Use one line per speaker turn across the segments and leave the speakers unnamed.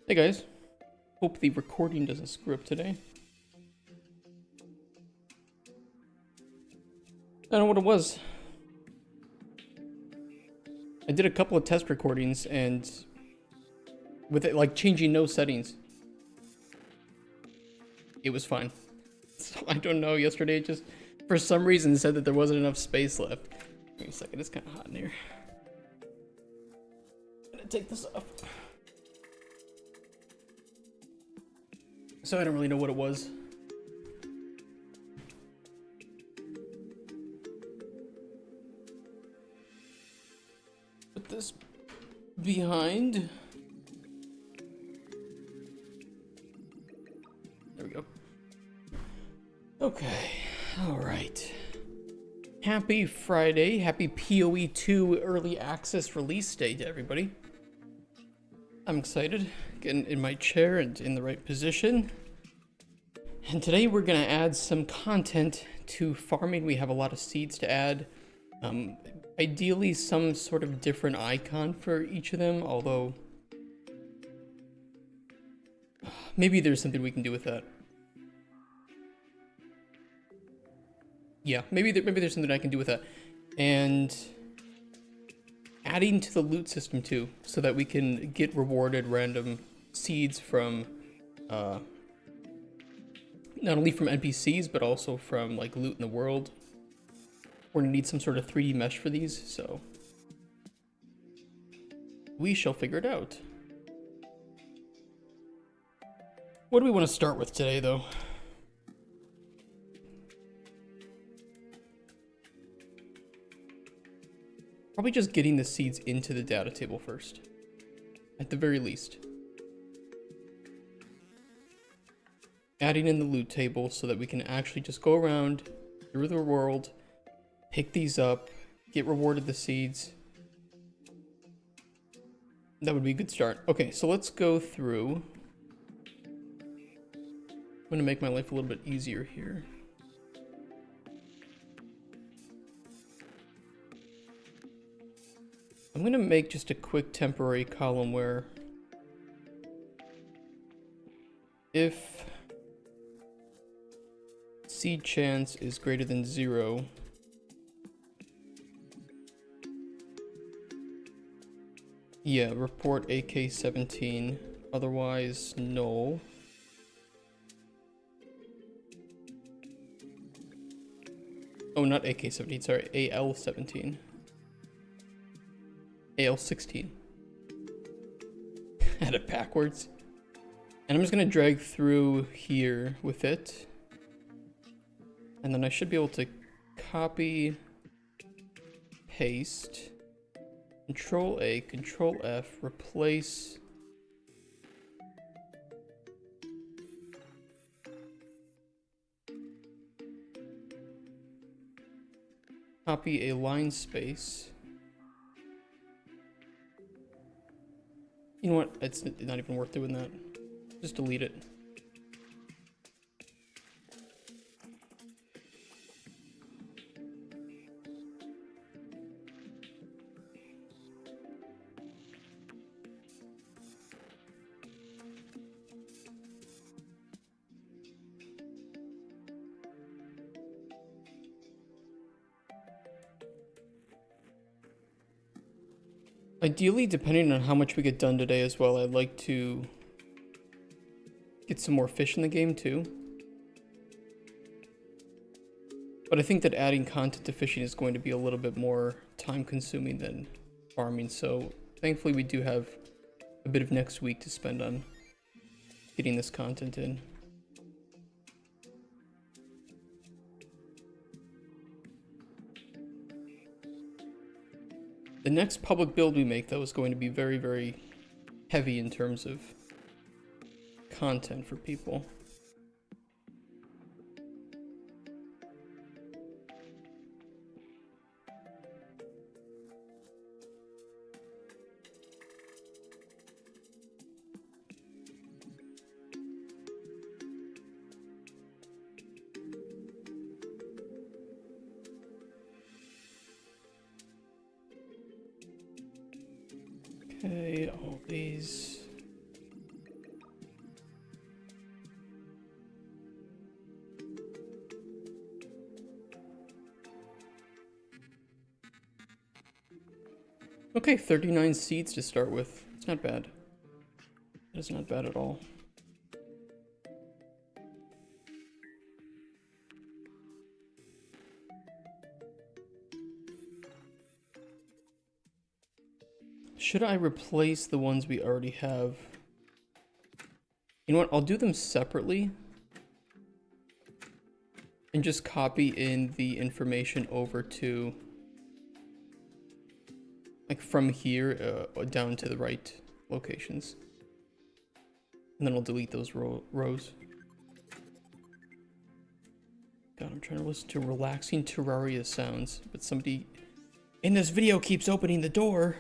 Hey guys, hope the recording doesn't screw up today. I don't know what it was. I did a couple of test recordings and with it like changing no settings, it was fine. So I don't know, yesterday it just for some reason said that there wasn't enough space left. Give me a second, it's kind of hot in here. I'm gonna take this off. So I don't really know what it was. Put this behind. There we go. Okay, all right. Happy Friday, happy PoE 2 early access release day to everybody. I'm excited, getting in my chair and in the right position. And today we're gonna add some content to farming. We have a lot of seeds to add. Ideally some sort of different icon for each of them, although maybe there's something we can do with that. Yeah, maybe there's something I can do with that. And adding to the loot system too, so that we can get rewarded random seeds from not only from NPCs but also from like loot in the world. We're gonna need some sort of 3D mesh for these, so we shall figure it out. What do we want to start with today though? Probably just getting the seeds into the data table first, at the very least. Adding in the loot table so that we can actually just go around through the world, pick these up, get rewarded the seeds. That would be a good start. Okay, so let's go through. I'm gonna make my life a little bit easier here. I'm gonna make just a quick temporary column where if seed chance is greater than 0, yeah, report AK-17, otherwise null. Oh, not AK-17, sorry, AL-17. AL-16. Had it backwards. And I'm just gonna drag through here with it. And then I should be able to copy, paste, Control A, Control F, replace. Copy a line space. You know what? It's not even worth doing that. Just delete it. Ideally, depending on how much we get done today as well, I'd like to get some more fish in the game too. But I think that adding content to fishing is going to be a little bit more time consuming than farming, so thankfully we do have a bit of next week to spend on getting this content in. The next public build we make, though, is going to be very, very heavy in terms of content for people. Okay, all these. Okay, 39 seeds to start with. It's not bad. It is not bad at all. Should I replace the ones we already have? You know what? I'll do them separately. And just copy in the information over to... like from here down to the right locations. And then I'll delete those rows. God, I'm trying to listen to relaxing Terraria sounds, but somebody in this video keeps opening the door.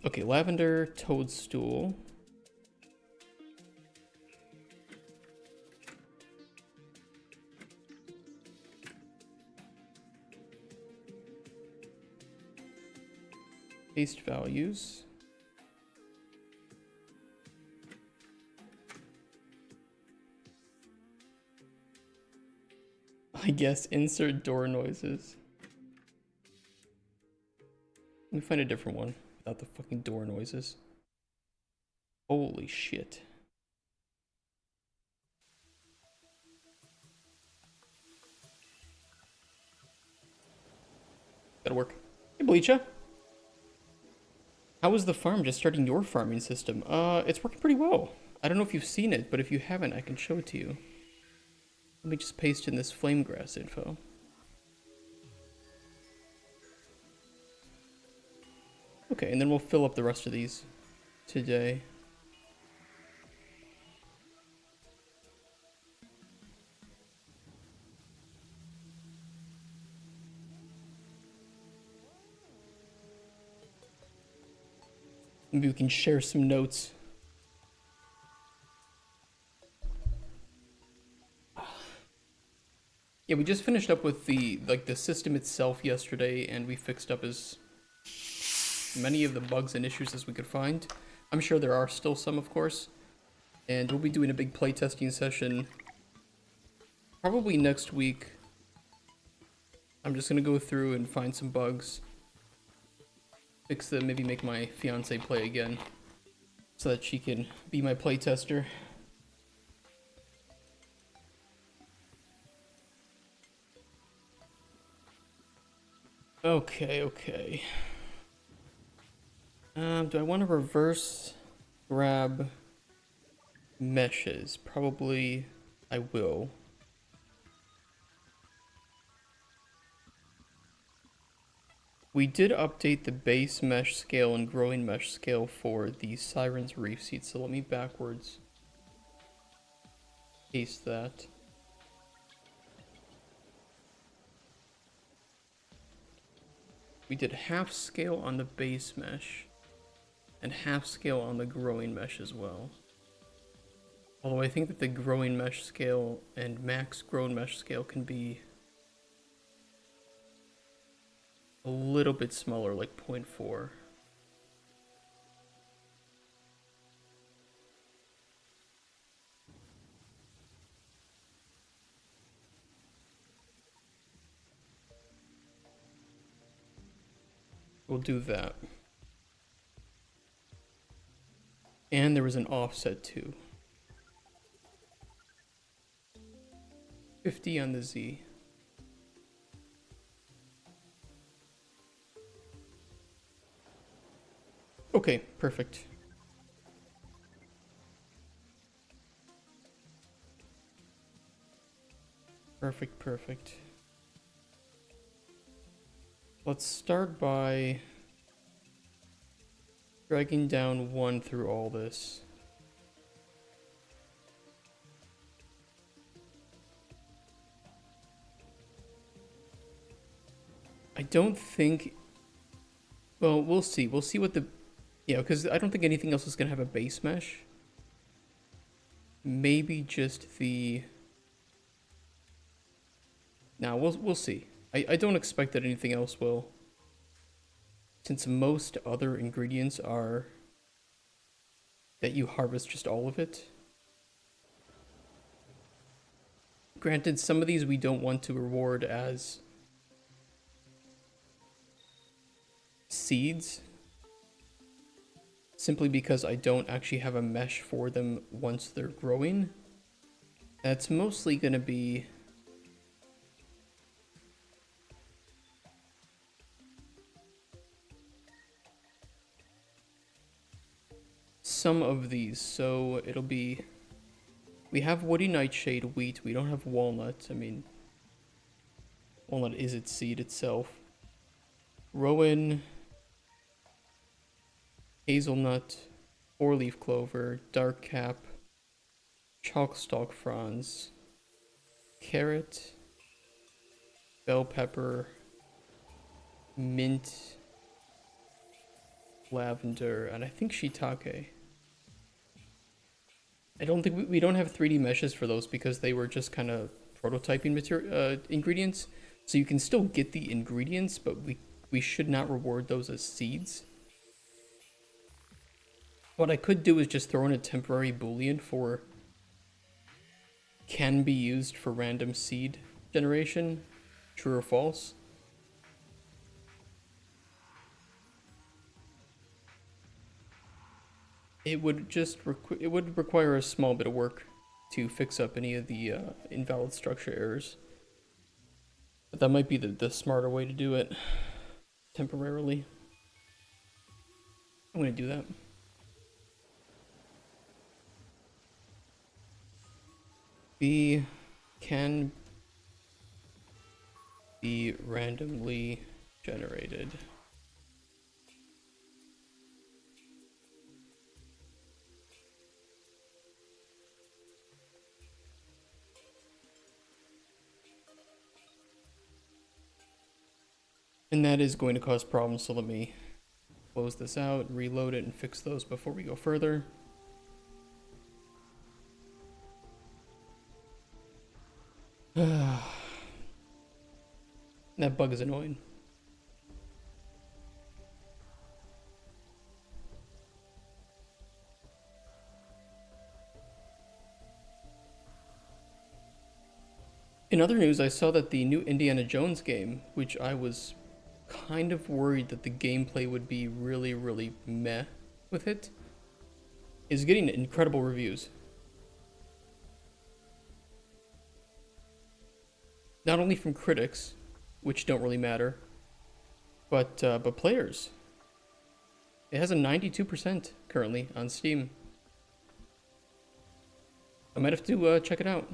Okay, lavender, toadstool. Paste values. I guess insert door noises. Let me find a different one without the fucking door noises. Holy shit. That'll work. Hey, Bleacha. How is the farm just starting your farming system? It's working pretty well. I don't know if you've seen it, but if you haven't, I can show it to you. Let me just paste in this flame grass info. Okay, and then we'll fill up the rest of these today. Maybe we can share some notes. Yeah, we just finished up with the system itself yesterday, and we fixed up as many of the bugs and issues as we could find. I'm sure there are still some, of course. And we'll be doing a big playtesting session probably next week. I'm just gonna go through and find some bugs. Fix them, maybe make my fiance play again so that she can be my playtester. Okay. Do I want to reverse grab meshes? Probably I will. We did update the base mesh scale and growing mesh scale for the Siren's Reef seed, so let me backwards paste that. We did half scale on the base mesh and half scale on the growing mesh as well. Although I think that the growing mesh scale and max grown mesh scale can be a little bit smaller, like 0.4. We'll do that. And there was an offset too. 50 on the Z. Okay, perfect. Perfect. Let's start by dragging down 1 through all this. I don't think... Well, we'll see. We'll see what the... Yeah, because I don't think anything else is going to have a base mesh. Maybe just the... Now, we'll see. I don't expect that anything else will. Since most other ingredients are that you harvest just all of it. Granted, some of these we don't want to reward as seeds, simply because I don't actually have a mesh for them once they're growing. That's mostly going to be some of these. So it'll be, we have woody nightshade wheat. We don't have walnut. I mean, walnut is its seed itself. Rowan, hazelnut, four-leaf clover, dark cap, chalk stalk fronds, carrot, bell pepper, mint, lavender, and I think shiitake. I don't think we don't have 3D meshes for those because they were just kind of prototyping material ingredients. So you can still get the ingredients, but we should not reward those as seeds. What I could do is just throw in a temporary boolean for can be used for random seed generation, true or false. It would just it would require a small bit of work to fix up any of the invalid structure errors. But that might be the smarter way to do it temporarily. I'm going to do that. B can be randomly generated. And that is going to cause problems, so let me close this out, reload it, and fix those before we go further. That bug is annoying. In other news, I saw that the new Indiana Jones game, which I was kind of worried that the gameplay would be really, really meh with it, is getting incredible reviews. Not only from critics, which don't really matter, but players. It has a 92% currently on Steam. I might have to check it out.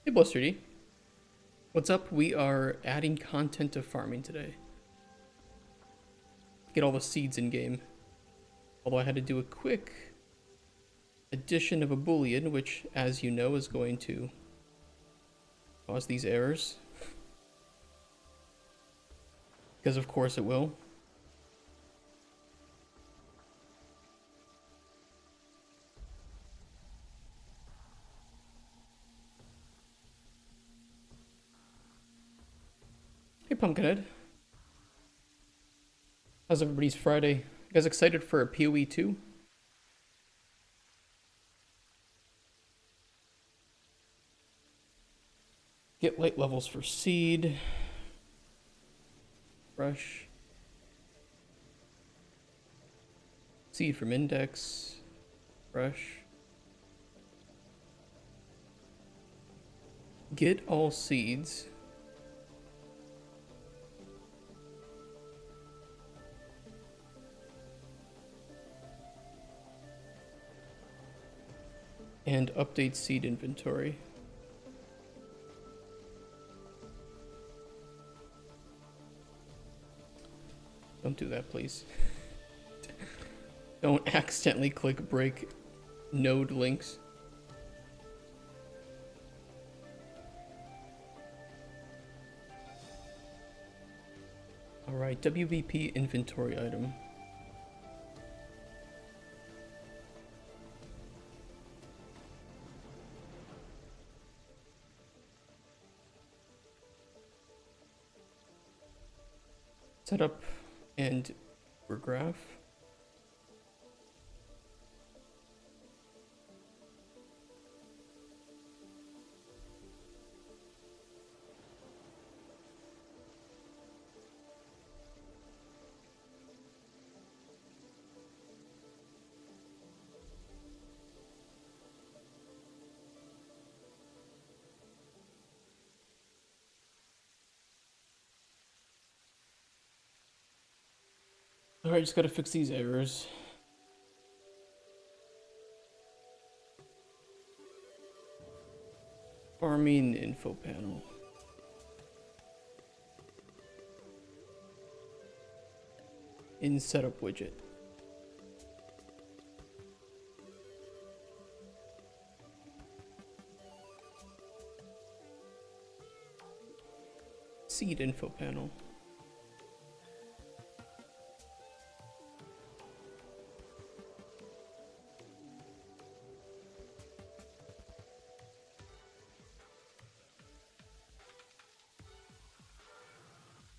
Hey, Bluster-D. What's up? We are adding content to farming today. Get all the seeds in game. Although I had to do a quick addition of a boolean, which, as you know, is going to cause these errors. Because of course it will. Hey, Pumpkinhead. How's everybody's Friday? You guys excited for a PoE 2? Get light levels for seed. Brush. Seed from index. Brush. Get all seeds. And update seed inventory. Don't do that, please. Don't accidentally click break node links. Alright, WBP inventory item. Setup and graph. Alright, just gotta fix these errors. Farming info panel. In setup widget. Seed info panel.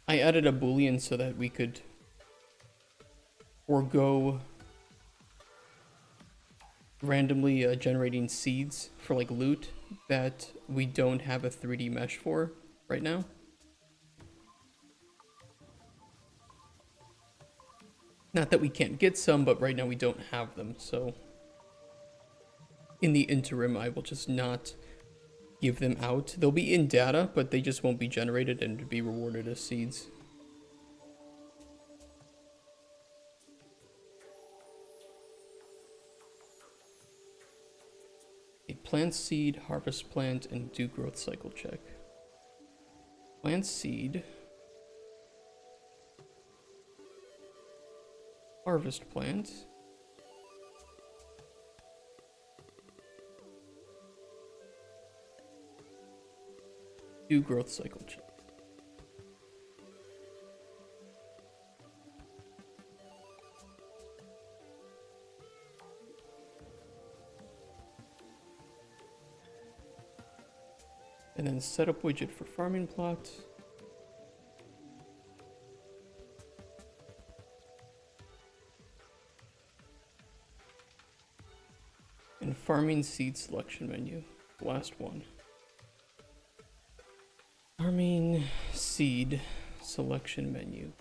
I added a boolean so that we could forego randomly generating seeds for like loot that we don't have a 3D mesh for right now. Not that we can't get some, but right now we don't have them, so in the interim I will just not give them out. They'll be in data, but they just won't be generated and be rewarded as seeds. A plant seed, harvest plant, and do growth cycle check. Plant seed. Harvest plant. Do growth cycle check. And then setup widget for farming plot. And farming seed selection menu. Last one. Farming seed selection menu.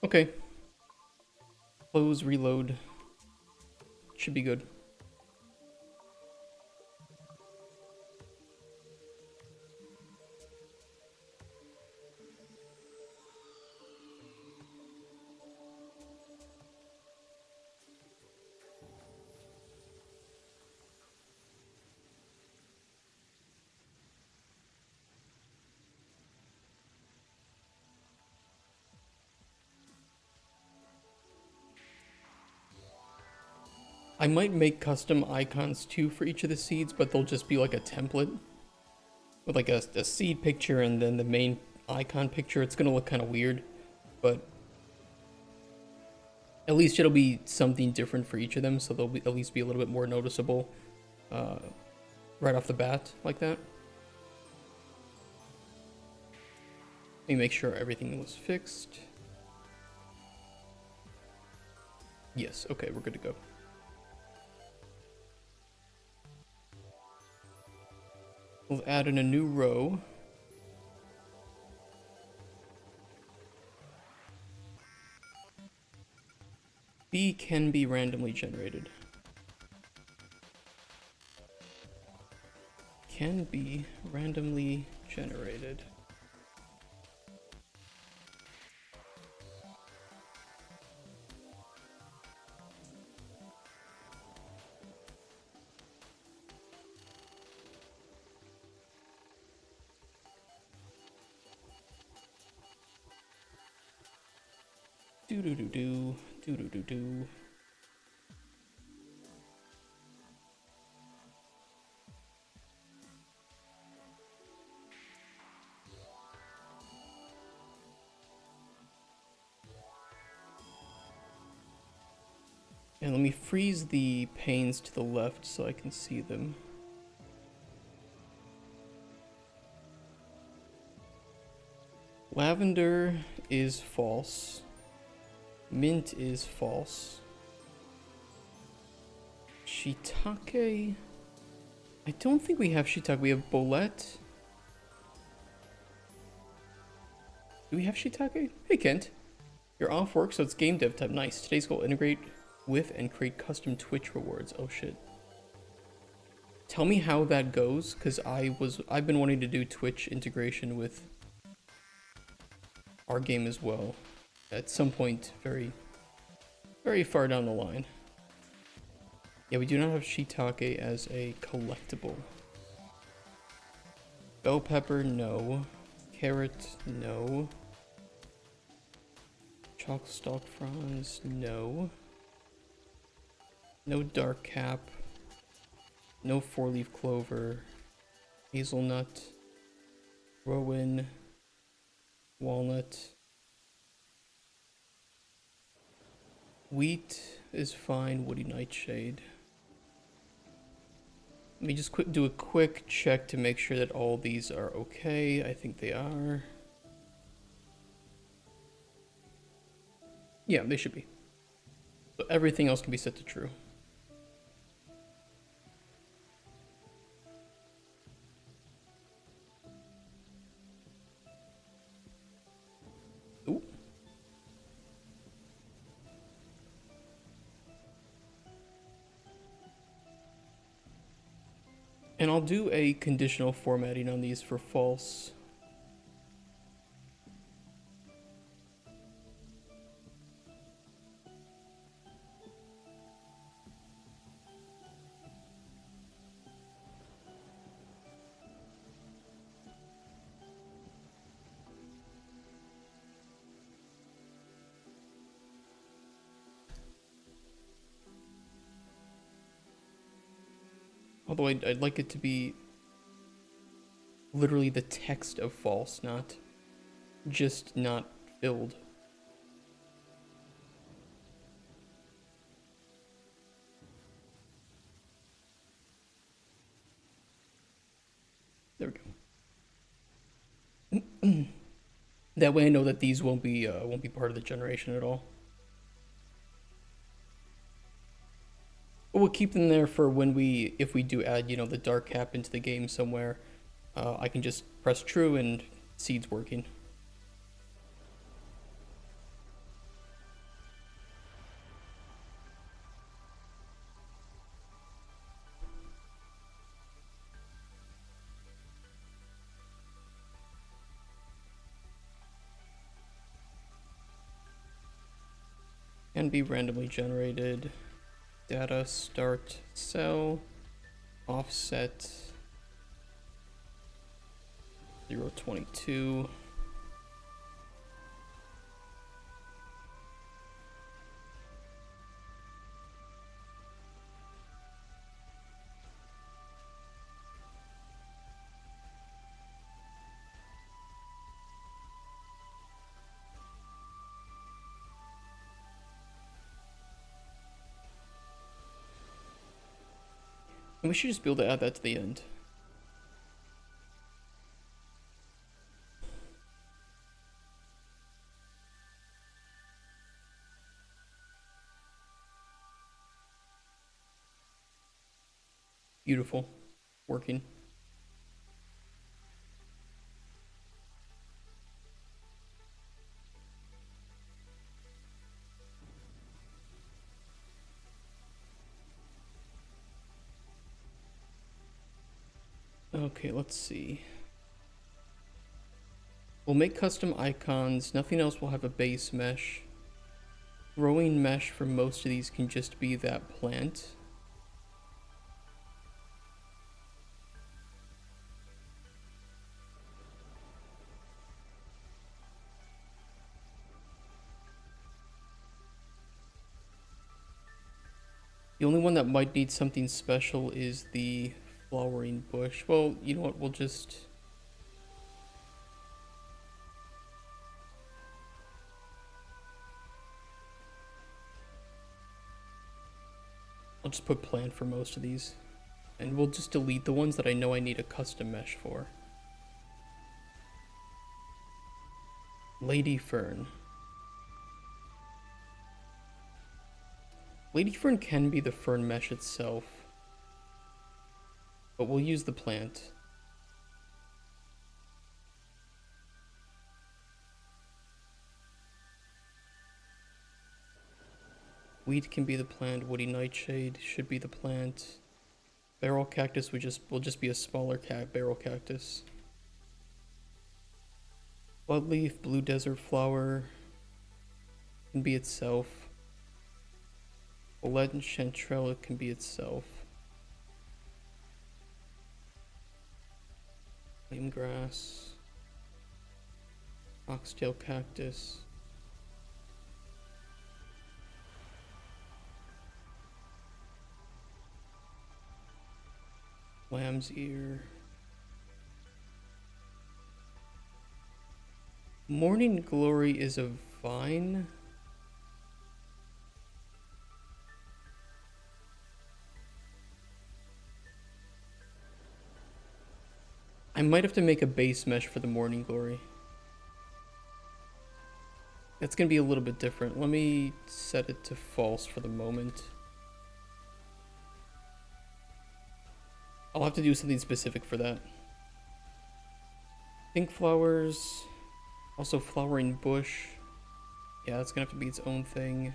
Okay. Close, reload. Should be good. I might make custom icons too for each of the seeds, but they'll just be like a template with like a seed picture and then the main icon picture. It's gonna look kind of weird, but at least it'll be something different for each of them, so they'll be, at least be a little bit more noticeable right off the bat like that. Let me make sure everything was fixed. Yes, okay, we're good to go. We'll add in a new row. B can be randomly generated. Can be randomly generated. Do-do-do-do, do-do-do-do. And let me freeze the panes to the left so I can see them. Lavender is false. Mint is false. Shiitake? I don't think we have shiitake. We have bolete. Do we have shiitake? Hey Kent. You're off work, so it's game dev time. Nice. Today's goal: integrate with and create custom Twitch rewards. Oh shit. tell me how that goes, because I've been wanting to do Twitch integration with our game as well at some point very, very far down the line. Yeah, we do not have shiitake as a collectible. Bell pepper, no. Carrot, no. Chalk stalk fronds, no. No dark cap. No 4-leaf clover. Hazelnut. Rowan. Walnut. Wheat is fine. Woody nightshade. Let me just do a quick check to make sure that all these are okay. I think they are. Yeah, they should be. So everything else can be set to true. Ooh. And I'll do a conditional formatting on these for false. Although I'd like it to be literally the text of false, not just not filled. There we go. That way I know that these won't be part of the generation at all. But we'll keep them there for when if we do add, the dark cap into the game somewhere, I can just press true and seed's working. Can be randomly generated. Data start cell offset 0.22. And we should just be able to add that to the end. Beautiful. Working. Okay, let's see. We'll make custom icons. Nothing else will have a base mesh. Growing mesh for most of these can just be that plant. The only one that might need something special is the flowering bush. Well, you know what, I'll just put plant for most of these. And we'll just delete the ones that I know I need a custom mesh for. Lady Fern. Lady Fern can be the fern mesh itself, but we'll use the plant. Wheat can be the plant. Woody nightshade should be the plant. Barrel cactus will just be a smaller barrel cactus. Bloodleaf, blue desert flower can be itself. Lead and chanterelle can be itself. Flame grass. Oxtail cactus. Lamb's ear. Morning glory is a vine. I might have to make a base mesh for the morning glory. That's gonna be a little bit different. Let me set it to false for the moment. I'll have to do something specific for that. Pink flowers, also flowering bush. Yeah, that's gonna have to be its own thing.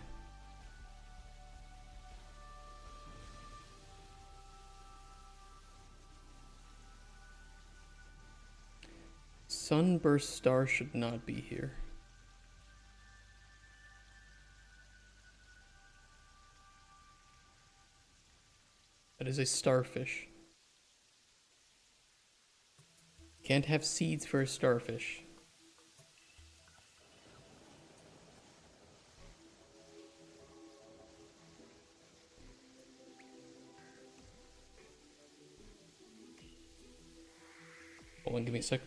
Sunburst star should not be here. That is a starfish. Can't have seeds for a starfish. Hold on, give me a sec.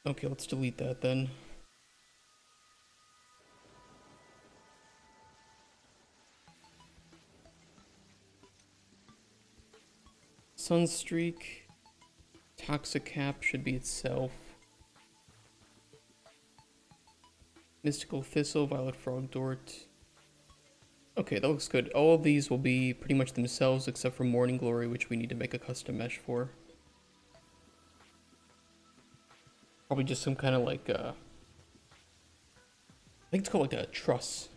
Okay, let's delete that then. Sunstreak, Toxicap should be itself. Mystical Thistle, Violet Frog Dort. Okay, that looks good. All of these will be pretty much themselves except for Morning Glory, which we need to make a custom mesh for. Probably just some kind of like, I think it's called like a truss.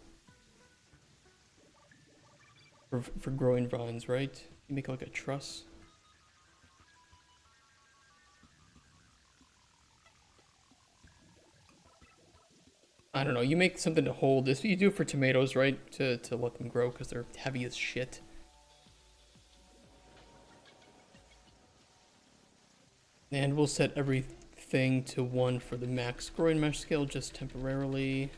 For growing vines, right? You make like a truss. I don't know, you make something to hold this. You do it for tomatoes, right? To let them grow because they're heavy as shit. And we'll set everything to 1 for the max growing mesh scale just temporarily.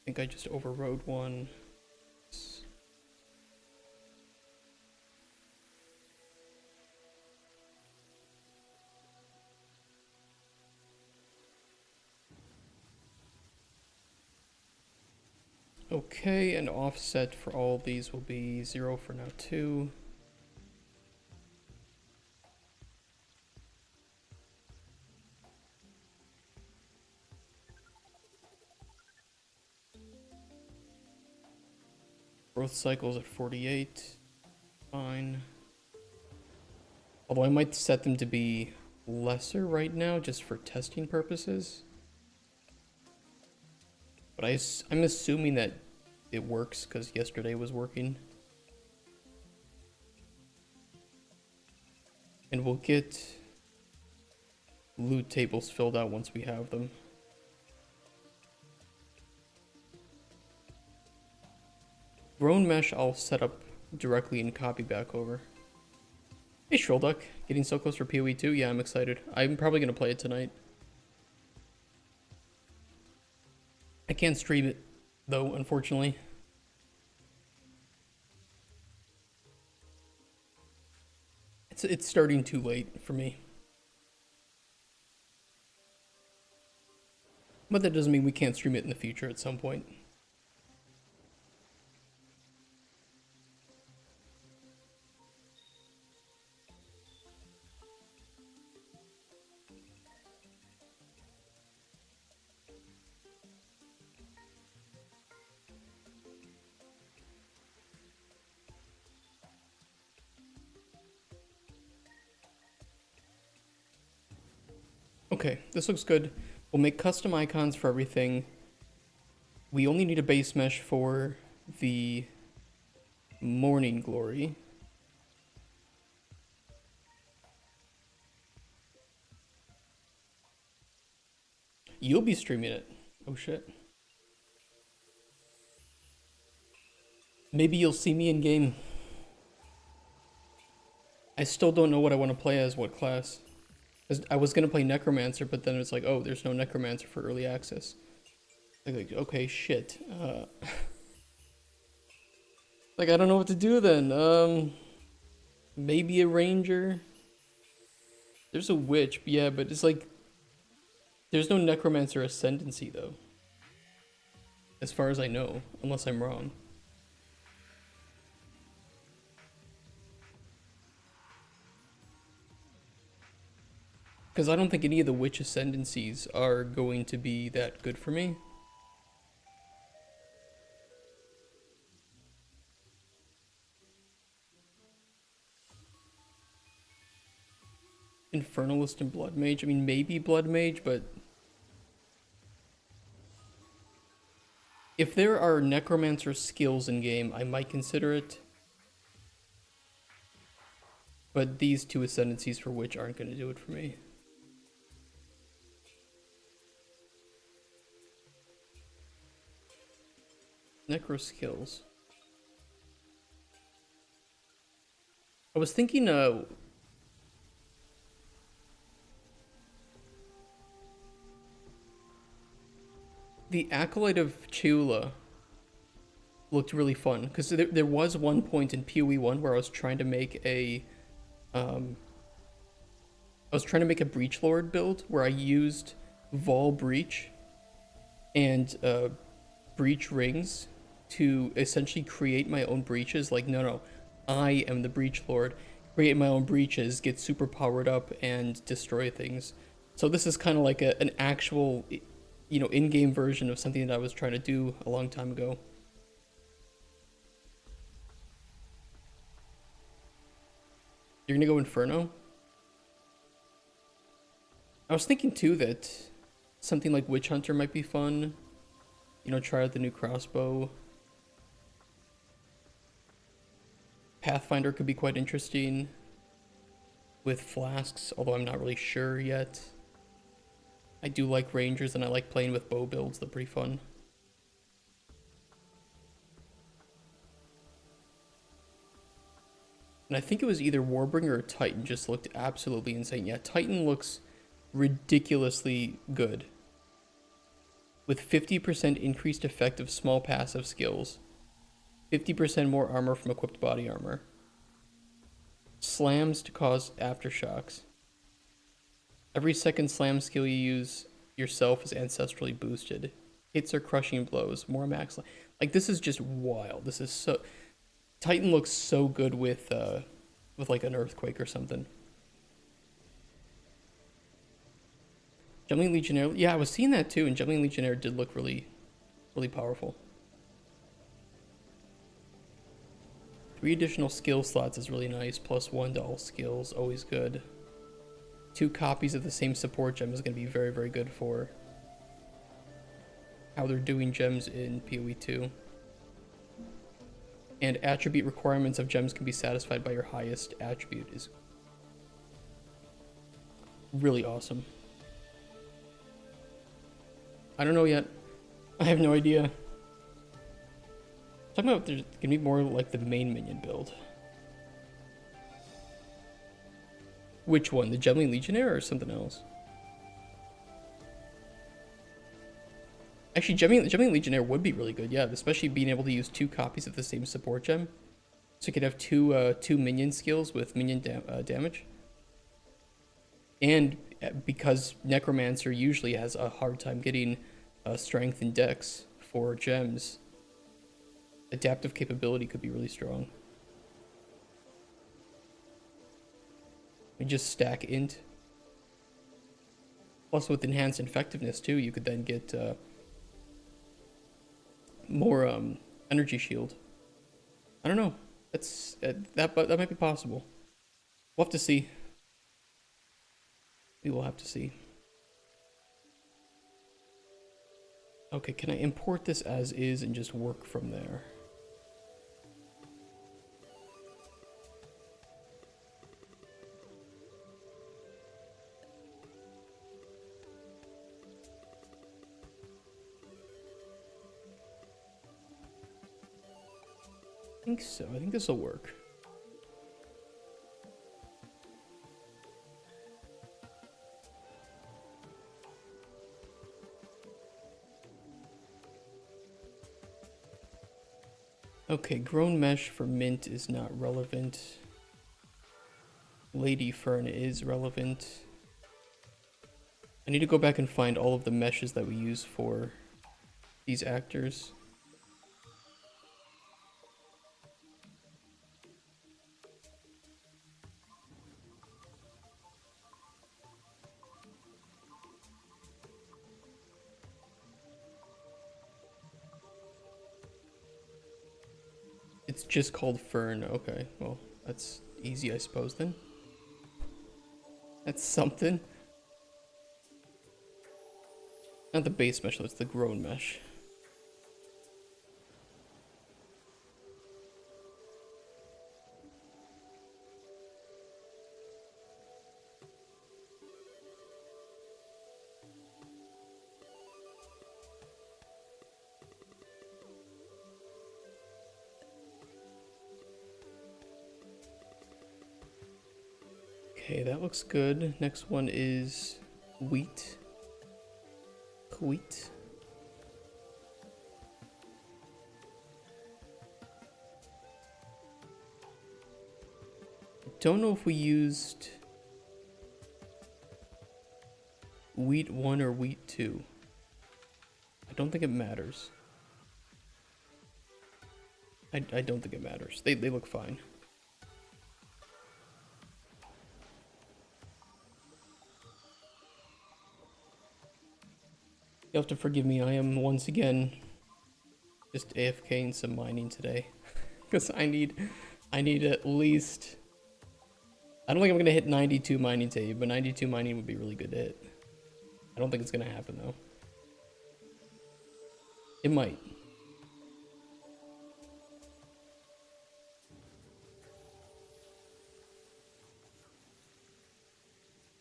I think I just overrode one. Okay, and offset for all of these will be 0 for now too. Growth cycles at 48. Fine. Although I might set them to be lesser right now just for testing purposes. But I'm assuming that it works because yesterday was working. And we'll get loot tables filled out once we have them. Grown mesh I'll set up directly and copy back over. Hey Shrillduck, getting so close for PoE 2? Yeah, I'm excited. I'm probably going to play it tonight. I can't stream it, though, unfortunately. It's starting too late for me. But that doesn't mean we can't stream it in the future at some point. Okay, this looks good. We'll make custom icons for everything. We only need a base mesh for the morning glory. You'll be streaming it. Oh shit. Maybe you'll see me in game. I still don't know what I want to play as, what class. I was gonna play Necromancer, but then it's like, oh, there's no Necromancer for early access. Like, okay, shit. Like, I don't know what to do then. Maybe a Ranger. There's a Witch, yeah, but it's like, there's no Necromancer Ascendancy, though. As far as I know, unless I'm wrong. Because I don't think any of the Witch Ascendancies are going to be that good for me. Infernalist and Blood Mage. I mean, maybe Blood Mage, but if there are Necromancer skills in game, I might consider it. But these two Ascendancies for Witch aren't going to do it for me. Necro skills. I was thinking, the Acolyte of Chula looked really fun, because there was one point in PoE 1 where I was trying to make a, Breach Lord build where I used Vol Breach and Breach Rings to essentially create my own breaches. Like, no, I am the Breach Lord. Create my own breaches, get super powered up, and destroy things. So this is kind of like an actual, you know, in-game version of something that I was trying to do a long time ago. You're gonna go Inferno? I was thinking too that something like Witch Hunter might be fun. You know, try out the new crossbow. Pathfinder could be quite interesting with flasks, although I'm not really sure yet. I do like Rangers, and I like playing with bow builds. They're pretty fun. And I think it was either Warbringer or Titan just looked absolutely insane. Yeah, Titan looks ridiculously good. With 50% increased effective small passive skills. 50% more armor from equipped body armor. Slams to cause aftershocks. Every second slam skill you use yourself is ancestrally boosted. Hits are crushing blows. More max. Like, this is just wild. This is so... Titan looks so good with like an earthquake or something. Jumbling Legionnaire, yeah, I was seeing that too, and Jumbling Legionnaire did look really, really powerful. 3 additional skill slots is really nice, +1 to all skills, always good. 2 copies of the same support gem is going to be very, very good for how they're doing gems in PoE 2. And attribute requirements of gems can be satisfied by your highest attribute is really awesome. I don't know yet. I have no idea. Talking about there's gonna be more like the main minion build. Which one? The Jumbling Legionnaire or something else? Actually, Jumbling Legionnaire would be really good, yeah, especially being able to use 2 copies of the same support gem. So you could have two minion skills with minion damage. And because Necromancer usually has a hard time getting strength and dex for gems, adaptive capability could be really strong. We just stack int. Plus with enhanced effectiveness too, you could then get more energy shield. I don't know. That's that might be possible. We'll have to see. We will have to see. Okay, can I import this as is and just work from there? I think so. I think this will work. Okay, grown mesh for mint is not relevant. Lady fern is relevant. I need to go back and find all of the meshes that we use for these actors. It's just called fern. Okay, well, that's easy, I suppose, then. That's something. Not the base mesh, though, it's the grown mesh. Okay, that looks good. Next one is wheat. Wheat. Don't know if we used wheat 1 or wheat 2. I don't think it matters. I don't think it matters. They look fine. You'll have to forgive me, I am once again just AFKing some mining today. Because I need at least... I don't think I'm going to hit 92 mining today, but 92 mining would be really good to hit. I don't think it's going to happen though. It might.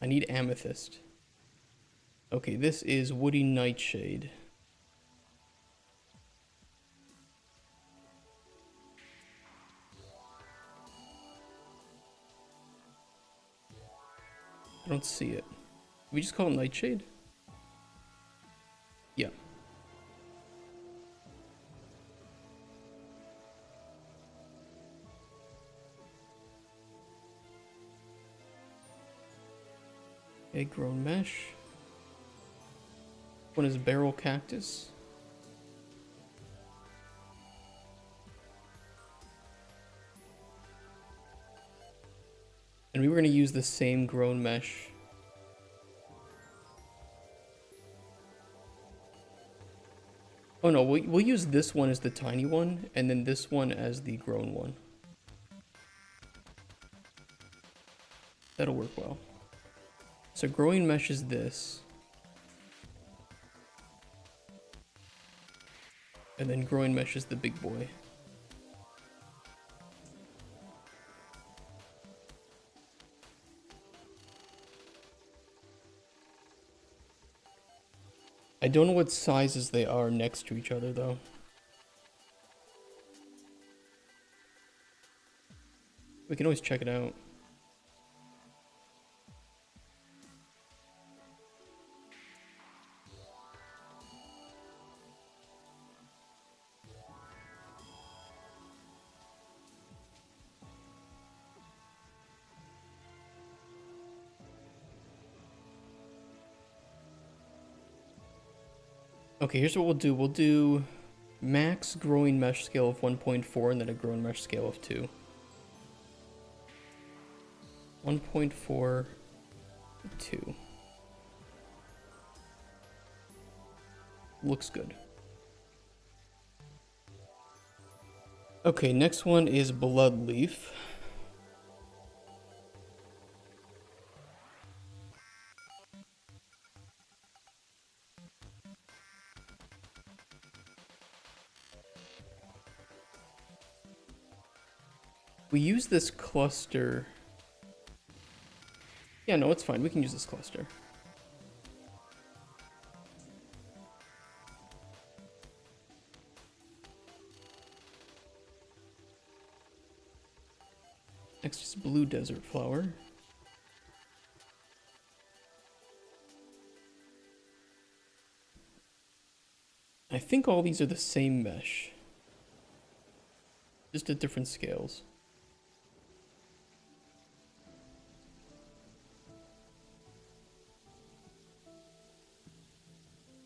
I need amethyst. Okay, this is woody nightshade. I don't see it. Did we just call it nightshade? Yeah. Egg grown mesh. One is barrel cactus. And we were going to use the same grown mesh. Oh no, we'll use this one as the tiny one, and then this one as the grown one. That'll work well. So growing mesh is this. And then growing mesh is the big boy. I don't know what sizes they are next to each other though. We can always check it out. Okay, here's what we'll do. We'll do max growing mesh scale of 1.4 and then a growing mesh scale of 2. 1.4, 2. Looks good. Okay, next one is Blood Leaf. We use this cluster. Yeah, no, it's fine. We can use this cluster. Next is Blue Desert Flower. I think all these are the same mesh, just at different scales.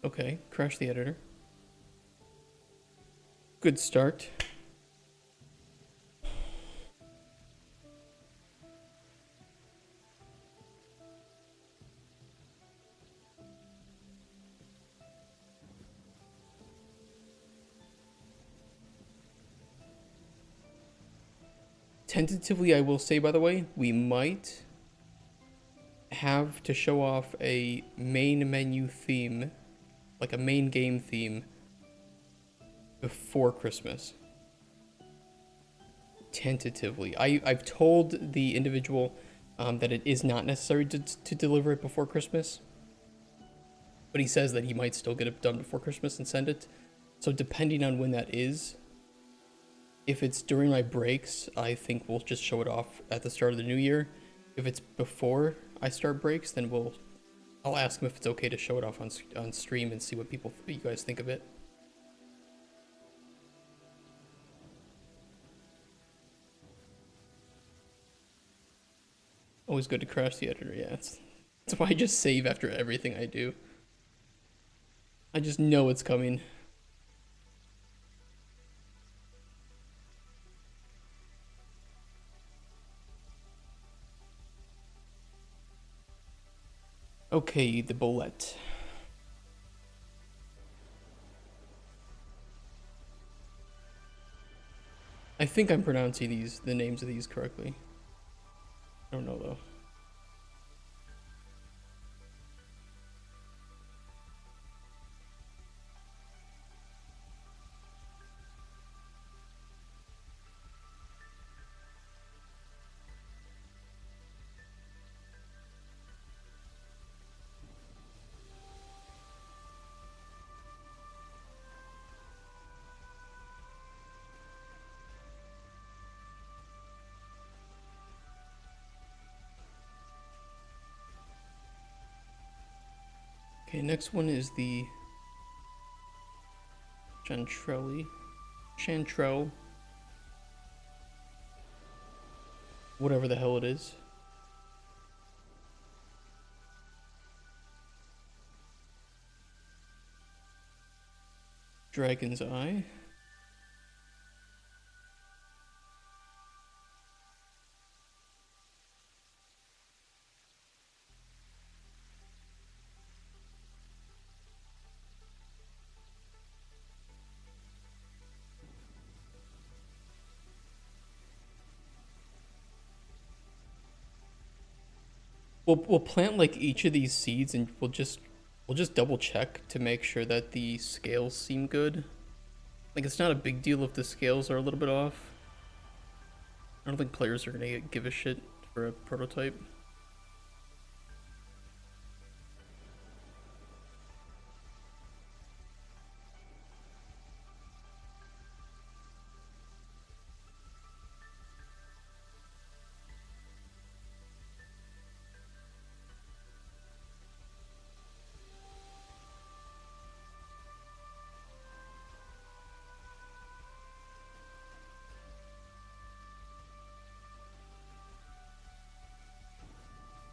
Okay, crash the editor. Good start. Tentatively, I will say, by the way, we might have to show off a main menu theme, like a main game theme, before Christmas. Tentatively. I've told the individual that it is not necessary to deliver it before Christmas, but he says that he might still get it done before Christmas and send it. So depending on when that is, if it's during my breaks, I think we'll just show it off at the start of the new year. If it's before I start breaks, then I'll ask him if it's okay to show it off on stream and see what you guys think of it. Always good to crash the editor, yeah. That's why I just save after everything I do. I just know it's coming. Okay, the bullet. I think I'm pronouncing the names of these correctly. I don't know though. Okay, next one is the Chantrell, whatever the hell it is. Dragon's Eye. We'll plant like each of these seeds and we'll just double check to make sure that the scales seem good. Like it's not a big deal if the scales are a little bit off. I don't think players are gonna give a shit for a prototype.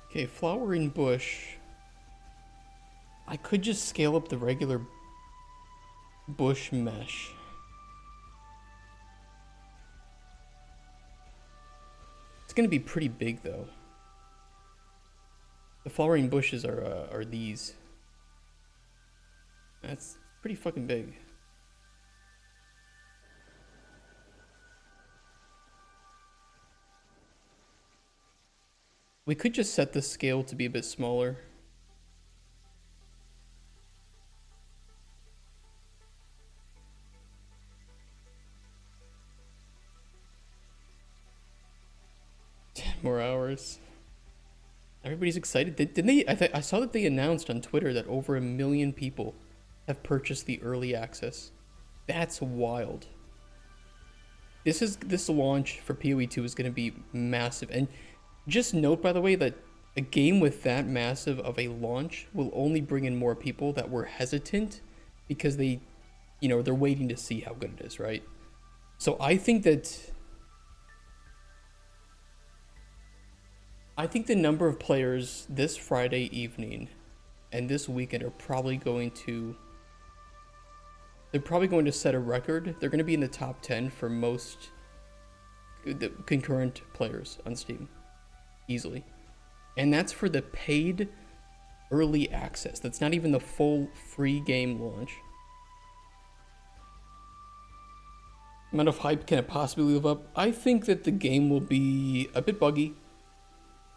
Okay, flowering bush. I could just scale up the regular bush mesh. It's gonna be pretty big though. The flowering bushes are these. That's pretty fucking big. We could just set the scale to be a bit smaller. More hours. Everybody's excited. Didn't they? I saw that they announced on Twitter that over 1 million people have purchased the early access. That's wild. This launch for PoE2 is going to be massive. And just note, by the way, that a game with that massive of a launch will only bring in more people that were hesitant because they, they're waiting to see how good it is, right? So I think the number of players this Friday evening and this weekend are probably going to set a record. They're going to be in the top 10 for most concurrent players on Steam, easily. And that's for the paid early access. That's not even the full free game launch. Amount of hype can it possibly live up? I think that the game will be a bit buggy.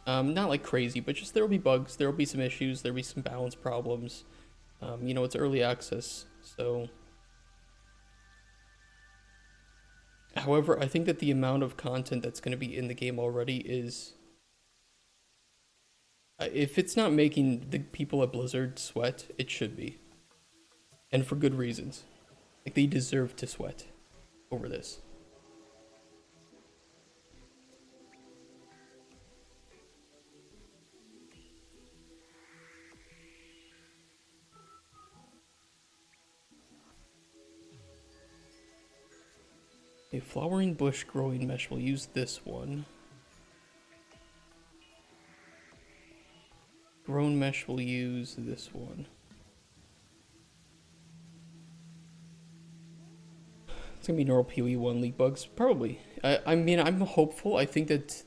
Not like crazy, but just there will be bugs, there will be some issues, there will be some balance problems. It's early access, so. However, I think that the amount of content that's going to be in the game already is, if it's not making the people at Blizzard sweat, it should be. And for good reasons. Like, they deserve to sweat over this. A flowering bush growing mesh. We'll use this one. Grown mesh, we'll use this one. It's gonna be normal PoE1 league bugs, probably. I mean, I'm hopeful. I think that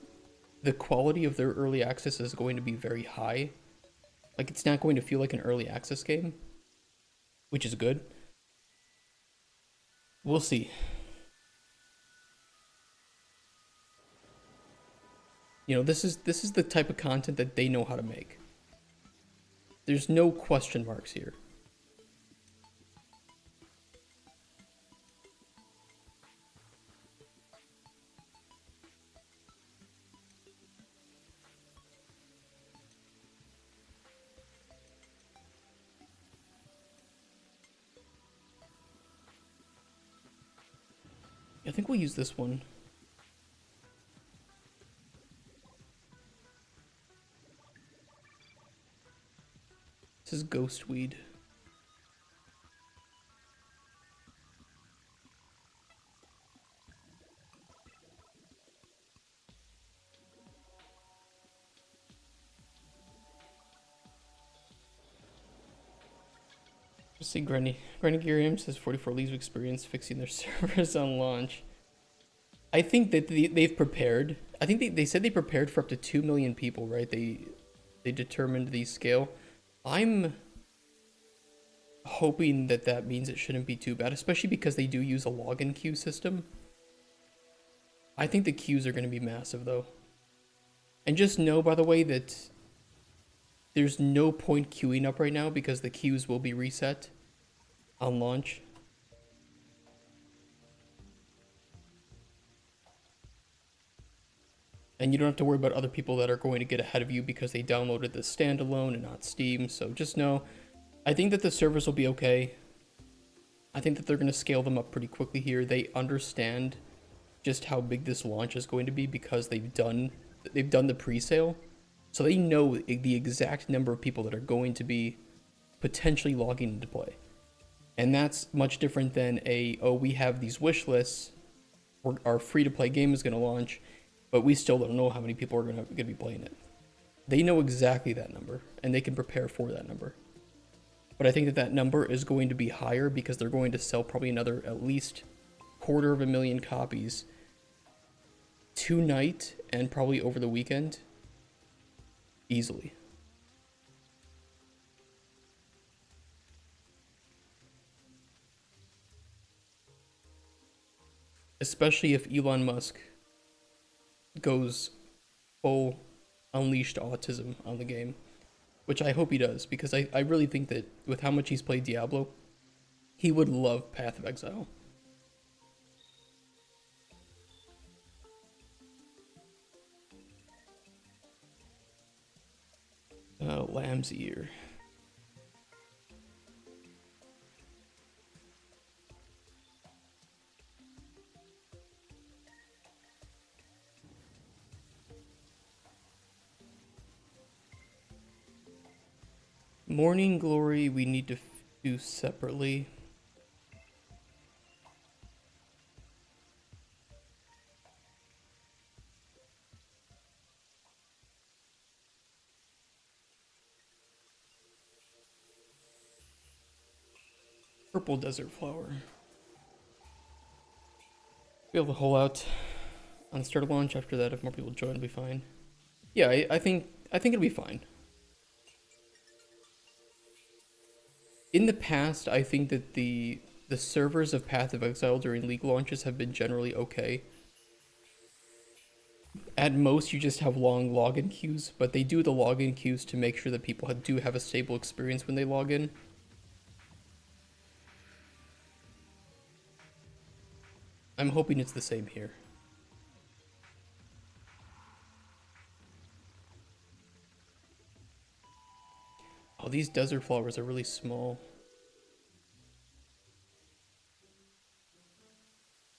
the quality of their early access is going to be very high. Like, it's not going to feel like an early access game, which is good. We'll see. This is the type of content that they know how to make. There's no question marks here. I think we'll use this one. This is ghost weed. Just see Granny Giriam says 44 leagues of experience fixing their servers on launch. I think that they've prepared. I think they said they prepared for up to 2 million people, right? They determined the scale. I'm hoping that means it shouldn't be too bad, especially because they do use a login queue system. I think the queues are going to be massive, though. And just know, by the way, that there's no point queuing up right now because the queues will be reset on launch. And you don't have to worry about other people that are going to get ahead of you because they downloaded the standalone and not Steam. So just know, I think that the servers will be okay. I think that they're going to scale them up pretty quickly here. They understand just how big this launch is going to be because they've done the pre-sale. So they know the exact number of people that are going to be potentially logging into play. And that's much different than we have these wish lists. Our free-to-play game is going to launch, but we still don't know how many people are going to be playing it. They know exactly that number, and they can prepare for that number. But I think that that number is going to be higher because they're going to sell probably another at least 250,000 copies tonight and probably over the weekend. Easily. Especially if Elon Musk goes full unleashed autism on the game. Which I hope he does, because I really think that with how much he's played Diablo, he would love Path of Exile. Lamb's Ear. Morning Glory we need to do separately. Purple Desert Flower. Be able to hole out on the start of launch. After that, if more people join, it'll be fine. Yeah, I think it'll be fine. In the past, I think that the servers of Path of Exile during League launches have been generally okay. At most, you just have long login queues, but they do the login queues to make sure that people do have a stable experience when they log in. I'm hoping it's the same here. Oh, these desert flowers are really small.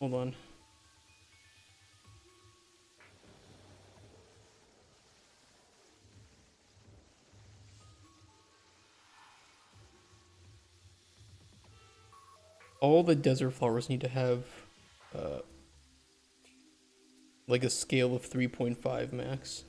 Hold on. All the desert flowers need to have like a scale of 3.5 max.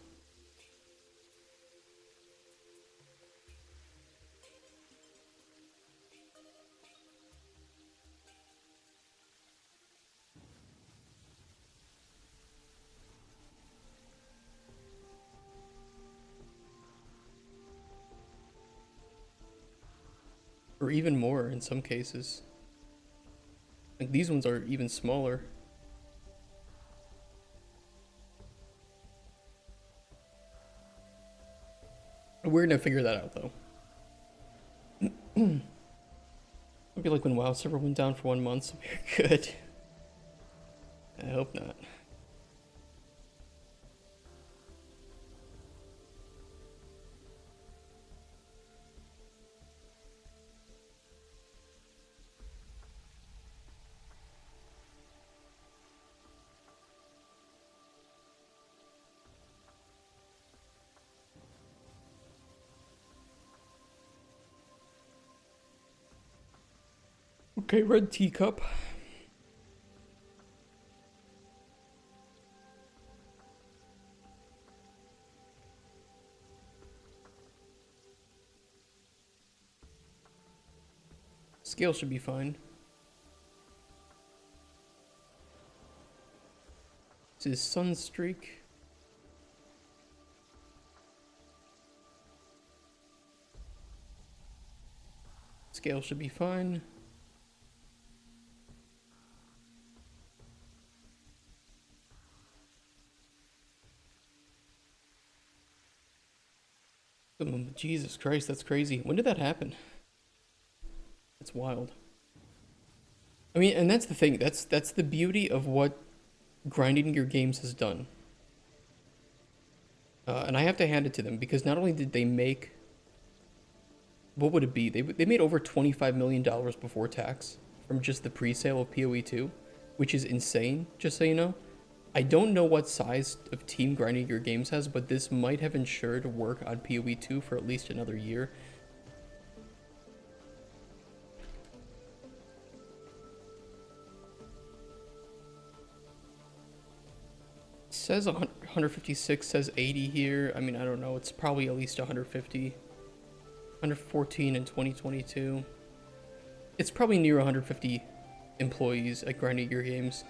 Or even more in some cases. Like these ones are even smaller. We're gonna figure that out though. It'd be like when WoW server went down for 1 month, so we're good. I hope not. Okay, red teacup. Scale should be fine. This is Sunstreak. Scale should be fine. Oh, Jesus Christ, that's crazy. When did that happen? That's wild. I mean, and that's the thing. That's the beauty of what grinding your games has done. And I have to hand it to them because not only did they make, what would it be? They made over $25 million before tax from just the pre-sale of PoE 2, which is insane, just so you know. I don't know what size of team grinding your games has, but this might have ensured work on PoE 2 for at least another year. Says 156, says 80 here. I mean, I don't know. It's probably at least 150. 114 in 2022. It's probably near 150 employees at Grinding Gear Games.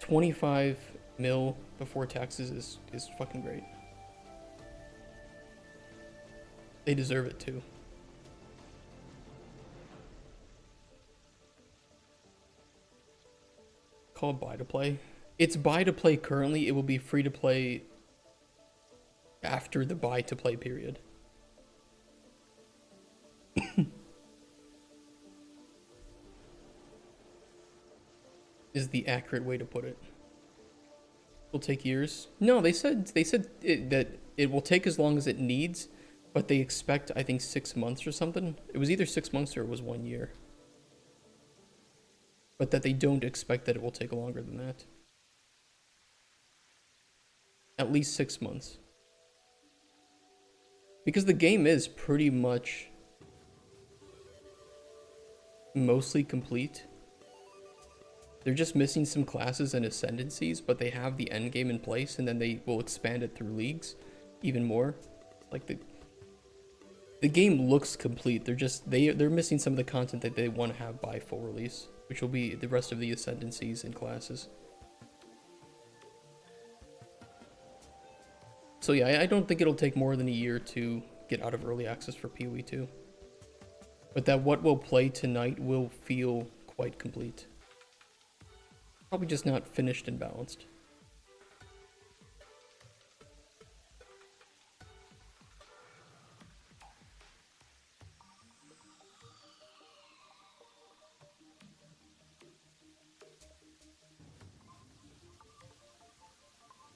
25 mil before taxes is fucking great. They deserve it too. Call it buy to play. It's buy to play currently. It will be free to play after the buy to play period. Is the accurate way to put it. Will take years. No, they said that it will take as long as it needs, but they expect, I think, 6 months or something. It was either 6 months or it was 1 year. But that they don't expect that it will take longer than that. At least 6 months. Because the game is pretty much mostly complete. They're just missing some classes and ascendancies, but they have the end game in place, and then they will expand it through leagues even more. Like the game looks complete. They're missing some of the content that they want to have by full release, which will be the rest of the ascendancies and classes. So yeah, I don't think it'll take more than a year to get out of early access for PoE 2. But that what we'll play tonight will feel quite complete. Probably just not finished and balanced.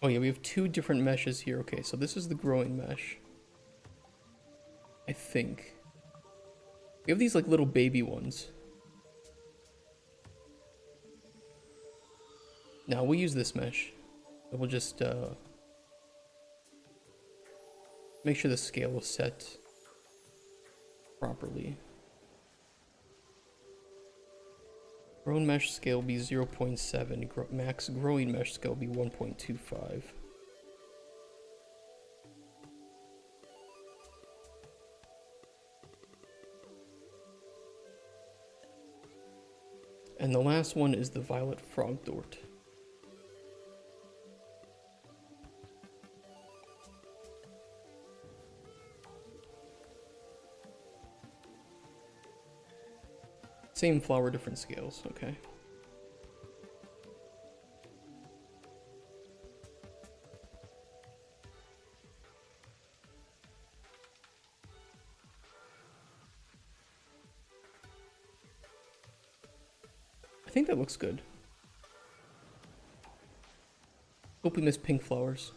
Oh yeah, we have 2 different meshes here. Okay, so this is the growing mesh. I think. We have these like little baby ones. Now we'll use this mesh. And we'll just make sure the scale is set properly. Grown mesh scale be 0.7. Max growing mesh scale be 1.25. And the last one is the violet frog dort. Same flower, different scales, okay. I think that looks good. Hope we missed pink flowers.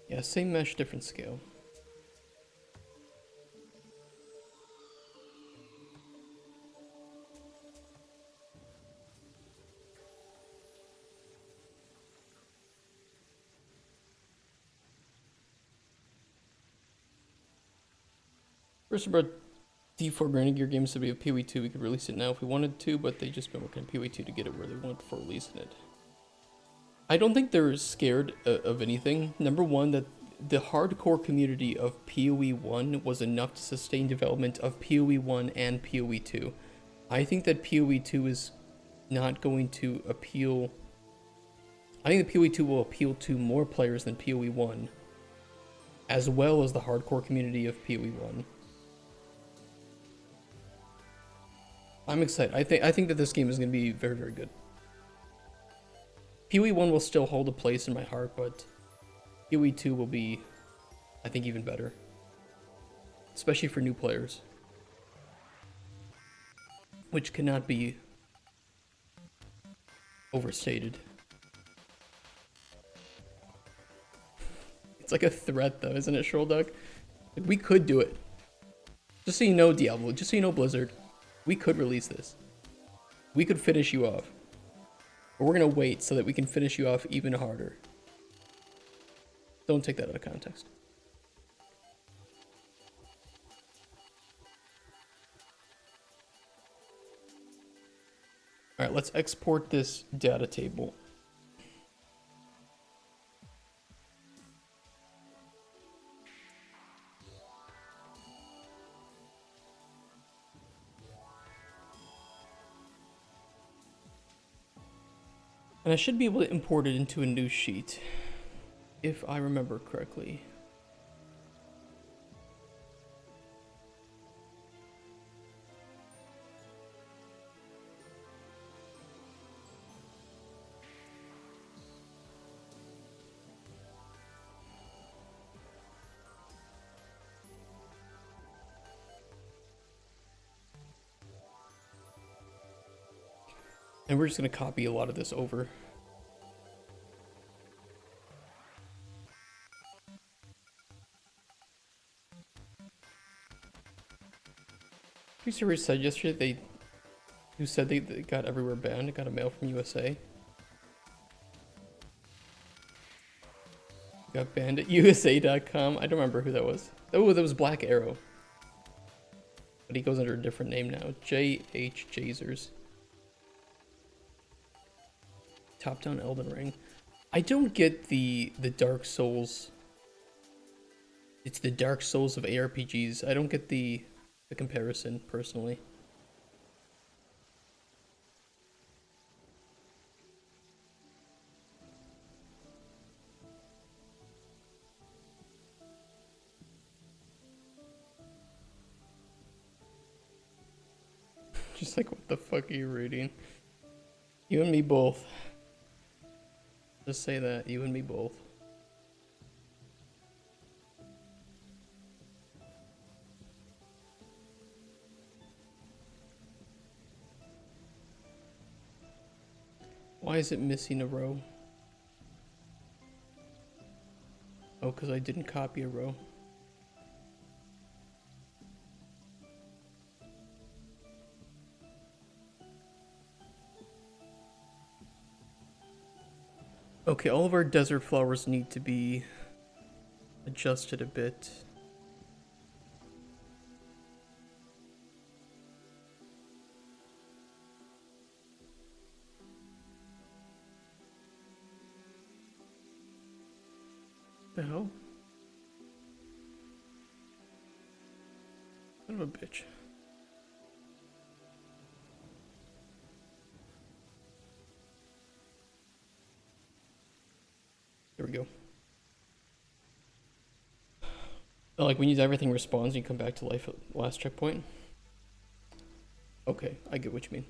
Yeah, same mesh, different scale. First about D4 Grinding Gear Games to be a PoE 2, we could release it now if we wanted to, but they just been working on PoE 2 to get it where they want for releasing it. I don't think they're scared of anything. Number one, that the hardcore community of PoE 1 was enough to sustain development of PoE 1 and PoE 2. I think that PoE 2 is not going to appeal... I think that PoE 2 will appeal to more players than PoE 1, as well as the hardcore community of PoE 1. I'm excited. I think that this game is going to be very, very good. PoE 1 will still hold a place in my heart, but PoE 2 will be, I think, even better. Especially for new players. Which cannot be overstated. It's like a threat, though, isn't it, Shrolduck? Like, we could do it. Just so you know, Diablo, just so you know, Blizzard, we could release this. We could finish you off. But we're going to wait so that we can finish you off even harder. Don't take that out of context. let's export this data table. And I should be able to import it into a new sheet, if I remember correctly. And we're just going to copy a lot of this over. Pretty said yesterday they got everywhere banned. Got a mail from USA. Got banned at USA.com. I don't remember who that was. Oh, that was Black Arrow. But he goes under a different name now. J.H. Jazers. Top-down Elden Ring. I don't get the Dark Souls. It's the Dark Souls of ARPGs. I don't get the comparison, personally. Just like, what the fuck are you reading? You and me both. Just say that, you and me both. Why is it missing a row? Oh, because I didn't copy a row. Okay, all of our desert flowers need to be adjusted a bit. The hell? Son of a bitch. There we go. Like, when everything respawns, you come back to life at last checkpoint. Okay, I get what you mean.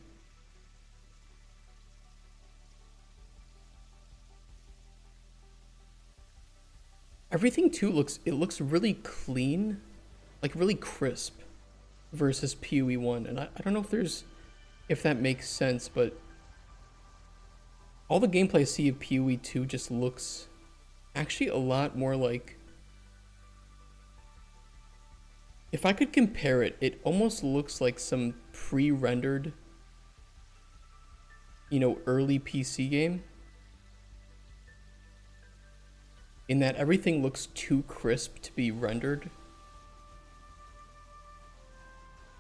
Everything too looks really clean, like really crisp versus PoE 1, and I don't know if that makes sense, but all the gameplay I see of PoE 2 just looks actually a lot more like, if I could compare it, it almost looks like some pre-rendered, you know, early PC game. In that everything looks too crisp to be rendered.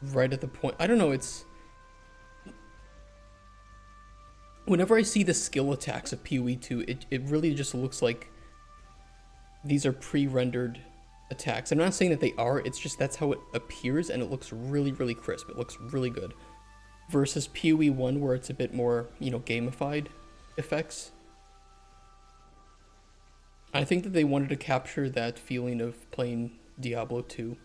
Right at the point. I don't know, it's... Whenever I see the skill attacks of PoE 2, it really just looks like these are pre-rendered attacks. I'm not saying that they are, it's just that's how it appears, and it looks really, really crisp. It looks really good. Versus PoE 1, where it's a bit more, you know, gamified effects. I think that they wanted to capture that feeling of playing Diablo 2.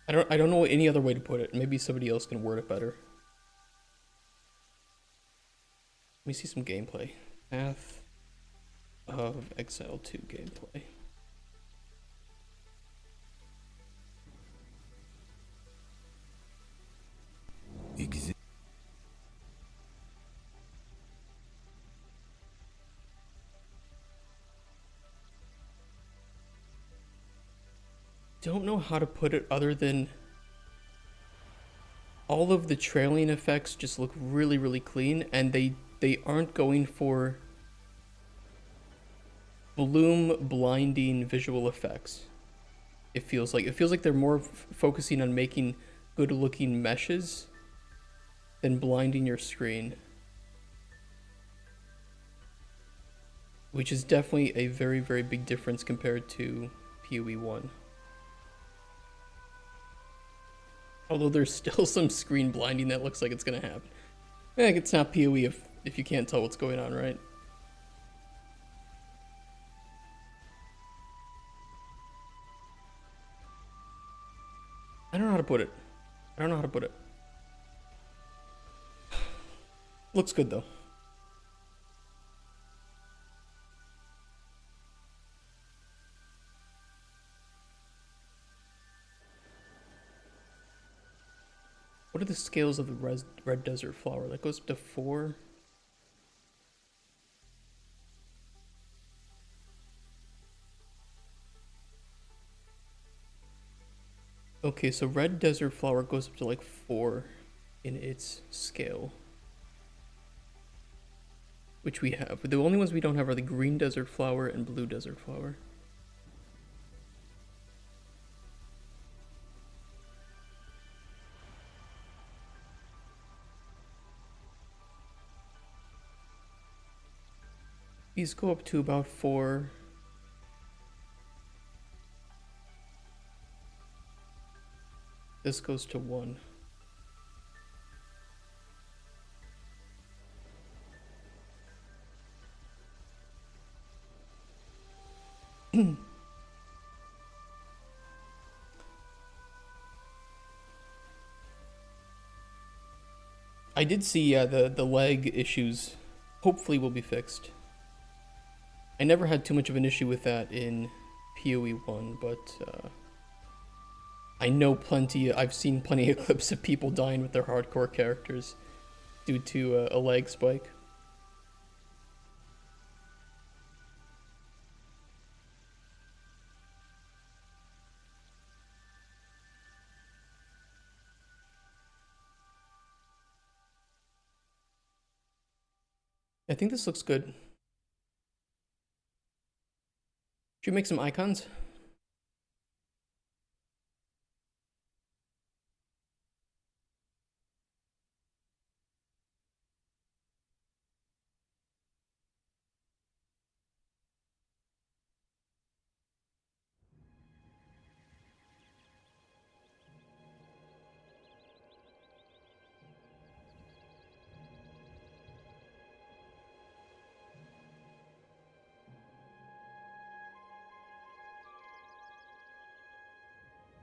I don't know any other way to put it. Maybe somebody else can word it better. Let me see some gameplay. Path of Exile 2 gameplay. Don't know how to put it other than all of the trailing effects just look really, really clean, and they aren't going for bloom blinding visual effects. It feels like they're more focusing on making good looking meshes than blinding your screen. Which is definitely a very, very big difference compared to PoE 1. Although there's still some screen blinding that looks like it's gonna happen. It's not PoE if you can't tell what's going on, right? I don't know how to put it. I don't know how to put it. Looks good though. What are the scales of the red desert flower? That goes up to 4. Okay, so red desert flower goes up to like 4 in its scale. Which we have. But the only ones we don't have are the green desert flower and blue desert flower. These go up to about 4. This goes to 1. I did see the leg issues hopefully will be fixed. I never had too much of an issue with that in PoE 1, but I know I've seen plenty of clips of people dying with their hardcore characters due to a lag spike. I think this looks good. Should we make some icons?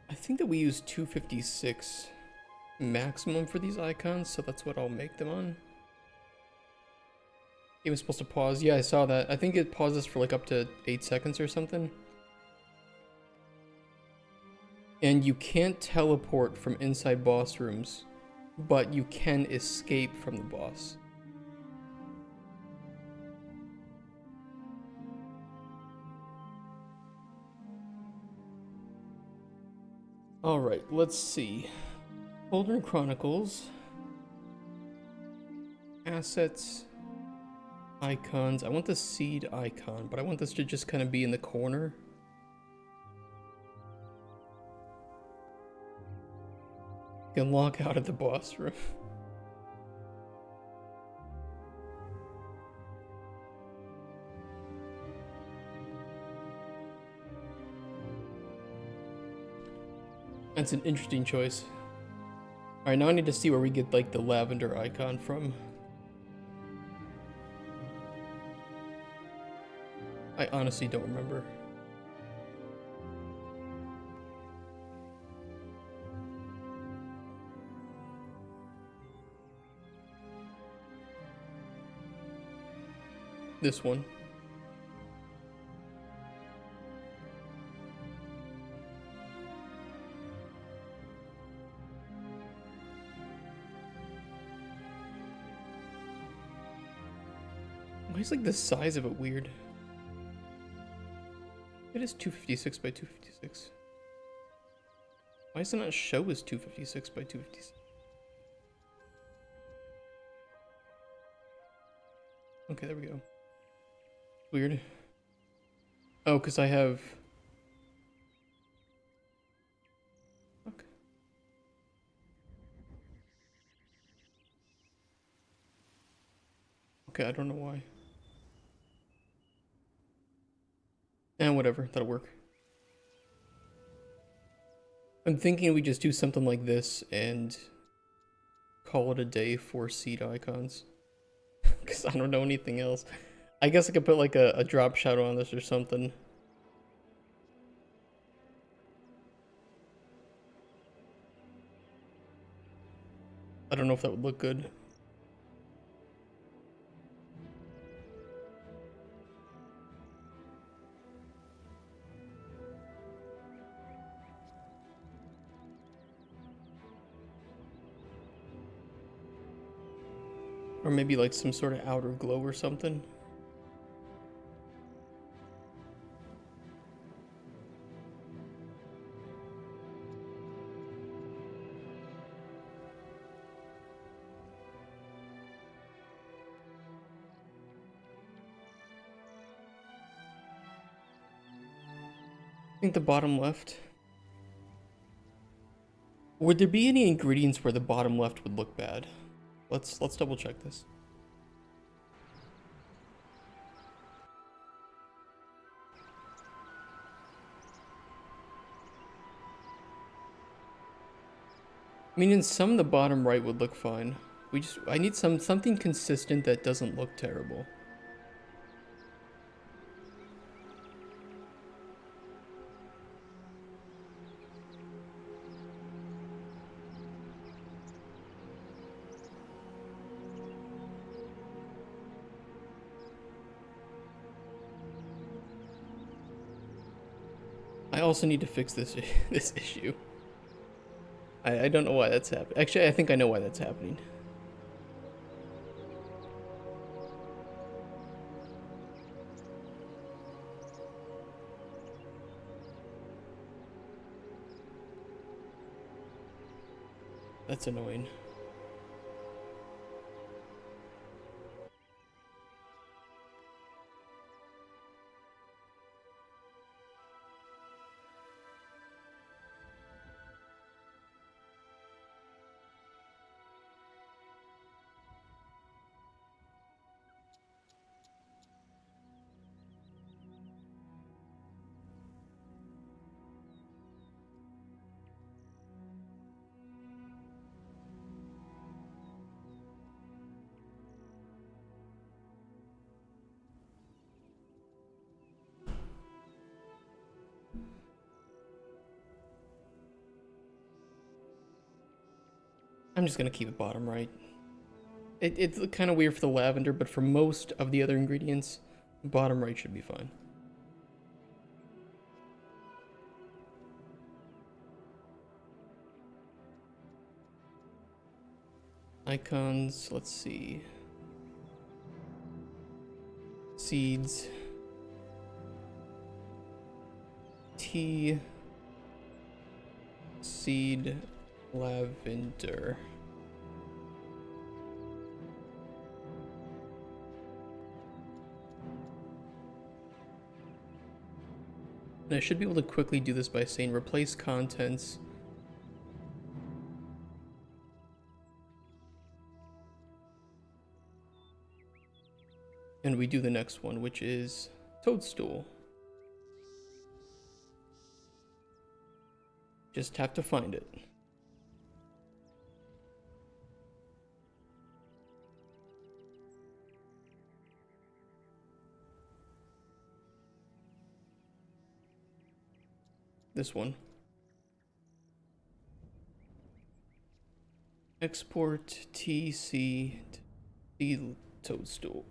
I think that we use 256 maximum for these icons, so that's what I'll make them on. Game is supposed to pause. Yeah, I saw that. I think it pauses for like up to 8 seconds or something. And you can't teleport from inside boss rooms, but you can escape from the boss. Alright, let's see. Cauldron Chronicles. Assets. Icons. I want the seed icon, but I want this to just kind of be in the corner. You can lock out of the boss room. That's an interesting choice. Alright, now I need to see where we get like the lavender icon from. I honestly don't remember. This one. Why is like the size of it weird? It is 256 by 256. Why does it not show as 256 by 256? Okay, there we go. Weird. Oh, because I have... Fuck. Okay, I don't know why. And whatever, that'll work. I'm thinking we just do something like this and call it a day for seed icons. Because I don't know anything else. I guess I could put like a drop shadow on this or something. I don't know if that would look good. Or maybe like some sort of outer glow or something. I think the bottom left. Would there be any ingredients where the bottom left would look bad? Let's double check this. I mean, in some, the bottom right would look fine. I need something consistent that doesn't look terrible. I also need to fix this this issue. I don't know why that's happening. Actually, I think I know why that's happening. That's annoying. I'm just gonna keep it bottom right. It's kind of weird for the lavender, but for most of the other ingredients, bottom right should be fine. Icons, let's see. Seeds. Tea. Seed. Lavender. And I should be able to quickly do this by saying replace contents. And we do the next one, which is toadstool. Just have to find it. This one. Export TC toadstool.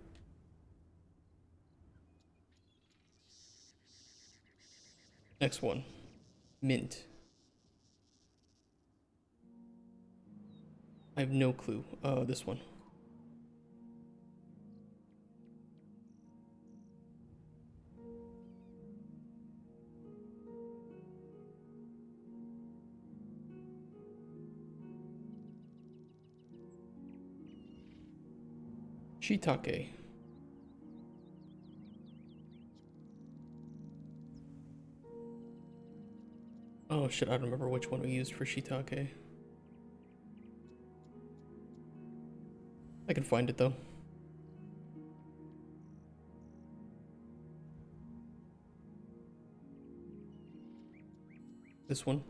Next one. Mint. I have no clue. This one. Shiitake. Oh shit, I don't remember which one we used for shiitake. I can find it though. this one.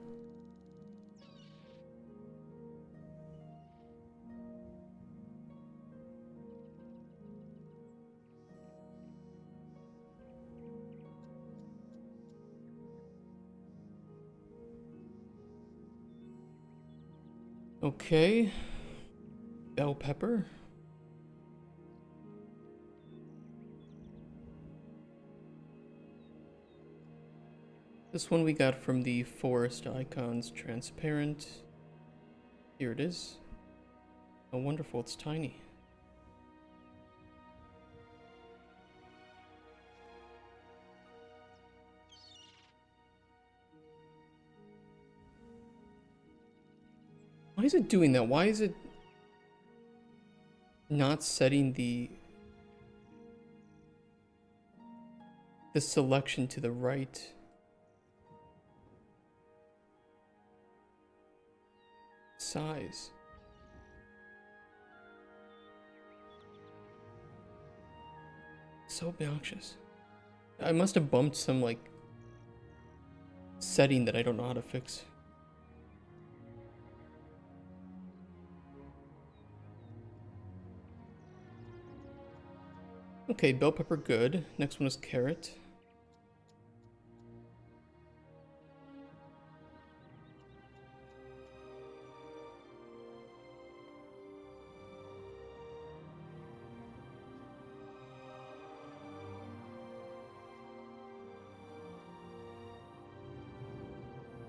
Okay. Bell pepper. This one we got from the Forest Icons Transparent. Here it is. Oh, wonderful, it's tiny. Why is it doing that? Why is it not setting the selection to the right? Size. So obnoxious. I must have bumped some, like, setting that I don't know how to fix. Okay, bell pepper good. Next one is carrot.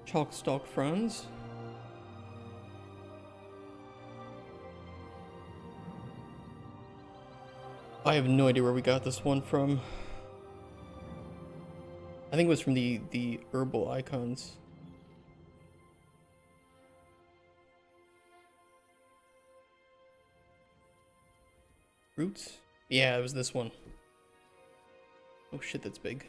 Chalk stalk fronds. I have no idea where we got this one from. I think it was from the herbal icons. Roots? Yeah, it was this one. Oh shit, that's big.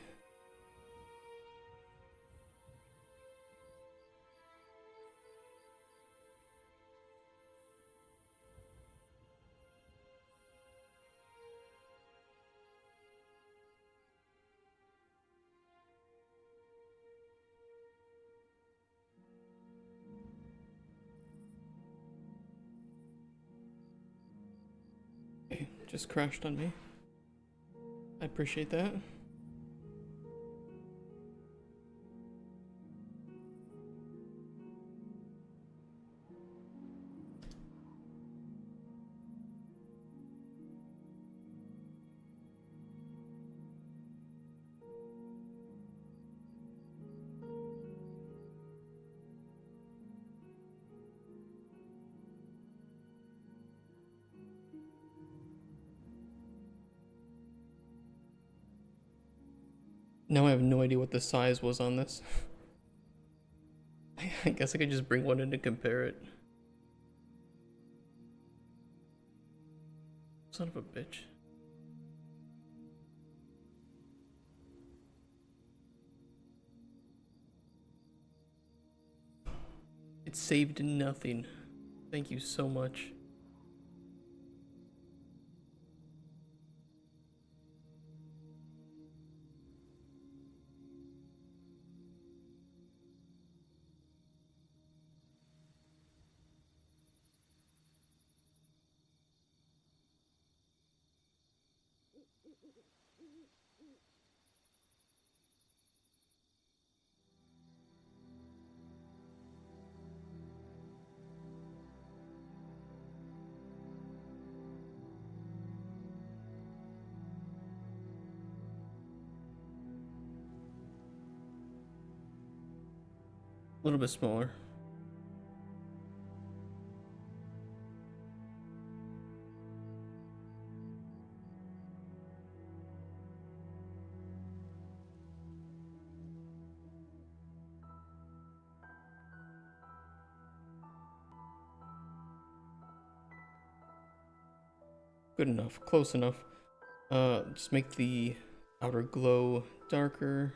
Okay, just crashed on me. I appreciate that. Now I have no idea what the size was on this. I guess I could just bring one in to compare it. Son of a bitch. It saved nothing. Thank you so much. A little bit smaller. Good enough, close enough. Just make the outer glow darker.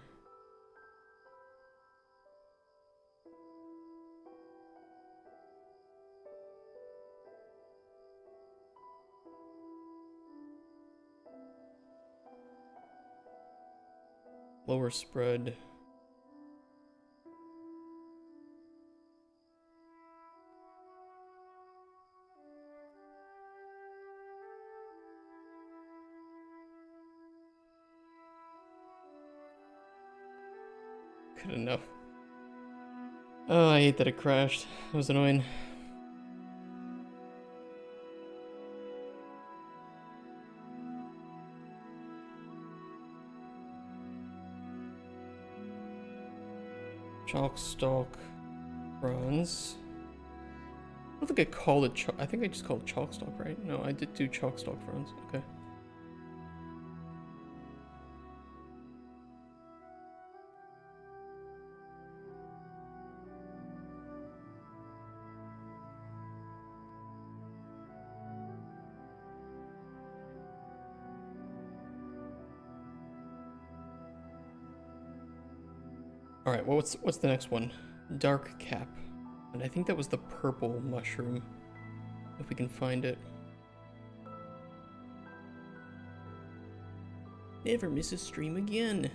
Lower spread. Good enough. Oh, I hate that it crashed. That was annoying. Chalkstalk bronze. I don't think I called it I think I just called it Chalkstalk, right? No, I did do Chalkstalk bronze. Okay. All right, well, what's the next one? Dark cap. And I think that was the purple mushroom, if we can find it. Never miss a stream again.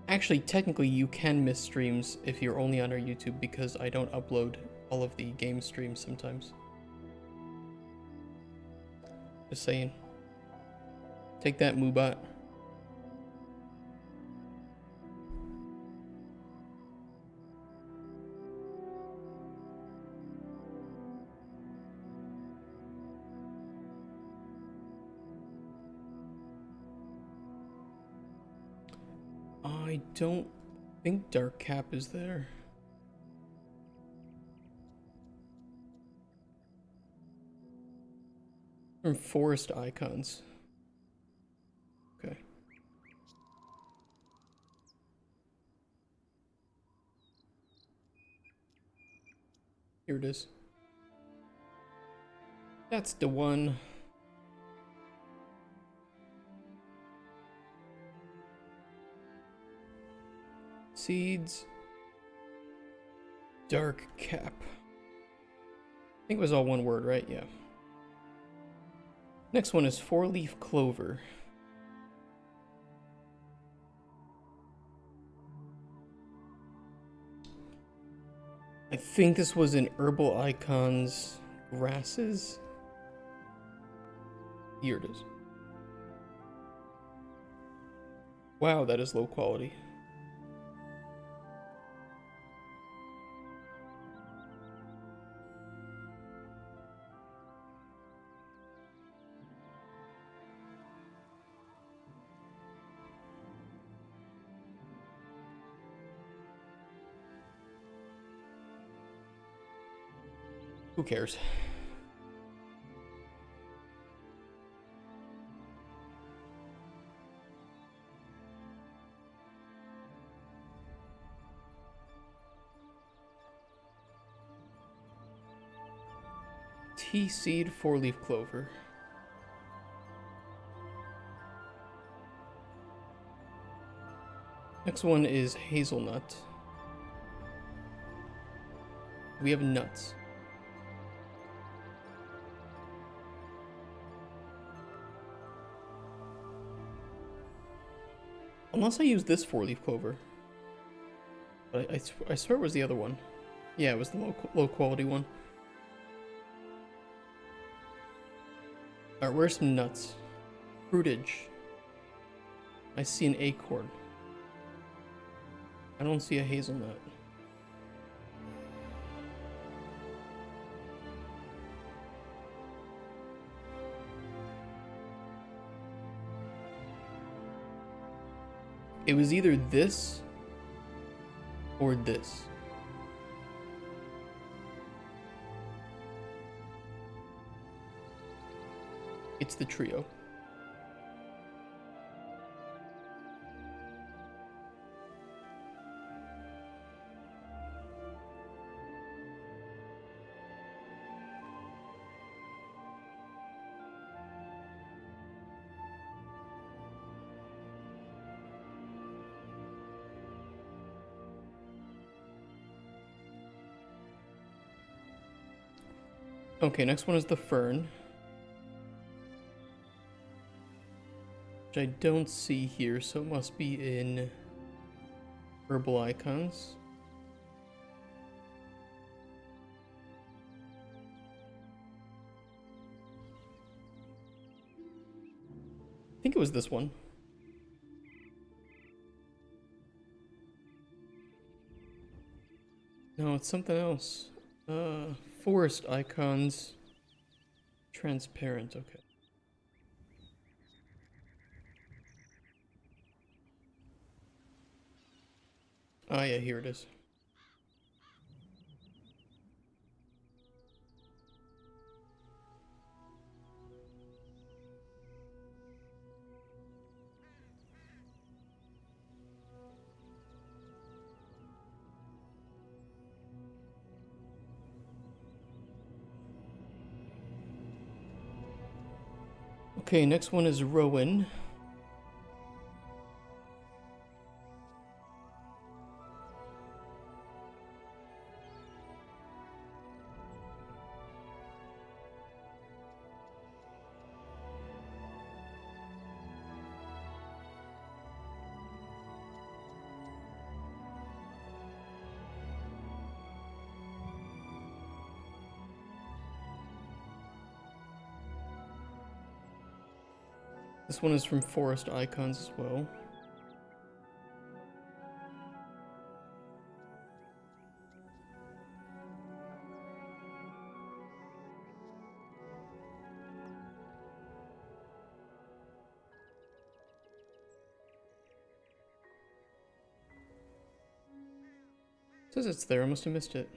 Actually, technically you can miss streams if you're only on our YouTube because I don't upload all of the game streams sometimes. Just saying. Take that, Moobot. I don't think Dark Cap is there. From Forest Icons. Okay. Here it is. That's the one. Seeds. Dark Cap. I think it was all one word, right? Yeah. Next one is 4-leaf clover. I think this was in Herbal Icons grasses. Here it is. Wow, that is low quality. Who cares? Tea seed 4-leaf clover. Next one is hazelnut. We have nuts. Unless I use this 4-leaf clover. But I swear it was the other one. Yeah, it was the low quality one. Alright, where's some nuts? Fruitage. I see an acorn. I don't see a hazelnut. It was either this or this. It's the trio. Okay, next one is the fern. Which I don't see here, so it must be in Herbal Icons. I think it was this one. No, it's something else. Forest icons. Transparent, okay. Ah, yeah, here it is. Okay, next one is Rowan. This one is from Forest Icons as well. It says it's there, I must have missed it.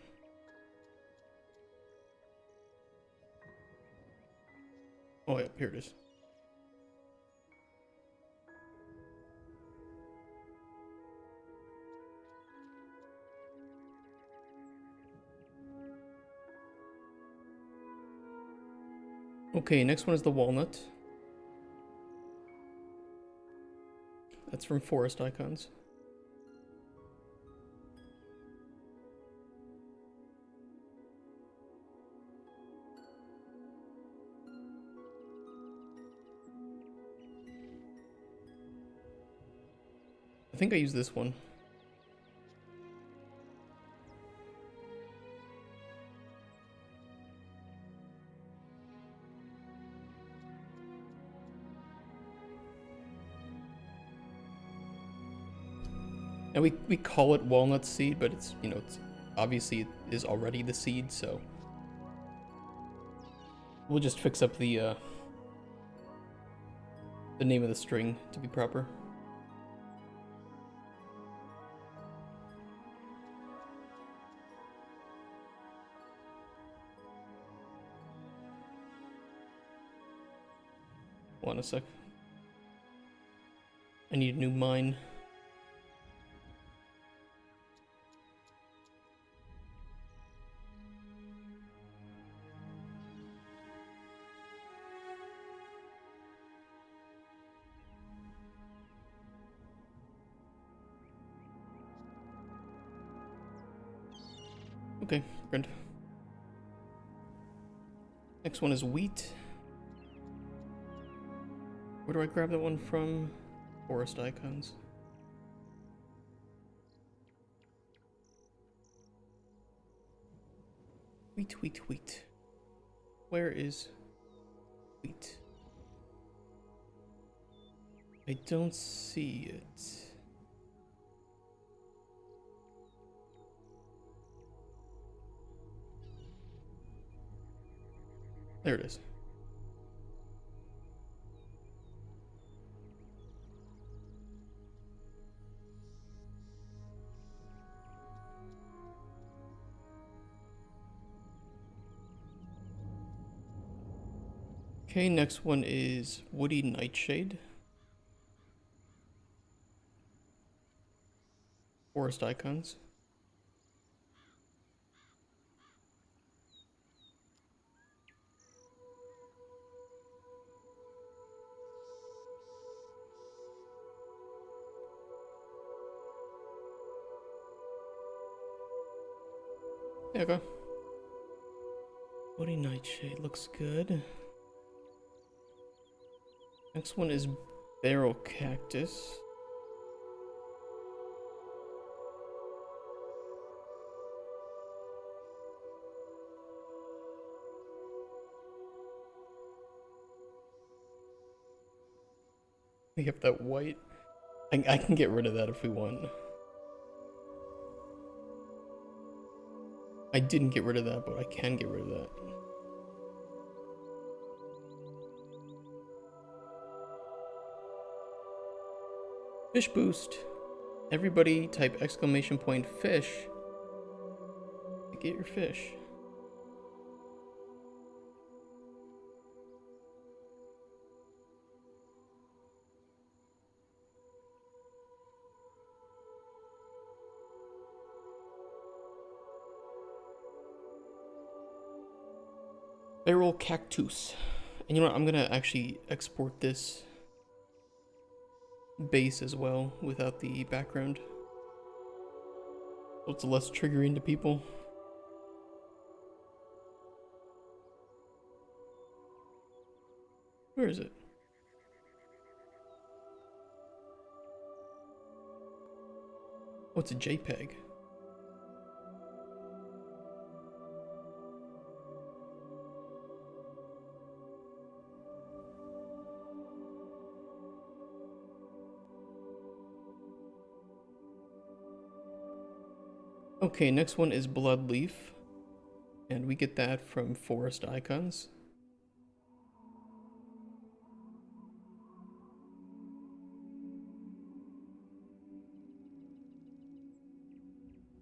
Oh yeah, here it is. Okay, next one is the walnut. That's from Forest Icons. I think I used this one. And we call it walnut seed, but it's, you know, it's obviously it is already the seed, so we'll just fix up the name of the string to be proper. Hold on a sec. I need a new mine. Okay, good. Next one is wheat. Where do I grab that one from? Forest Icons. Wheat, wheat, wheat. Where is wheat? I don't see it. There it is. Okay, next one is Woody Nightshade. Forest Icons. There you go. Woody Nightshade looks good. Next one is Barrel Cactus. We have that white. I can get rid of that if we want. I didn't get rid of that, but I can get rid of that. Fish boost. Everybody type exclamation point fish to get your fish. Barrel cactus. And you know what? I'm gonna actually export this base as well without the background. So it's less triggering to people. Where is it? Oh, it's a JPEG. Okay, next one is Blood Leaf. And we get that from Forest Icons.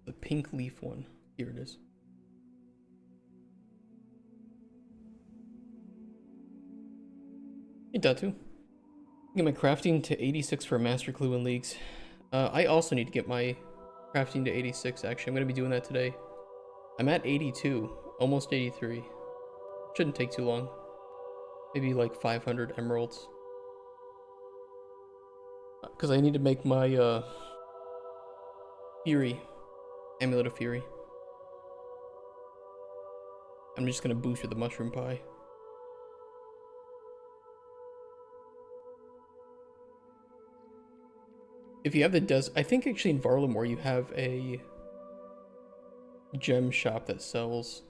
The pink leaf one. Here it is. Hey, Datu. Get my crafting to 86 for Master Clue in Leagues. I also need to get my crafting to 86, actually. I'm going to be doing that today. I'm at 82, almost 83. Shouldn't take too long. Maybe like 500 emeralds. Because I need to make my Fury. Amulet of Fury. I'm just going to boost with the mushroom pie. If you have the I think actually in Varlamore you have a gem shop that sells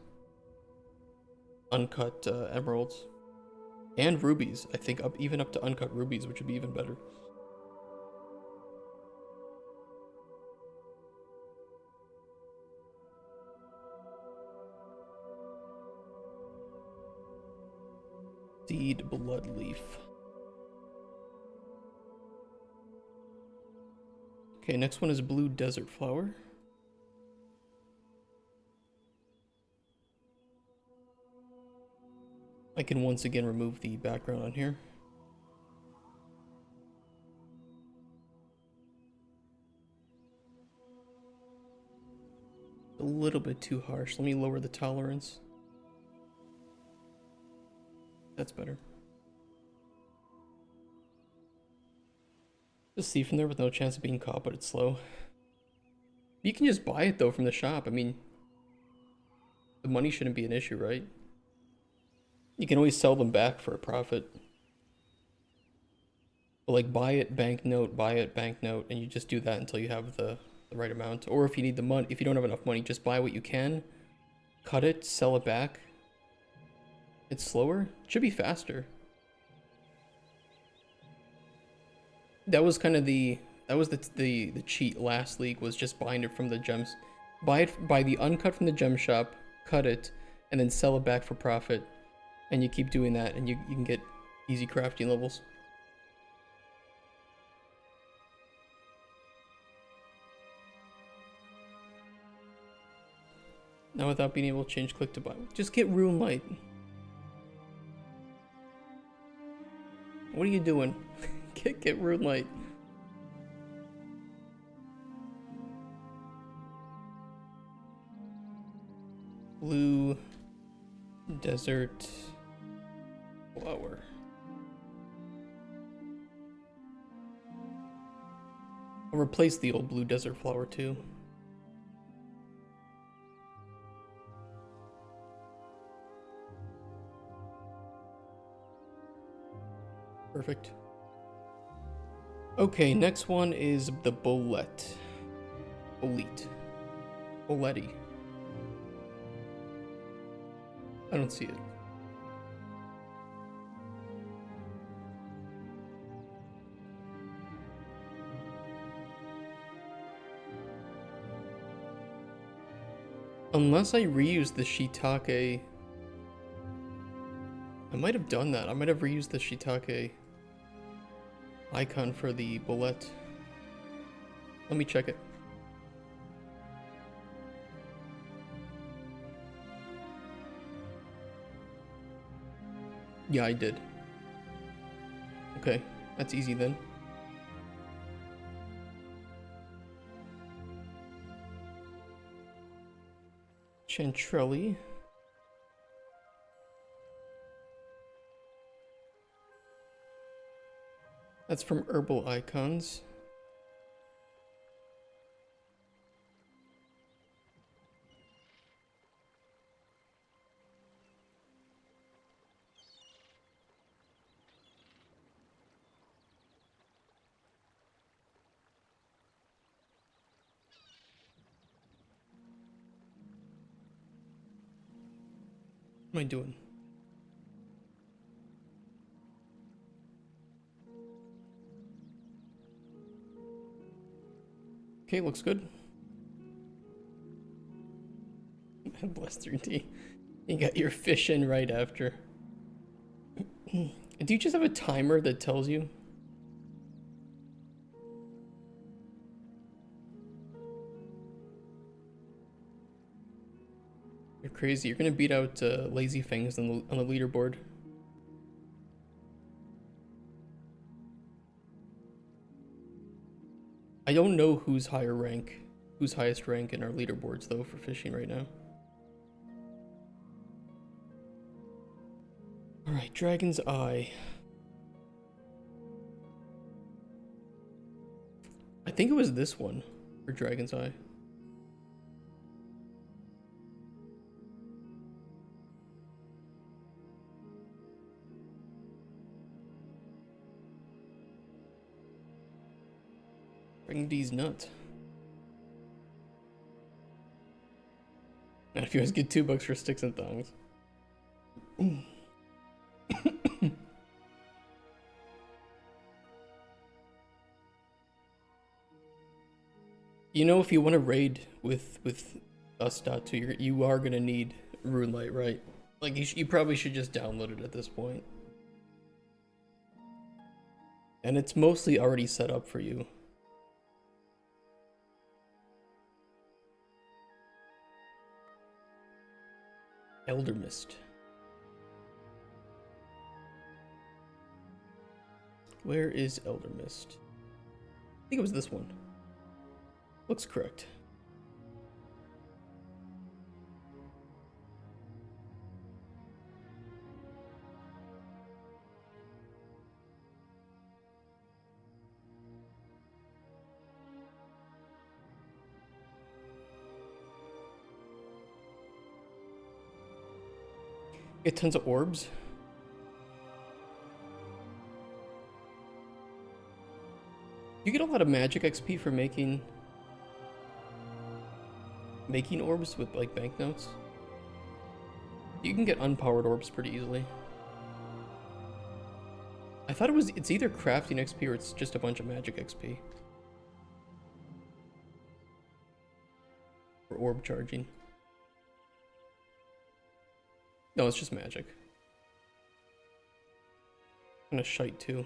uncut emeralds and rubies. I think even up to uncut rubies, which would be even better. Seed blood leaf. Okay, next one is blue desert flower. I can once again remove the background on here. A little bit too harsh. Let me lower the tolerance. That's better. Just see from there with no chance of being caught, but it's slow. You can just buy it though from the shop. I mean, the money shouldn't be an issue, right? You can always sell them back for a profit. But like buy it, banknote, and you just do that until you have the right amount. Or if you need the money, if you don't have enough money, just buy what you can, cut it, sell it back. It's slower. It should be faster. That was kind of the cheat last league, was just buying it from the gems. Buy the uncut from the gem shop, cut it, and then sell it back for profit. And you keep doing that and you can get easy crafting levels. Now without being able to change click to buy. Just get Rune Light. What are you doing? Get Rune Light. Blue desert flower. I'll replace the old blue desert flower too. Perfect. Okay, next one is the bullet. Bolete. Boletti. I don't see it. Unless I reused the shiitake. I might have done that. I might have reused the shiitake icon for the bullet. Let me check it. Yeah, I did. Okay, that's easy then. Chantrelli. That's from Herbal Icons. What am I doing? Okay, looks good. Bless 3D. You got your fish in right after. Do you just have a timer that tells you? You're crazy. You're gonna beat out Lazy Fangs on the leaderboard. I don't know who's highest rank in our leaderboards though for fishing right now. Alright, Dragon's Eye. I think it was this one for Dragon's Eye. Bring these nuts. And if you guys get $2 for sticks and thongs. You know, if you want to raid with us, Datu, you are gonna need Runelight, right? Like you probably should just download it at this point. And it's mostly already set up for you. Elder Mist. Where is Elder Mist? I think it was this one. Looks correct. Get tons of orbs. You get a lot of magic XP for making orbs with like banknotes. You can get unpowered orbs pretty easily. I thought it's either crafting XP or it's just a bunch of magic XP. Or orb charging. No, it's just magic. And a shite too.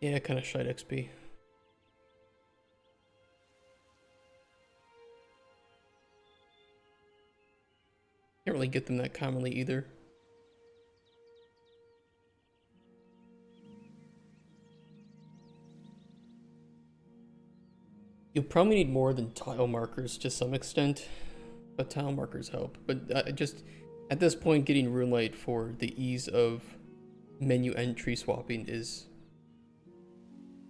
Yeah, kind of shite XP. Can't really get them that commonly either. You'll probably need more than tile markers to some extent, but tile markers help. But just at this point, getting Runelight for the ease of menu entry swapping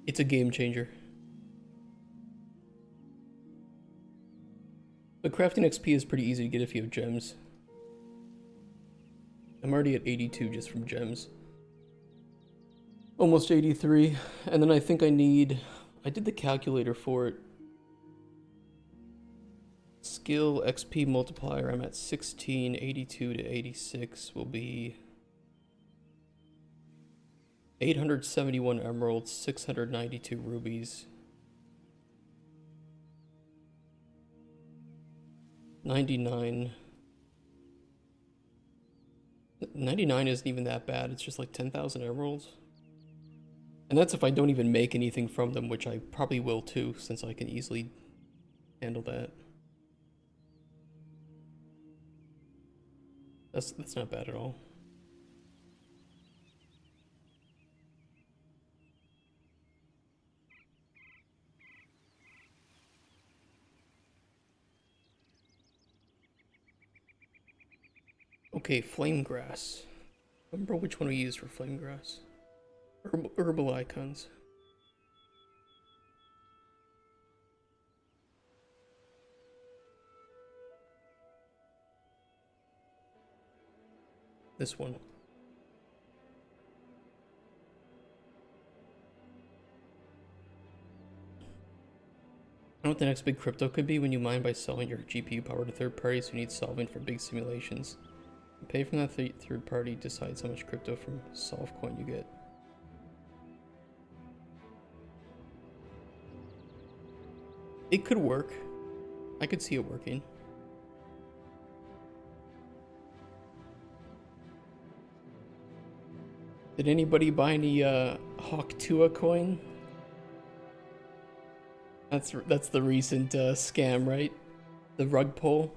it's a game changer. But crafting XP is pretty easy to get if you have gems. I'm already at 82 just from gems. Almost 83, and then I think I did the calculator for it. Skill XP multiplier, I'm at 16, 82 to 86 will be 871 emeralds, 692 rubies. 99. 99 isn't even that bad. It's just like 10,000 emeralds. And that's if I don't even make anything from them, which I probably will too, since I can easily handle that. That's not bad at all. Okay, flame grass. Remember which one we used for flame grass? Herbal icons. This one. I know what the next big crypto could be when you mine by selling your GPU power to third parties who need solving for big simulations. You pay from that third party decides how much crypto from solve coin you get. It could work. I could see it working. Did anybody buy any Hawk Tua coin? That's the recent scam, right? The rug pull.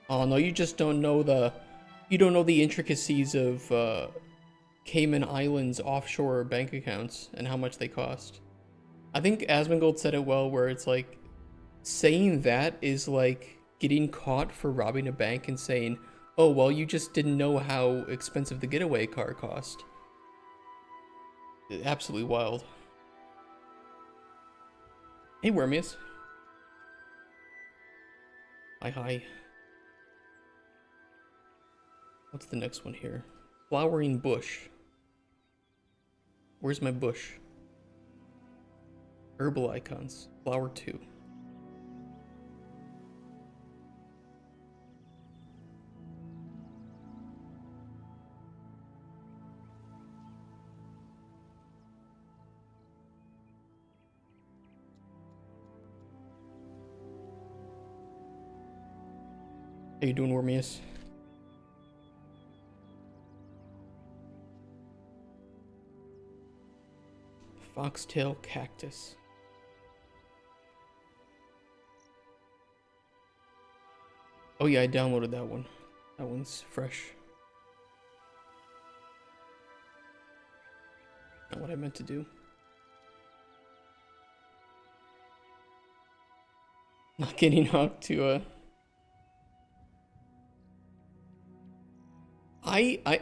Oh no, you just don't know the intricacies of Cayman Islands offshore bank accounts and how much they cost. I think Asmongold said it well, where it's like saying that is like getting caught for robbing a bank and saying, "Oh well, you just didn't know how expensive the getaway car cost." Absolutely wild. Hey, Wormius. Hi. What's the next one here? Flowering bush. Where's my bush? Herbal icons. Flower 2. How you doing, Wormius? Foxtail cactus. Oh yeah, I downloaded that one. That one's fresh. Not what I meant to do. Not getting Hawk to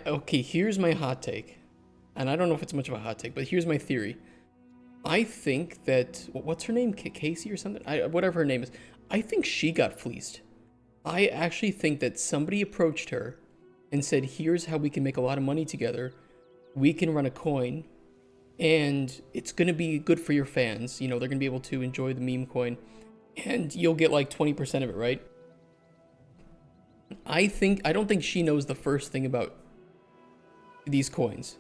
okay, here's my hot take. And I don't know if it's much of a hot take, but here's my theory. I think that what's her name? Casey or something? Whatever her name is. I think she got fleeced. I actually think that somebody approached her and said, "Here's how we can make a lot of money together. We can run a coin and it's going to be good for your fans. You know, they're going to be able to enjoy the meme coin and you'll get like 20% of it, right?" I don't think she knows the first thing about these coins.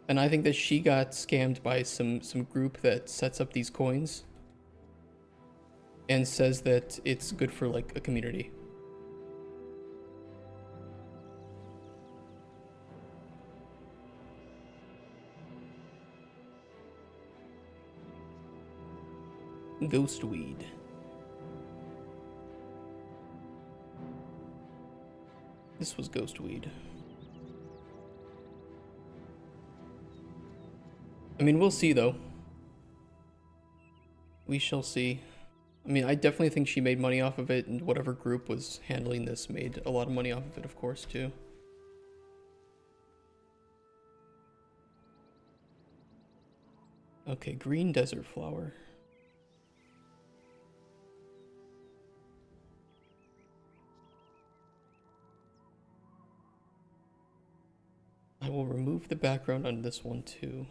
And I think that she got scammed by some group that sets up these coins and says that it's good for like a community. Ghostweed. This was ghostweed. I mean, we'll see though. We shall see. I mean, I definitely think she made money off of it, and whatever group was handling this made a lot of money off of it, of course, too. Okay, green desert flower. I will remove the background on this one, too.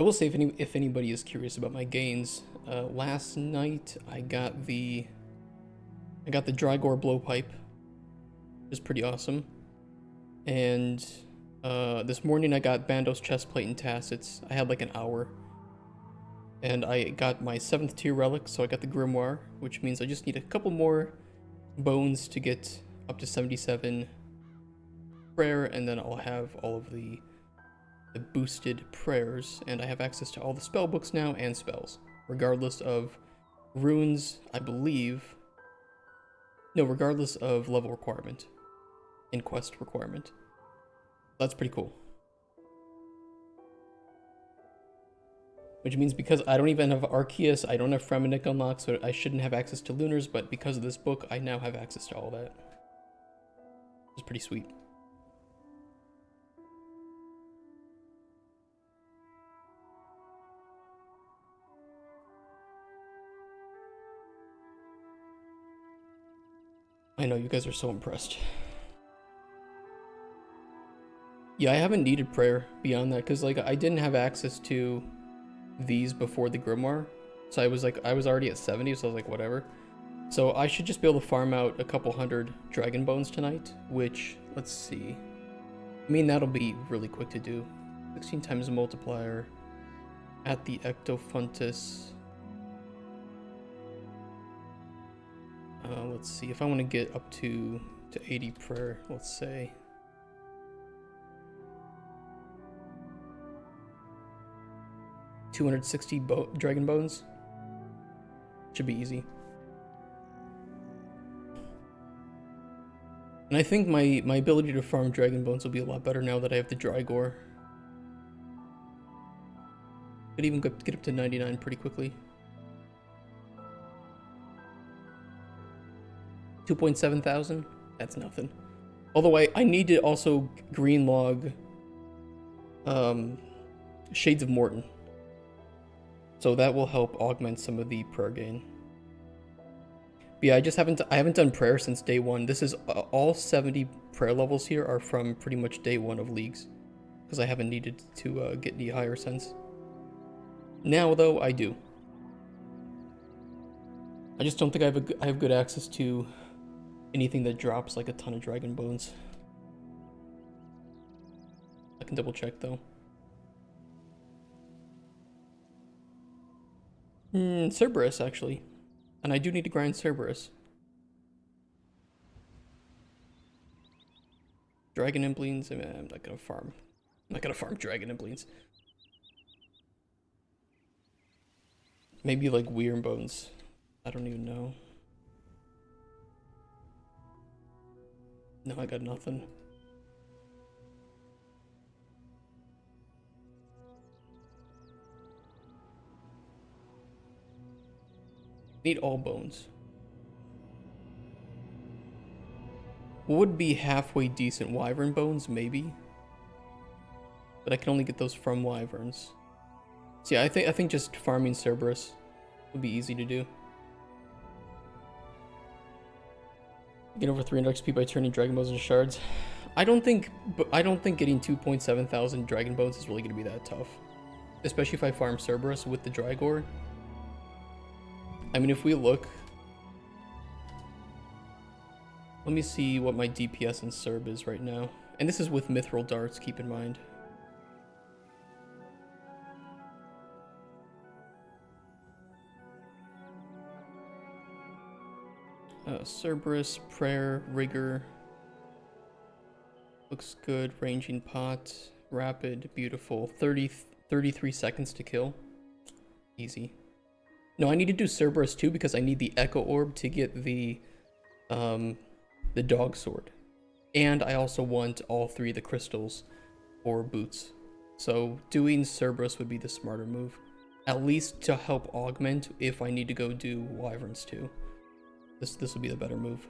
I will say if anybody is curious about my gains, last night I got the Drygore blowpipe, which is pretty awesome, and this morning I got Bandos chestplate and tassets. I had like an hour, and I got my 7th tier relic, so I got the grimoire, which means I just need a couple more bones to get up to 77 prayer, and then I'll have all of the boosted prayers, and I have access to all the spell books now and spells, regardless of runes, I believe. No, regardless of level requirement and quest requirement. That's pretty cool. Which means because I don't even have Arceus, I don't have Fremenic unlocked, so I shouldn't have access to Lunars, but because of this book, I now have access to all that. It's pretty sweet. I know, you guys are so impressed. Yeah, I haven't needed prayer beyond that, because like I didn't have access to these before the grimoire. So I was already at 70, so I was like, whatever. So I should just be able to farm out a couple hundred dragon bones tonight, which, let's see. I mean, that'll be really quick to do. 16 times multiplier at the Ectofuntus. Let's see, if I want to get up to 80 prayer, let's say. $260 dragon bones. Should be easy. And I think my ability to farm dragon bones will be a lot better now that I have the Drygore. Could even get up to 99 pretty quickly. 2.7 thousand? That's nothing. Although I need to also green log Shades of Morton. So that will help augment some of the prayer gain. But yeah, I haven't done prayer since day 1. This is all 70 prayer levels here are from pretty much day 1 of leagues, because I haven't needed to get any higher since. Now though, I do. I just don't think I have good access to anything that drops like a ton of dragon bones. I can double check though. Cerberus actually. And I do need to grind Cerberus. Dragon Embleens, I'm not gonna farm. I'm not gonna farm Dragon Embleens. Maybe like Weird Bones. I don't even know. No, I got nothing. Need all bones. Would be halfway decent wyvern bones, maybe. But I can only get those from wyverns. So yeah, I think just farming Cerberus would be easy to do. Get over 300 XP by turning dragon bones into shards. I don't think getting 2.7 thousand dragon bones is really gonna be that tough. Especially if I farm Cerberus with the Drygore. I mean, if we look, let me see what my DPS in Cerb is right now. And this is with Mithril Darts, keep in mind. Cerberus, Prayer, Rigor. Looks good. Ranging Pot, Rapid, beautiful. 33 seconds to kill. Easy. No, I need to do Cerberus too because I need the Echo Orb to get the Dog Sword. And I also want all 3 of the crystals or boots. So doing Cerberus would be the smarter move. At least to help augment if I need to go do Wyverns too. This would be the better move.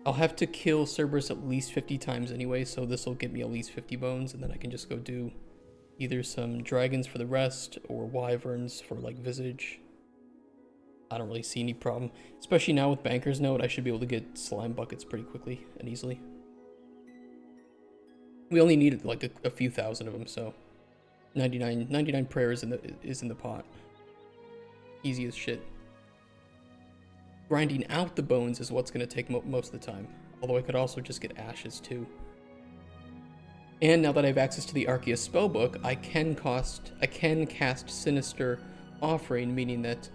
I'll have to kill Cerberus at least 50 times anyway, so this will get me at least 50 bones, and then I can just go do either some dragons for the rest, or wyverns for like Visage. I don't really see any problem. Especially now with Banker's Note, I should be able to get slime buckets pretty quickly and easily. We only needed like a few thousand of them, so 99 prayers is in the pot. Easy as shit. Grinding out the bones is what's going to take most of the time. Although I could also just get ashes too. And now that I have access to the Arceus spellbook, I can cast Sinister Offering, meaning that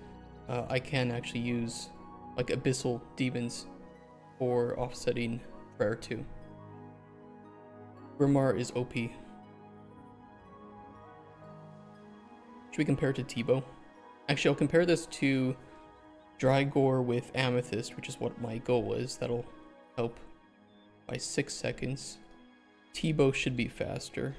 I can actually use like Abyssal Demons for offsetting prayer too. Grimar is OP. Should we compare it to Tebow? Actually, I'll compare this to Drygore with Amethyst, which is what my goal is. That'll help by 6 seconds. Tebow should be faster.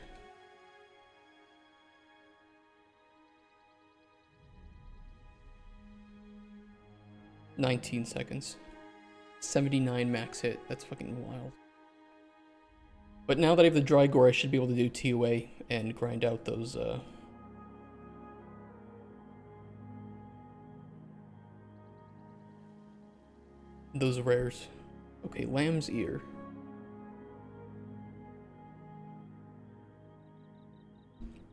"19 seconds. 79 max hit. That's fucking wild. But now that I have the Drygore, I should be able to do TOA and grind out those rares. Okay, Lamb's Ear.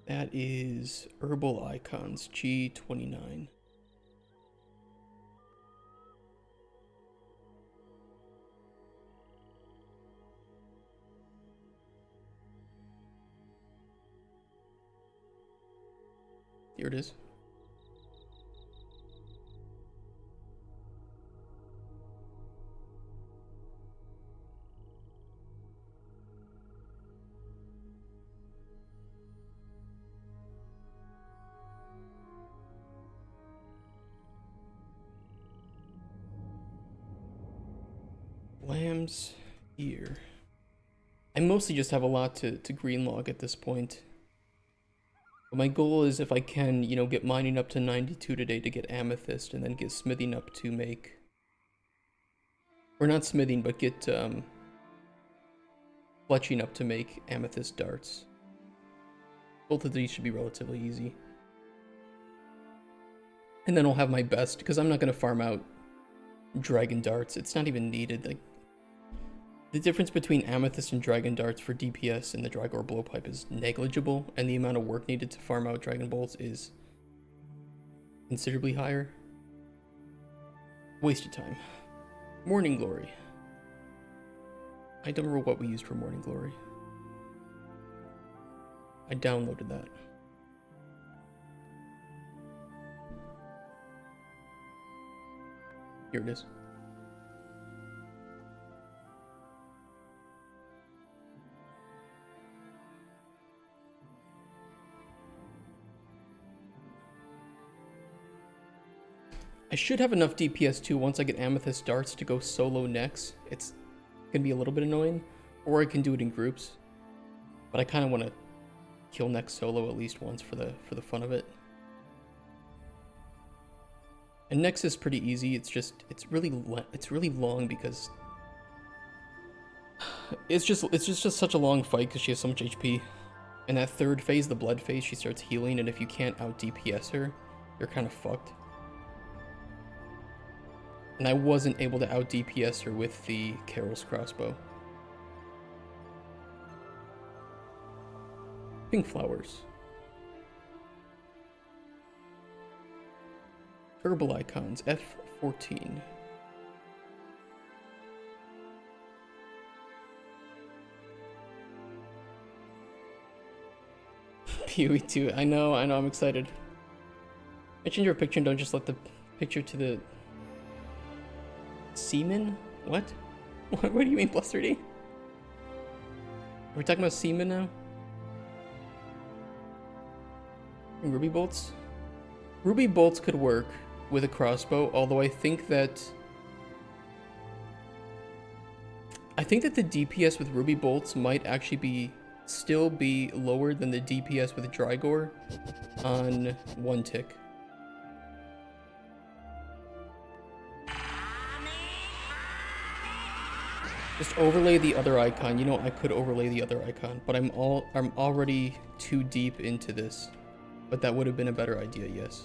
That is Herbal Icons, G29. Here it is. Lamb's Ear. I mostly just have a lot to green log at this point. But my goal is, if I can, you know, get mining up to 92 today to get Amethyst, and then get smithing up to make... Or not smithing, but get fletching up to make Amethyst darts. Both of these should be relatively easy. And then I'll have my best, because I'm not going to farm out Dragon Darts. It's not even needed. Like, the difference between Amethyst and Dragon Darts for DPS in the Drygore Blowpipe is negligible, and the amount of work needed to farm out Dragon Bolts is considerably higher. Waste of time. Morning Glory. I don't remember what we used for Morning Glory. I downloaded that. Here it is. I should have enough DPS too once I get Amethyst Darts to go solo next. It's gonna be a little bit annoying, or I can do it in groups. But I kind of want to kill next solo at least once for the fun of it. And next is pretty easy. It's really long because it's just such a long fight because she has so much HP. And that third phase, the blood phase, she starts healing, and if you can't out DPS her, you're kind of fucked. And I wasn't able to out DPS her with the Carol's crossbow. Pink flowers. Herbal icons, F14. PoE 2, I know, I'm excited. Mention your picture and don't just let the picture to the... Seaman? What? What do you mean plus 3D? Are we talking about Seaman now? Ruby bolts? Ruby bolts could work with a crossbow, although I think that the DPS with ruby bolts might actually still be lower than the DPS with Drygore on one tick. Just overlay the other icon. You know, I could overlay the other icon, but I'm already too deep into this. But that would have been a better idea, yes.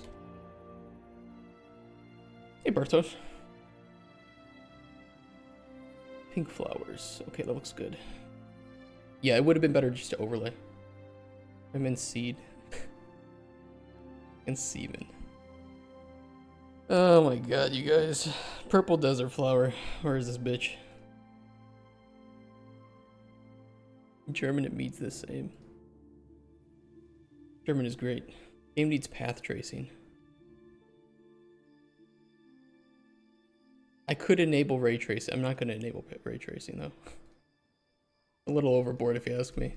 Hey, Bartosz. Pink flowers. Okay, that looks good. Yeah, it would have been better just to overlay. I meant seed. And semen. Oh my god, you guys. Purple desert flower. Where is this bitch? German, it means the same. German is great. Game needs path tracing. I could enable ray tracing. I'm not going to enable ray tracing though. A little overboard if you ask me.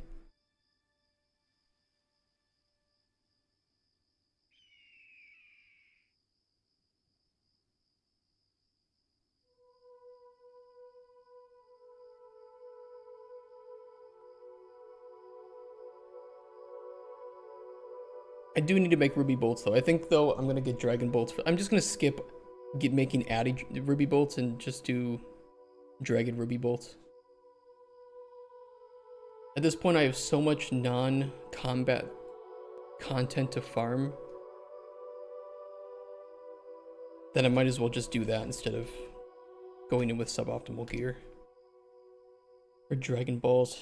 I do need to make ruby bolts though. I think though I'm gonna get dragon bolts. I'm just gonna skip making Addy ruby bolts and just do dragon ruby bolts. At this point I have so much non-combat content to farm that I might as well just do that instead of going in with suboptimal gear. Or Dragon Balls.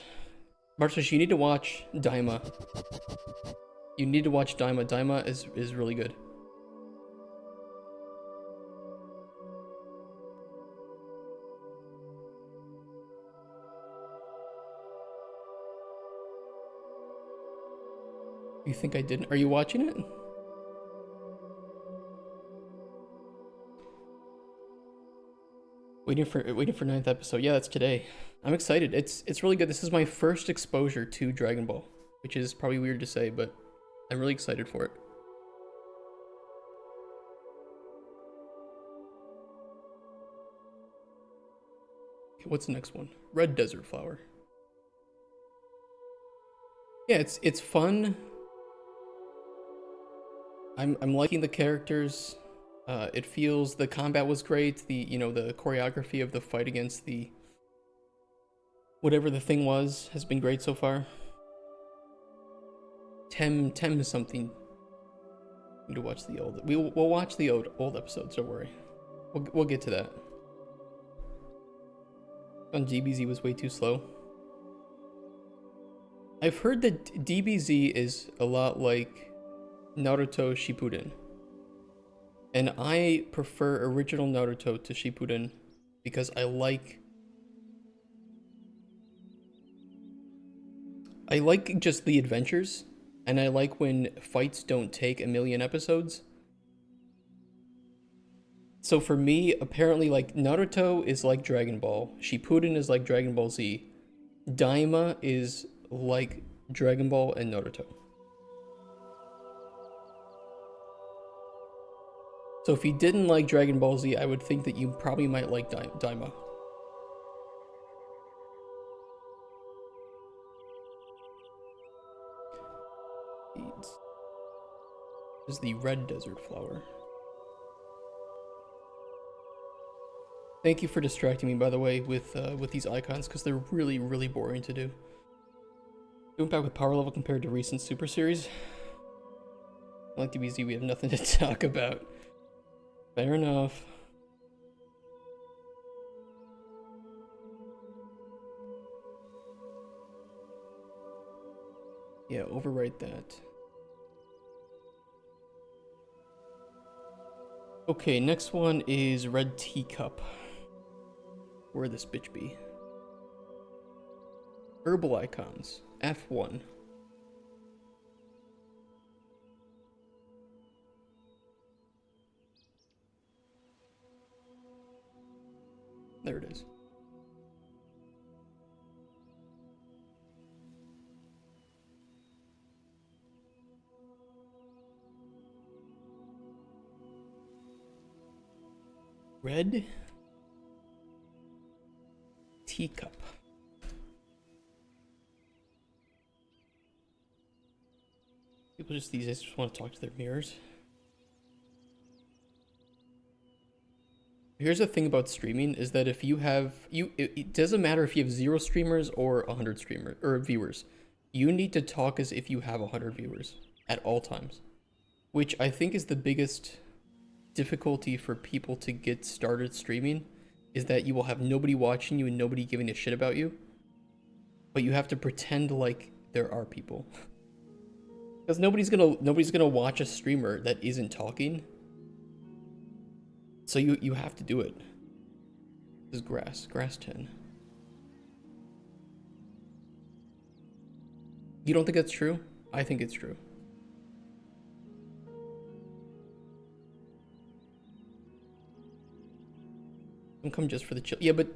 Marcus, you need to watch Daima. You need to watch Daima. Daima is really good. You think I didn't? Are you watching it? Waiting for 9th episode. Yeah, that's today. I'm excited. It's really good. This is my first exposure to Dragon Ball, which is probably weird to say, but I'm really excited for it. Okay, what's the next one? Red Desert Flower. Yeah, it's fun. I'm liking the characters. It feels the combat was great. The the choreography of the fight against the whatever the thing was has been great so far. Tem is something. Need to watch the old. We'll watch the old episodes. Don't worry. We'll get to that. On DBZ was way too slow. I've heard that DBZ is a lot like Naruto Shippuden. And I prefer original Naruto to Shippuden because I like just the adventures, and I like when fights don't take a million episodes. So for me, apparently like Naruto is like Dragon Ball, Shippuden is like Dragon Ball Z, Daima is like Dragon Ball and Naruto. So if you didn't like Dragon Ball Z, I would think that you probably might like Daima. This is the red desert flower. Thank you for distracting me, by the way, with these icons, because they're really, really boring to do. Impact with power level compared to recent Super Series. Like DBZ, we have nothing to talk about. Fair enough. Yeah, overwrite that. Okay, next one is Red Teacup. Where this bitch be? Herbal icons. F1. There it is. Red Teacup. People these days just want to talk to their mirrors. Here's the thing about streaming is that if you have it doesn't matter if you have 0 streamers or 100 streamers or viewers. You need to talk as if you have 100 viewers at all times, which I think is the biggest difficulty for people to get started streaming, is that you will have nobody watching you and nobody giving a shit about you, but you have to pretend like there are people. Because nobody's gonna watch a streamer that isn't talking. So you have to do it. This is grass 10. You don't think that's true? I think it's true. Don't come just for the chill. Yeah, but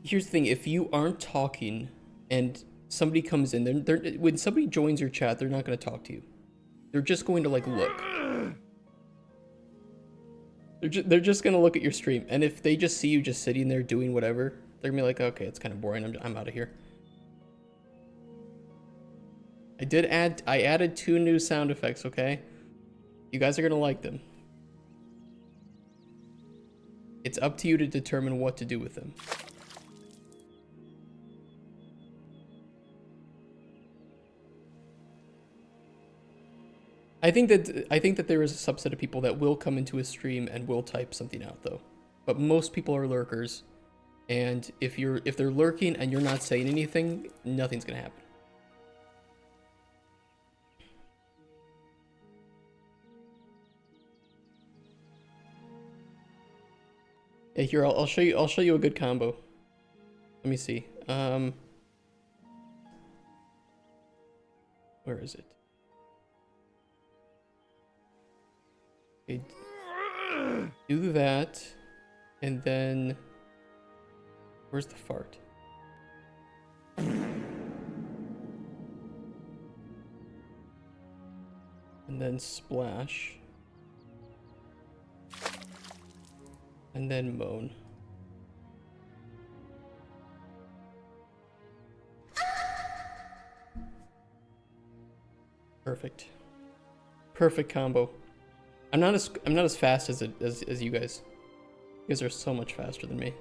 here's the thing: if you aren't talking and somebody comes in, when somebody joins your chat, they're not going to talk to you. They're just going to like look. They're just going to look at your stream, and if they just see you just sitting there doing whatever, they're gonna be like, okay, it's kind of boring. I'm out of here. I added 2 new sound effects. Okay, you guys are gonna like them. It's up to you to determine what to do with them. I think that there is a subset of people that will come into a stream and will type something out though. But most people are lurkers, and if they're lurking and you're not saying anything, nothing's gonna happen. Yeah, here I'll show you a good combo. Let me see. Where is it? Okay, do that, and then where's the fart? And then splash. And then moan. Perfect. Perfect combo. I'm not as fast as you guys. You guys are so much faster than me.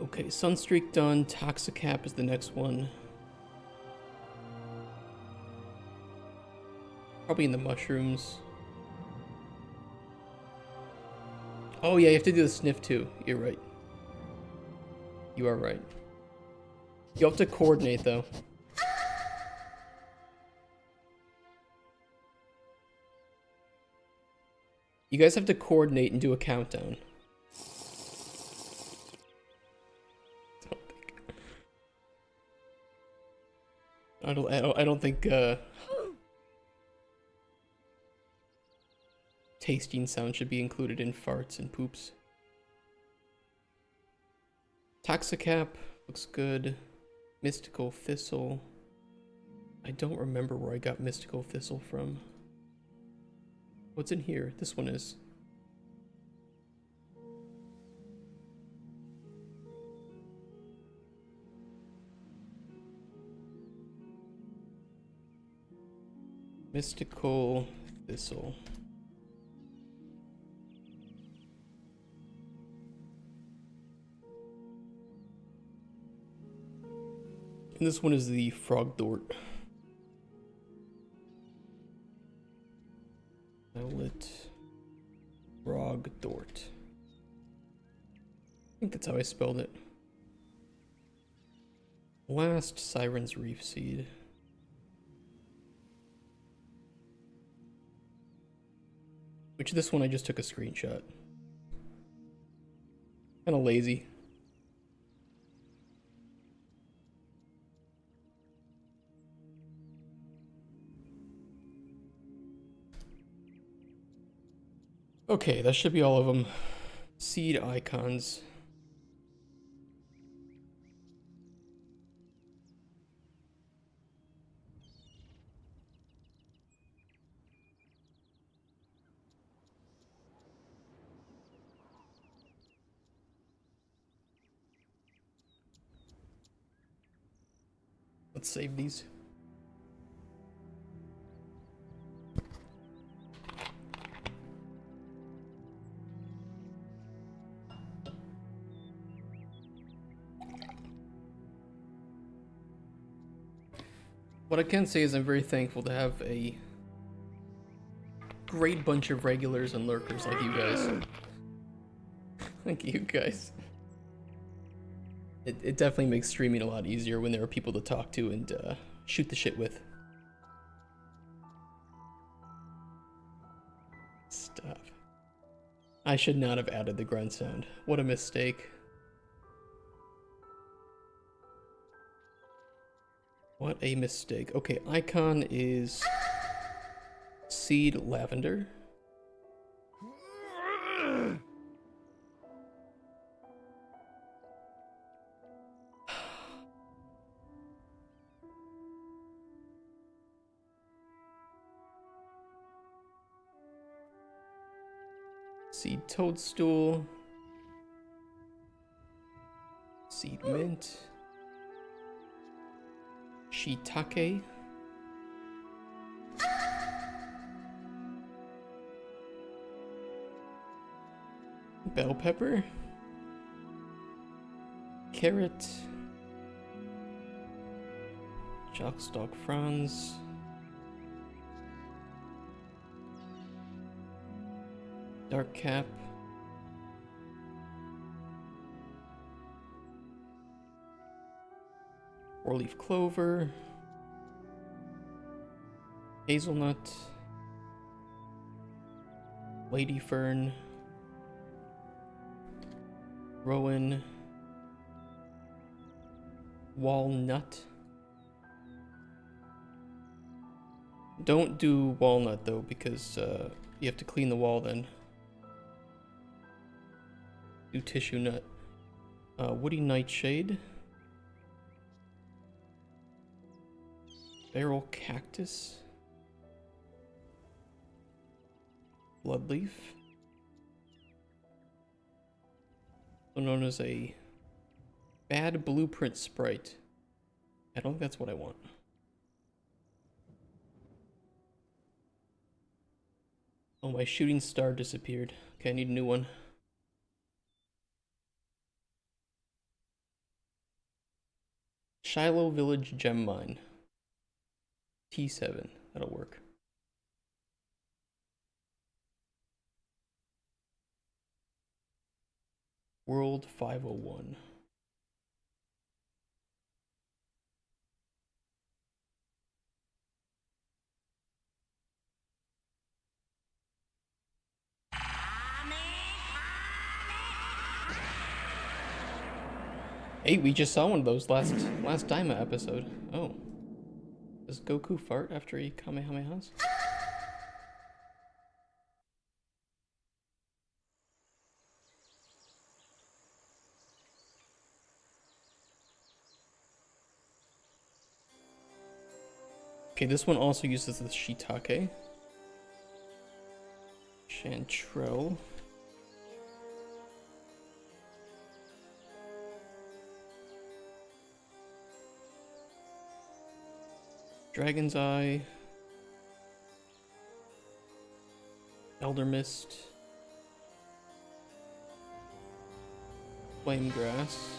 Okay, Sunstreak done. Toxicap is the next one. Probably in the mushrooms. Oh yeah, you have to do the sniff too. You're right. You are right. You have to coordinate though. You guys have to coordinate and do a countdown. I don't think tasting sound should be included in farts and poops. Toxicap looks good. Mystical Thistle. I don't remember where I got Mystical Thistle from. What's in here? This one is. Mystical Thistle. And this one is the Frog Dort. Violet Frog Dort. I think that's how I spelled it. Last Siren's Reef Seed. Which this one I just took a screenshot. Kinda lazy. Okay, that should be all of them. Seed icons. Let's save these. What I can say is I'm very thankful to have a great bunch of regulars and lurkers like you guys. Thank you guys. It definitely makes streaming a lot easier when there are people to talk to and shoot the shit with. Stop. I should not have added the grunt sound. What a mistake. What a mistake. Okay, icon is seed lavender. Seed toadstool. Seed mint. Shiitake. Bell pepper. Carrot. Jockstalk fronds. Dark cap. Four-leaf clover. Hazelnut. Lady fern. Rowan. Walnut. Don't do walnut though, because you have to clean the wall then. Do tissue nut. Woody nightshade. Barrel cactus. Bloodleaf. Also known as a bad blueprint sprite. I don't think that's what I want. Oh, my shooting star disappeared. Okay, I need a new one. Shiloh Village Gem Mine. T7. That'll work. World 501. Hey, we just saw one of those last Daima episode. Oh. Does Goku fart after he Kamehamehas? Okay, this one also uses the shiitake. Chanterelle. Dragon's Eye. Elder Mist. Flame Grass.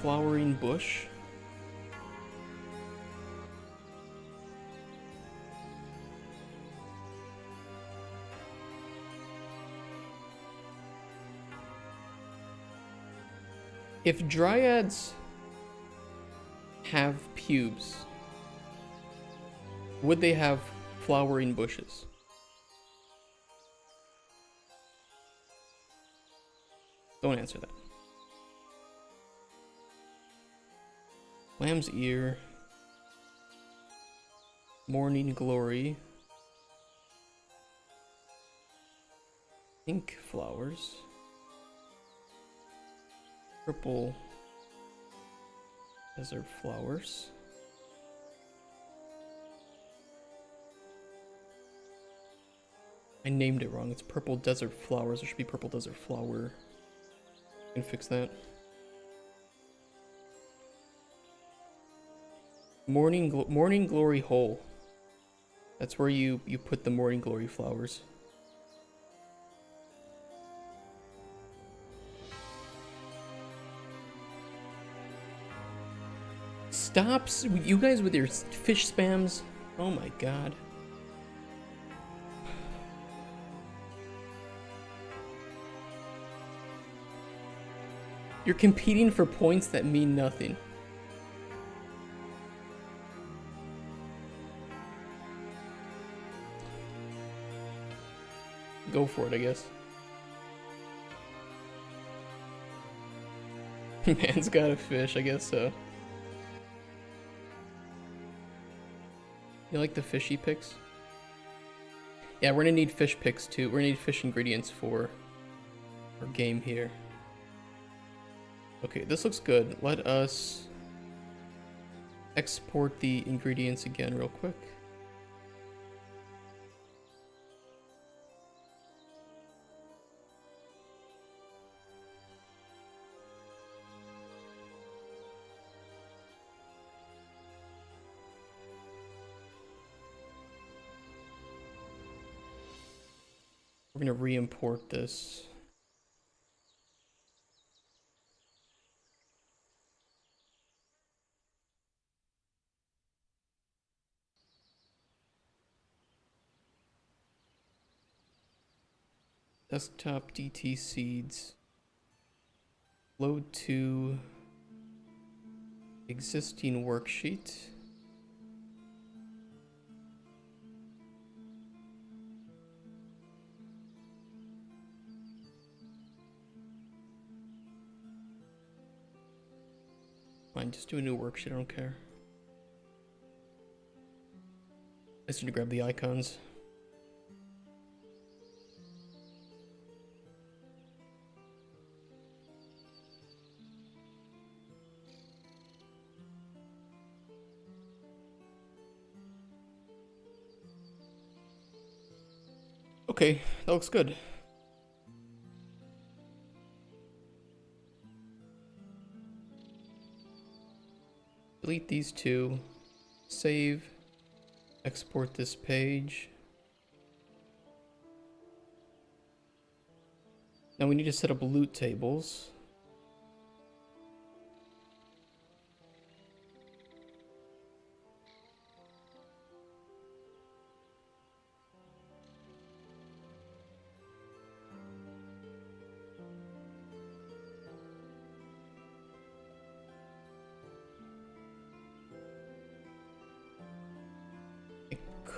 Flowering Bush. If dryads have pubes, would they have flowering bushes? Don't answer that. Lamb's Ear. Morning Glory. Pink flowers. Purple desert flowers. I named it wrong. It's purple desert flowers. There should be purple desert flower. I can fix that. Morning Glory hole. That's where you put the Morning Glory flowers. Stop, you guys with your fish spams. Oh my god. You're competing for points that mean nothing. Go for it, I guess. Man's got a fish, I guess so. You like the fishy picks? Yeah, we're gonna need fish picks too. We're gonna need fish ingredients for our game here. Okay, this looks good. Let us export the ingredients again real quick. We're gonna re-import this. Desktop DT seeds. Load to existing worksheet. Fine, just do a new worksheet, I don't care. I just need to grab the icons. Okay, that looks good. Delete these two. Save. Export this page. Now we need to set up loot tables.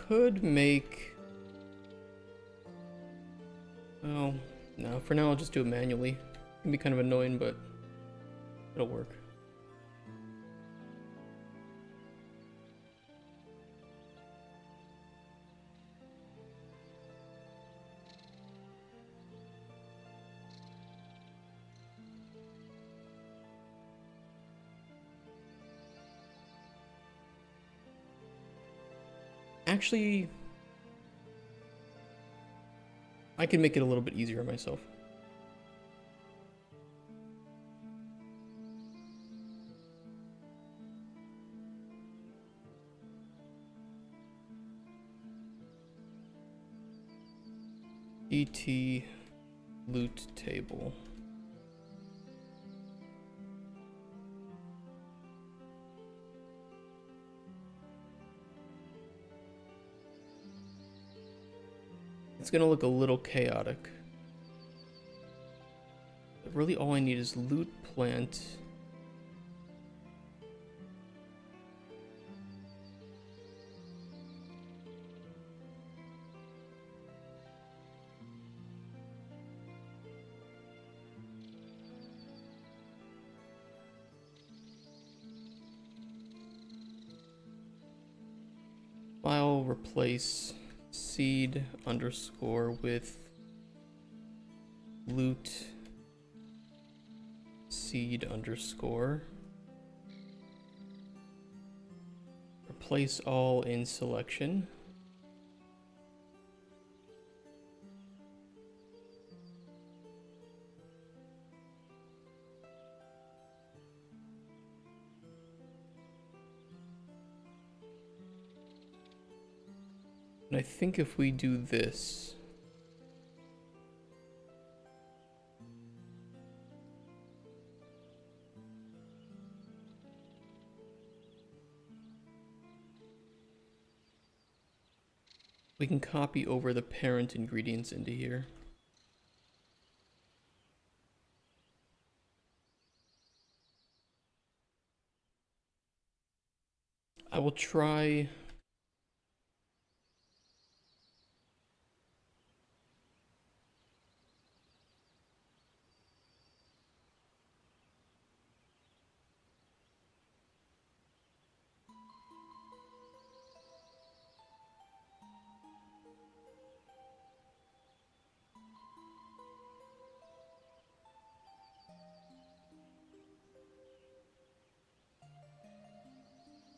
Could make... Oh, no, for now I'll just do it manually. It can be kind of annoying, but it'll work. Actually, I can make it a little bit easier on myself. ET loot table. It's gonna look a little chaotic. But really all I need is loot plant. File replace seed underscore with loot seed underscore. Replace all in selection. And I think if we do this, we can copy over the parent ingredients into here. I will try.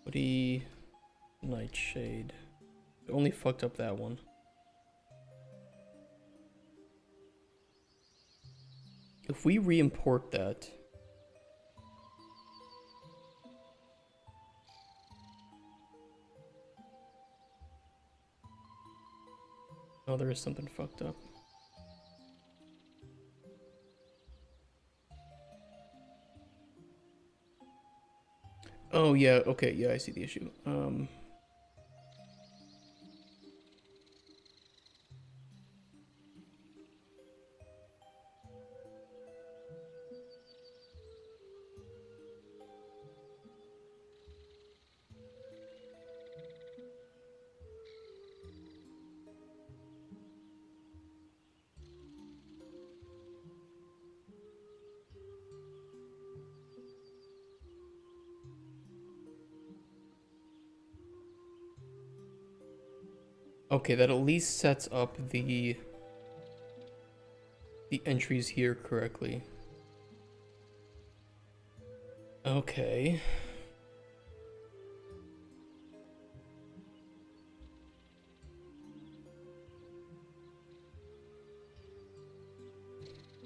Woody Nightshade. I only fucked up that one. If we re-import that, oh, there is something fucked up. Oh yeah, okay, yeah, I see the issue. Okay, that at least sets up the entries here correctly. Okay.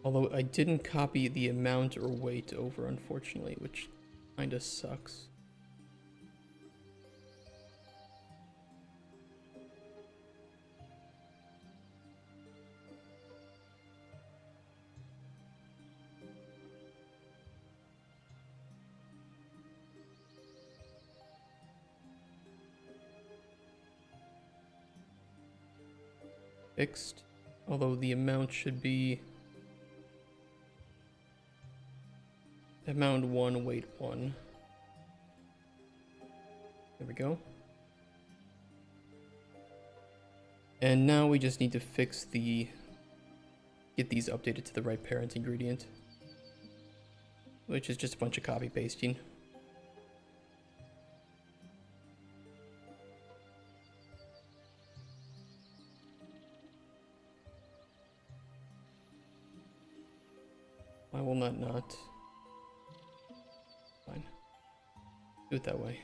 Although I didn't copy the amount or weight over, unfortunately, which kinda sucks. Fixed. Although the amount should be amount 1, weight 1. There we go. And now we just need to fix get these updated to the right parent ingredient, which is just a bunch of copy pasting. Why will that not? Fine. Do it that way.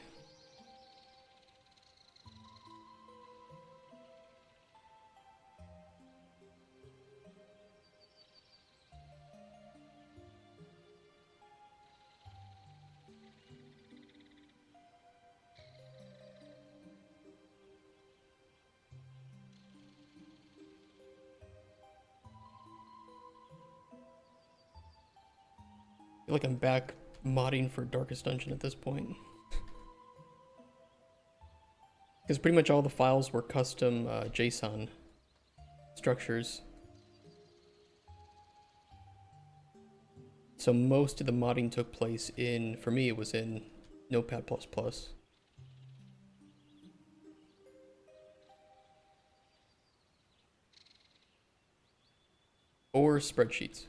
I feel like I'm back modding for Darkest Dungeon at this point. Because pretty much all the files were custom JSON structures. So most of the modding took place in, for me, it was in Notepad++. Or spreadsheets.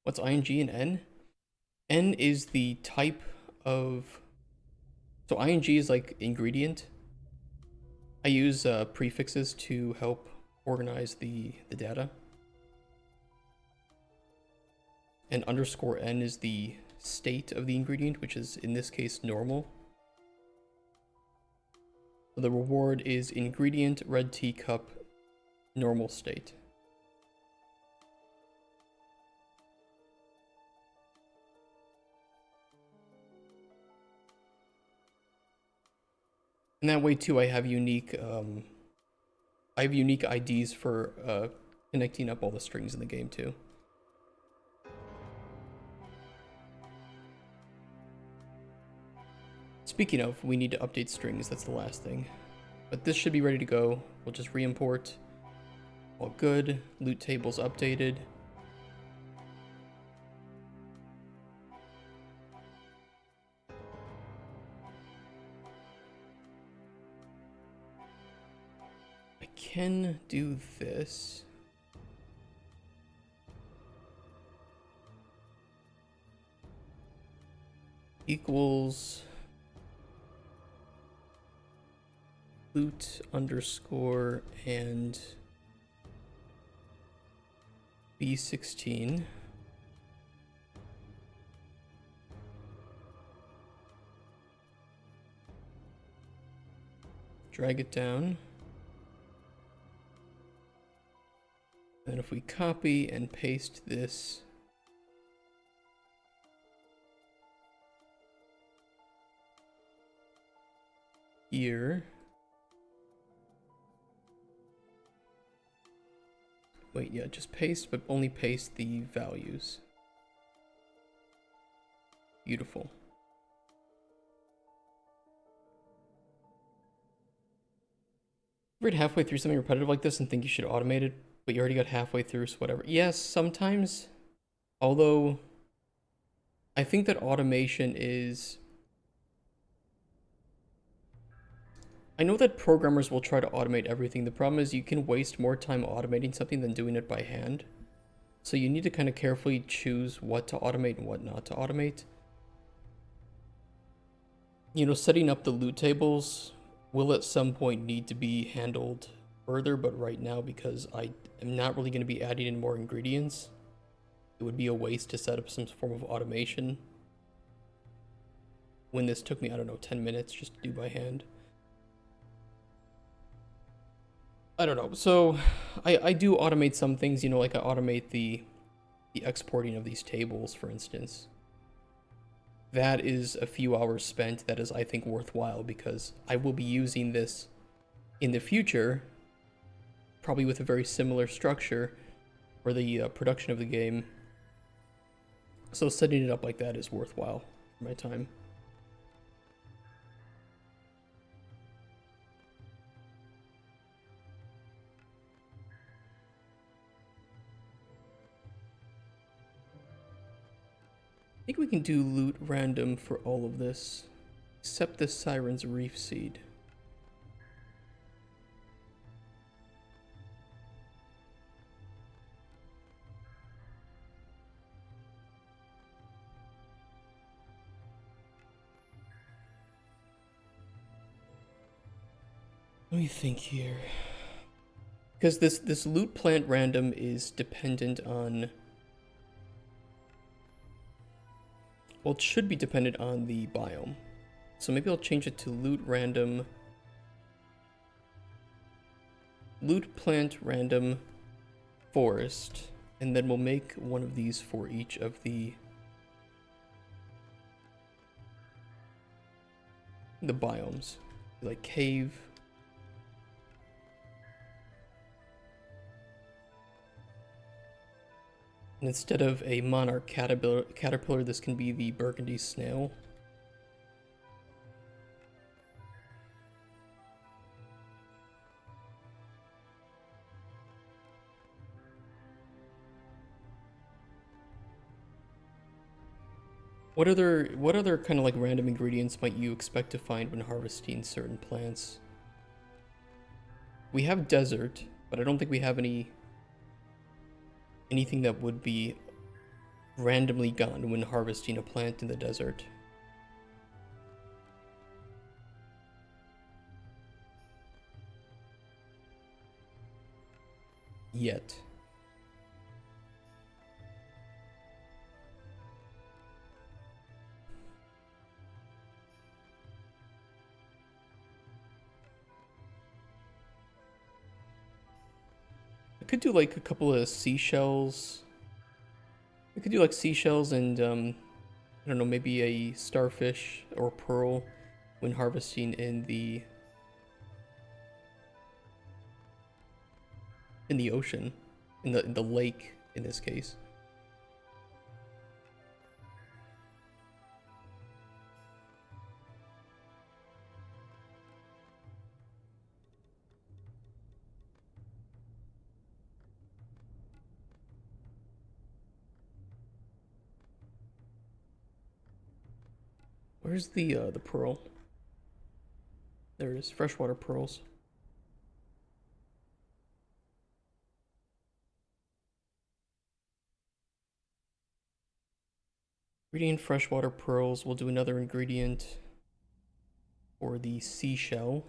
What's ing and n? N is the type of... So ing is like ingredient. I use prefixes to help organize the data. And underscore n is the state of the ingredient, which is in this case normal. So the reward is ingredient, red teacup, normal state. And that way too, I have unique IDs for connecting up all the strings in the game too. Speaking of, we need to update strings. That's the last thing. But this should be ready to go. We'll just re-import. All good. Loot tables updated. I can do this. Equals loot underscore and B16. Drag it down. And if we copy and paste this here. Wait, yeah, just paste, but only paste the values. Beautiful. Read halfway through something repetitive like this and think you should automate it, but you already got halfway through, so whatever. Yes, sometimes, although I think that automation is... I know that programmers will try to automate everything. The problem is you can waste more time automating something than doing it by hand. So you need to kind of carefully choose what to automate and what not to automate. You know, setting up the loot tables will at some point need to be handled further, but right now, because I am not really going to be adding in more ingredients, it would be a waste to set up some form of automation when this took me, I don't know, 10 minutes just to do by hand. I don't know. So I do automate some things, you know, like I automate the exporting of these tables, for instance. That is a few hours spent that is, I think, worthwhile because I will be using this in the future, probably with a very similar structure for the production of the game. So setting it up like that is worthwhile for my time. I think we can do loot random for all of this, except the Siren's Reef Seed. Let me think here. Because this loot plant random is dependent on... Well, it should be dependent on the biome. So maybe I'll change it to loot random... Loot plant random forest. And then we'll make one of these for each of the biomes. Like cave... And instead of a monarch caterpillar, this can be the burgundy snail. What other kind of like random ingredients might you expect to find when harvesting certain plants? We have desert, but I don't think we have anything that would be randomly gone when harvesting a plant in the desert. Yet. I could do like a couple of seashells. I could do like seashells and I don't know, maybe a starfish or pearl when harvesting in the ocean, in the lake in this case. Where's the pearl? There it is, freshwater pearls. Ingredient freshwater pearls. We'll do another ingredient for the seashell.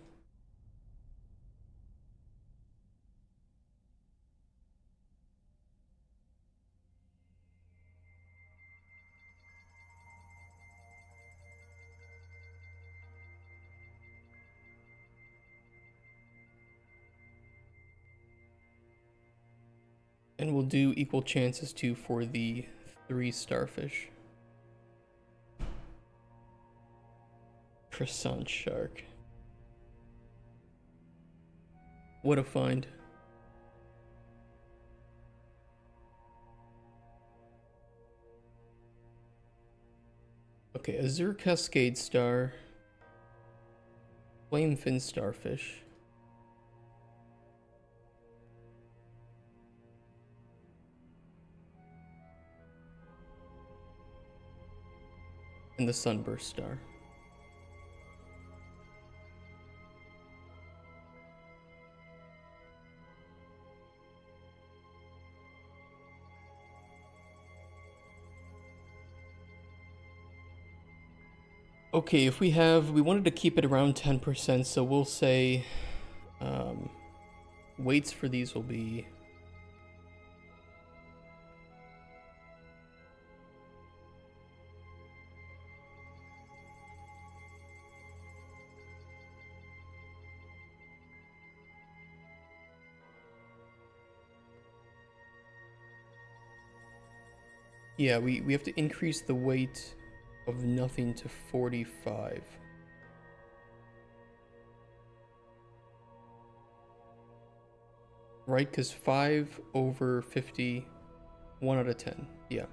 And we'll do equal chances too for the 3 starfish. Croissant shark. What a find. Okay, Azure Cascade Star. Flamefin Starfish. And the Sunburst Star. Okay, if we wanted to keep it around 10%, so we'll say weights for these will be yeah, we have to increase the weight of nothing to 45. Right, because 5 over 50, 1 out of 10. Yeah.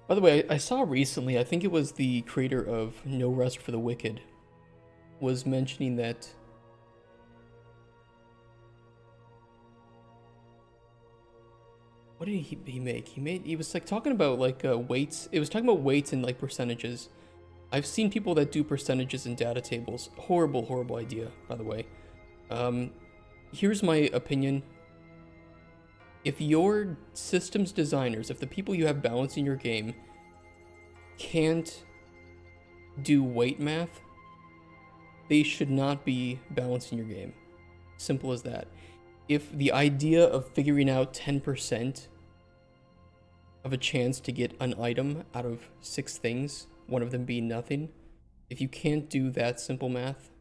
By the way, I saw recently, I think it was the creator of No Rest for the Wicked, was mentioning that what did he make? He was like talking about like weights. It was talking about weights and like percentages. I've seen people that do percentages in data tables. Horrible, horrible idea, by the way. Here's my opinion. If your systems designers, if the people you have balancing your game can't do weight math, they should not be balancing your game. Simple as that. If the idea of figuring out 10% of a chance to get an item out of 6 things, one of them being nothing, if you can't do that simple math,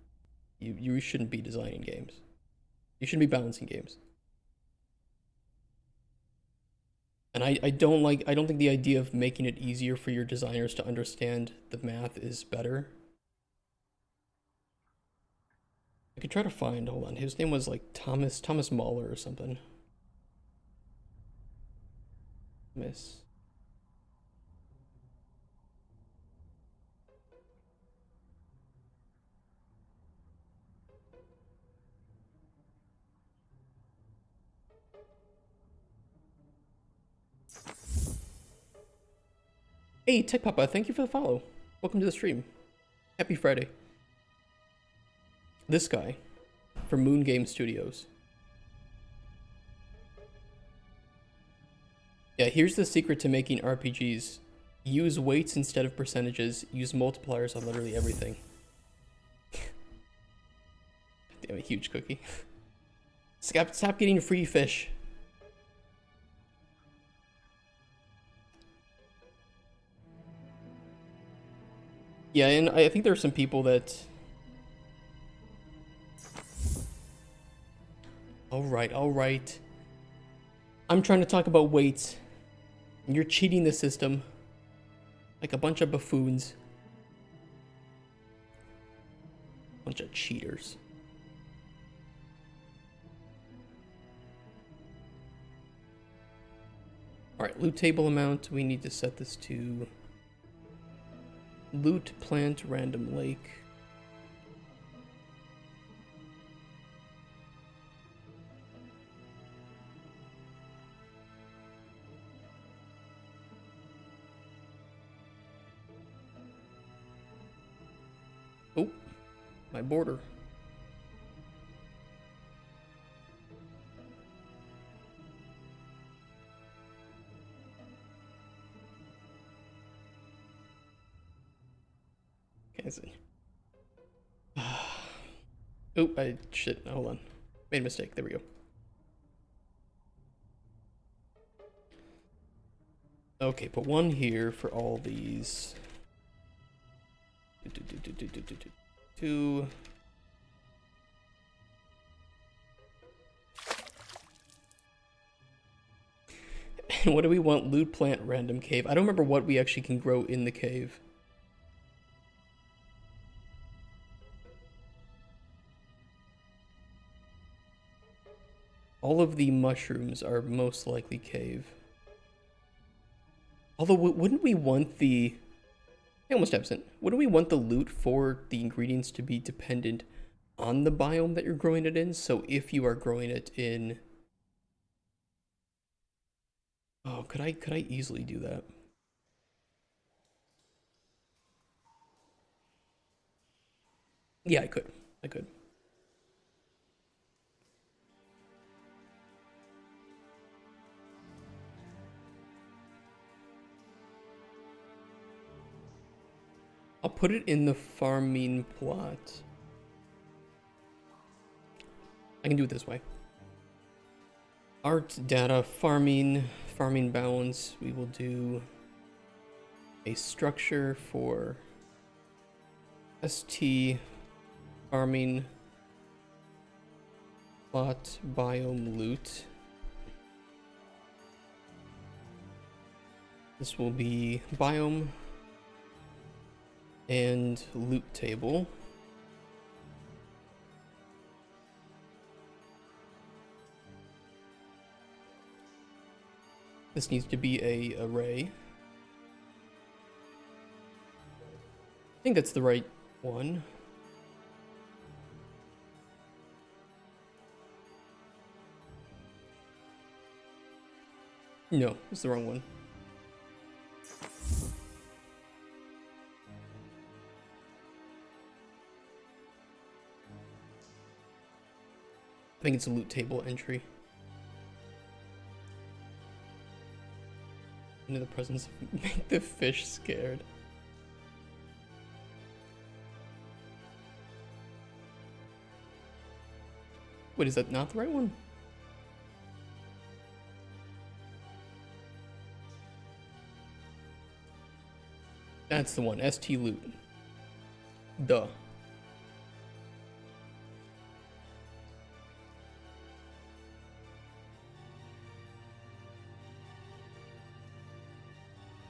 you shouldn't be designing games. You shouldn't be balancing games. And I don't think the idea of making it easier for your designers to understand the math is better. I could try to find, hold on, his name was like Thomas Mahler or something. Miss. Hey, Tech Papa, thank you for the follow. Welcome to the stream. Happy Friday. This guy from Moon Game Studios. Yeah, here's the secret to making RPGs. Use weights instead of percentages. Use multipliers on literally everything. Damn, a huge cookie. Stop getting free fish. Yeah, and I think there are some people that... Alright. I'm trying to talk about weights. And you're cheating the system. Like a bunch of buffoons. Bunch of cheaters. Alright, loot table amount. We need to set this to... Loot plant random lake. my border. Can't see. Oop, shit, hold on. Made a mistake, there we go. Okay, put one here for all these. Two. And what do we want? Loot plant random cave. I don't remember what we actually can grow in the cave. All of the mushrooms are most likely cave. Although, wouldn't we want the... almost absent. Wouldn't we want the loot for the ingredients to be dependent on the biome that you're growing it in? So if you are growing it in... Oh, could I easily do that? Yeah, I could. I could. I'll put it in the farming plot. I can do it this way. Art, data, farming bounds. We will do a structure for ST farming plot biome loot. This will be biome and loot table. This needs to be a array. I think that's the right one. No, it's the wrong one. I think it's a loot table entry. Into the presence of make the fish scared. Wait, is that not the right one? That's the one, ST loot. Duh.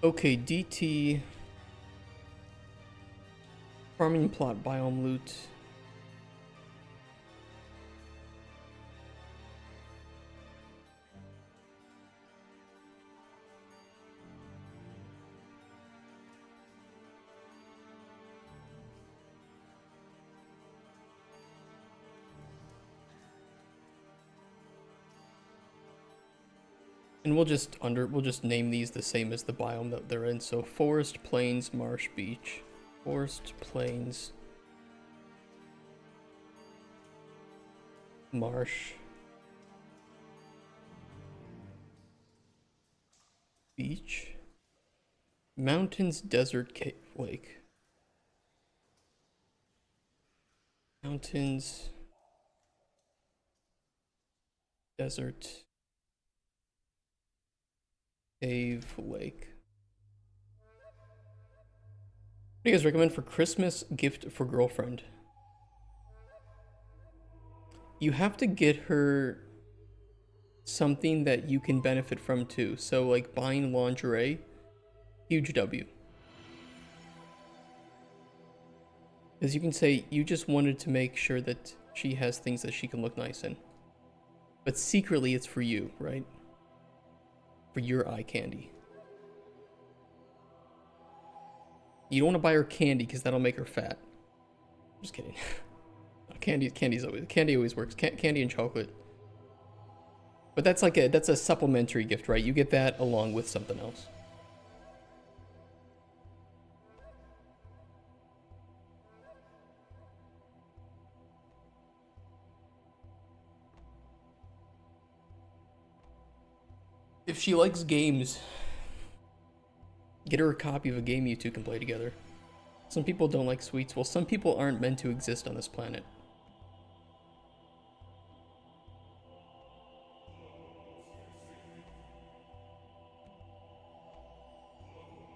Okay, DT farming plot biome loot. And we'll just name these the same as the biome that they're in. So forest, plains, marsh, beach. Forest, plains, marsh, beach, mountains, desert, cave, lake. Mountains, desert, cave, lake. What do you guys recommend for Christmas gift for girlfriend? You have to get her something that you can benefit from too. So like buying lingerie, huge W. Because you can say you just wanted to make sure that she has things that she can look nice in. But secretly it's for you, right? For your eye candy. You don't want to buy her candy because that'll make her fat. Just kidding. Candy always works. Candy and chocolate. But that's a supplementary gift, right? You get that along with something else. If she likes games, get her a copy of a game you two can play together. Some people don't like sweets. Well, some people aren't meant to exist on this planet.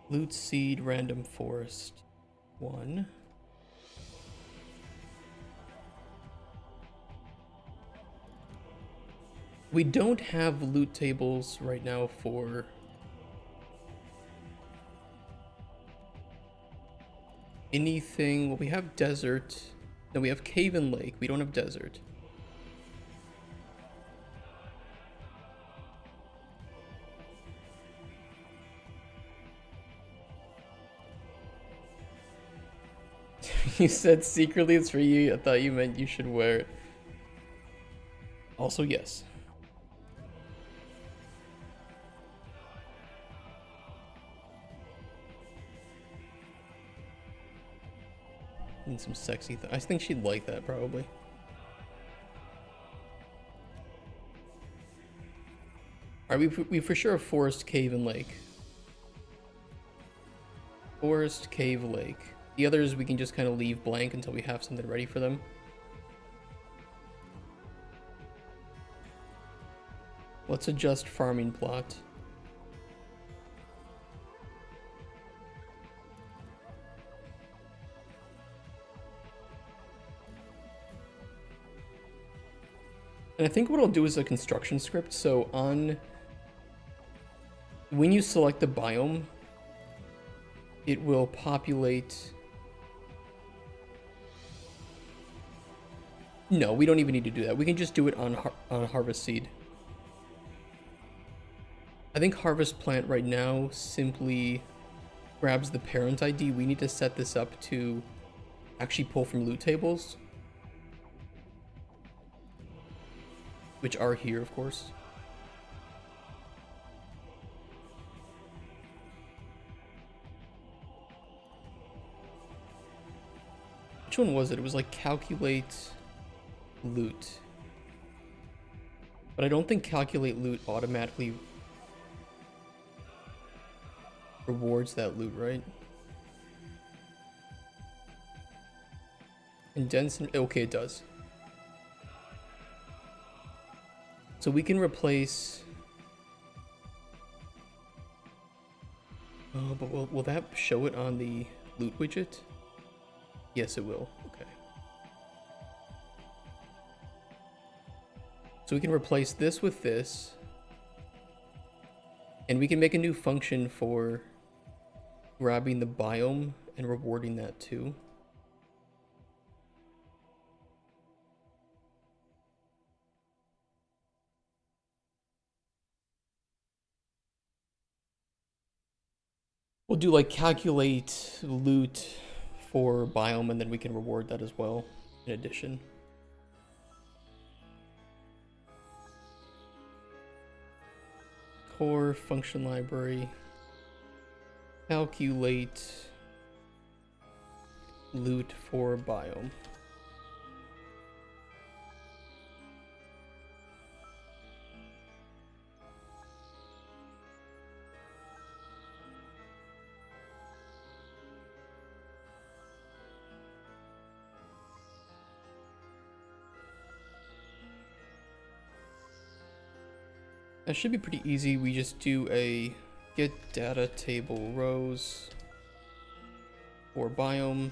Loot seed, random forest. 1. We don't have loot tables right now for anything. Well, we have desert. No, we have cave and lake. We don't have desert. You said secretly it's for you. I thought you meant you should wear it. Also, yes. And some sexy I think she'd like that, probably. Alright, we for sure have forest, cave, and lake. Forest, cave, lake. The others we can just kind of leave blank until we have something ready for them. Let's adjust farming plot. And I think what I'll do is a construction script. So when you select the biome, it will populate. No, we don't even need to do that. We can just do it on harvest seed. I think harvest plant right now simply grabs the parent ID. We need to set this up to actually pull from loot tables, which are here, of course. Which one was it? It was like calculate loot. But I don't think calculate loot automatically rewards that loot, right? Condense and okay, it does. So we can replace. Oh, but will that show it on the loot widget? Yes, it will. Okay. So we can replace this with this. And we can make a new function for grabbing the biome and rewarding that too. We'll do like calculate loot for biome, and then we can reward that as well in addition. Core function library. Calculate loot for biome. That should be pretty easy. We just do a get data table rows for biome.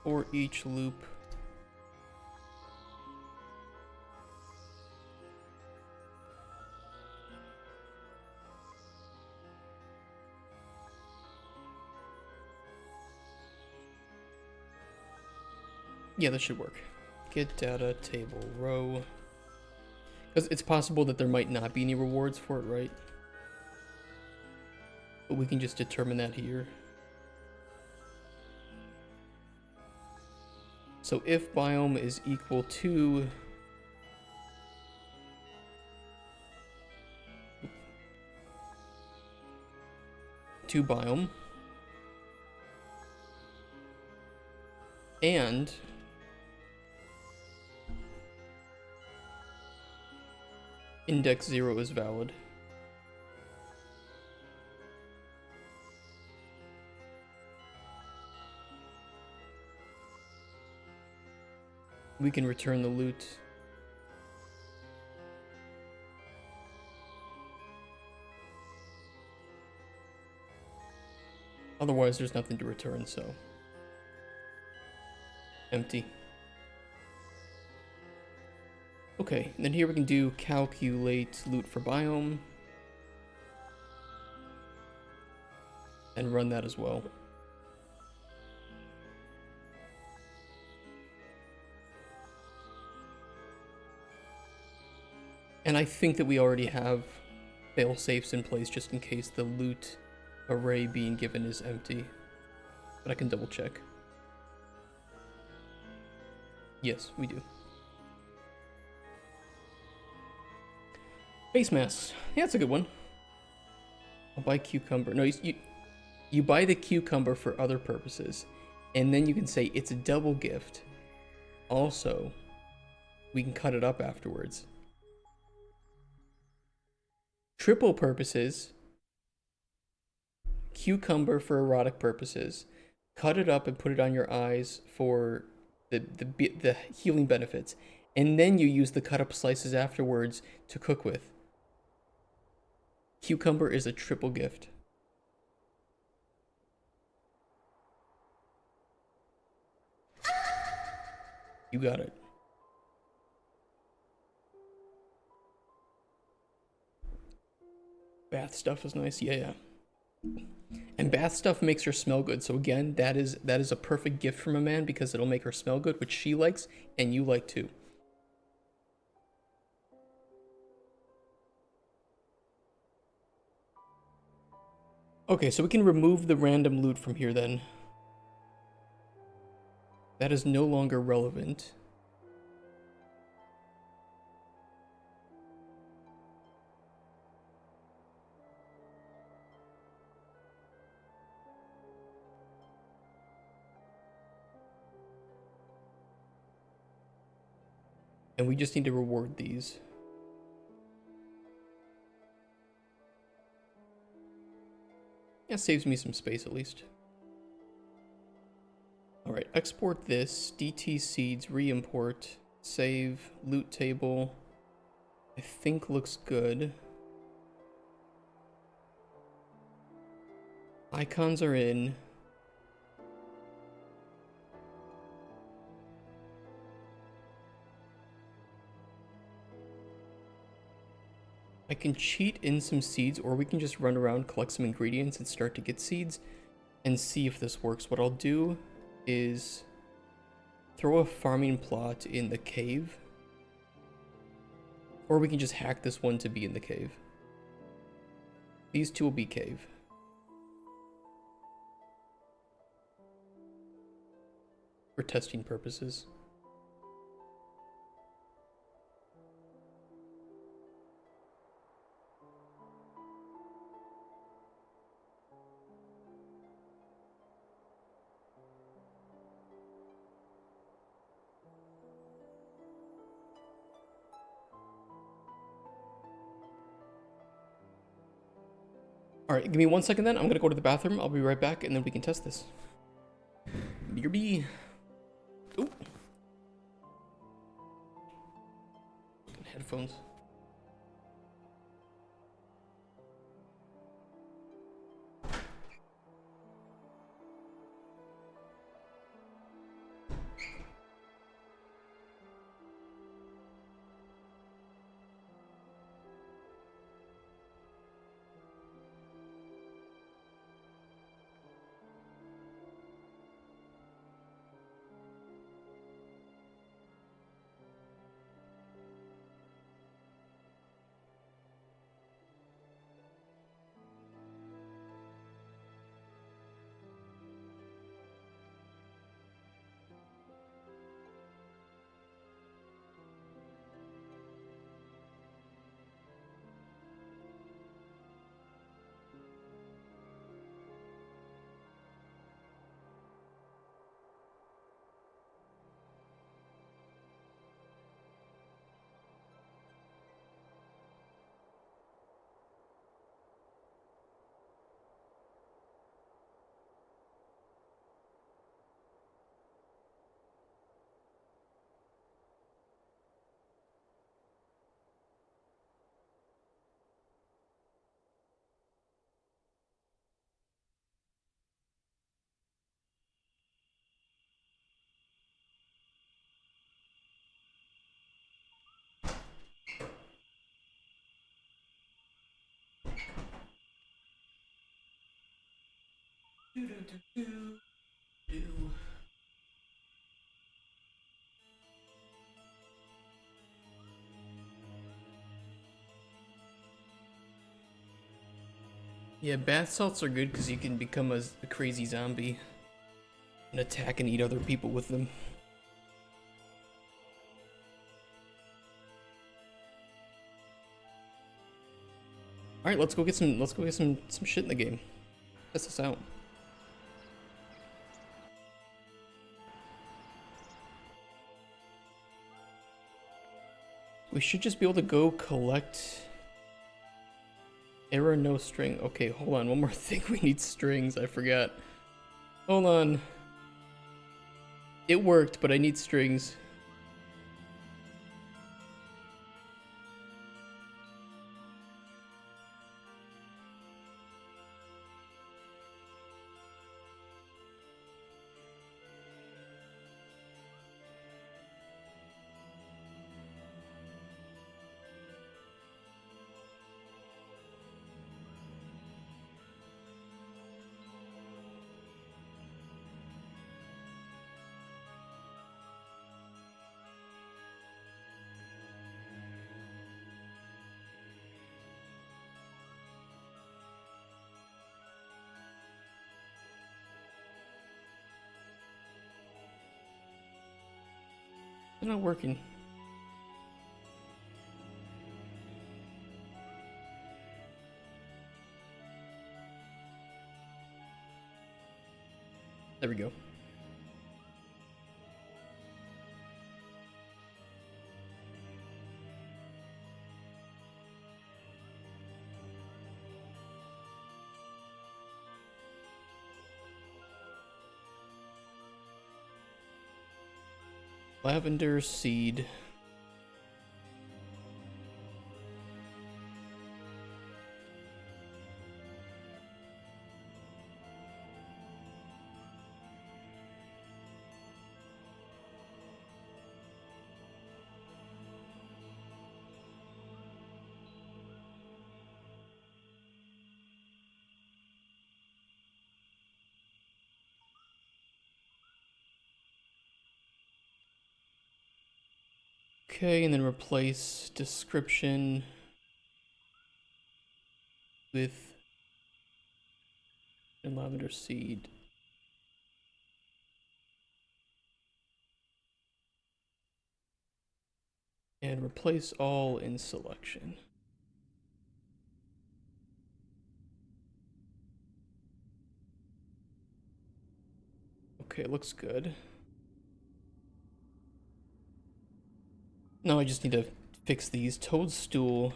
For each loop. Yeah, that should work. Get data table row. Because it's possible that there might not be any rewards for it, right? But we can just determine that here. So if biome is equal to biome, And index 0 is valid. We can return the loot. Otherwise, there's nothing to return, so. Empty. Okay, and then here we can do calculate loot for biome. And run that as well. And I think that we already have fail safes in place just in case the loot array being given is empty. But I can double check. Yes, we do. Face masks. Yeah, that's a good one. I'll buy cucumber. No, you buy the cucumber for other purposes. And then you can say it's a double gift. Also, we can cut it up afterwards. Triple purposes. Cucumber for erotic purposes. Cut it up and put it on your eyes for the healing benefits. And then you use the cut up slices afterwards to cook with. Cucumber is a triple gift. You got it. Bath stuff is nice. Yeah. And bath stuff makes her smell good. So again, that is a perfect gift from a man because it'll make her smell good, which she likes and you like too. Okay, so we can remove the random loot from here then. That is no longer relevant. And we just need to reward these. That saves me some space at least. Alright, export this, DT seeds, re-import, save, loot table. I think looks good. Icons are in. I can cheat in some seeds, or we can just run around, collect some ingredients, and start to get seeds, and see if this works. What I'll do is throw a farming plot in the cave, or we can just hack this one to be in the cave. These two will be cave. For testing purposes. Alright, give me 1 second then. I'm gonna go to the bathroom. I'll be right back and then we can test this. BRB. Ooh. Headphones. Yeah, bath salts are good because you can become a crazy zombie and attack and eat other people with them. All right, let's go get some shit in the game. Test this out. We should just be able to go collect error no string. Okay, hold on. One more thing. We need strings. I forgot. Hold on. It worked, but I need strings. They're not working. There we go. Lavender seed. Okay, and then replace description with lavender seed. And replace all in selection. Okay, looks good. Now I just need to fix these. Toadstool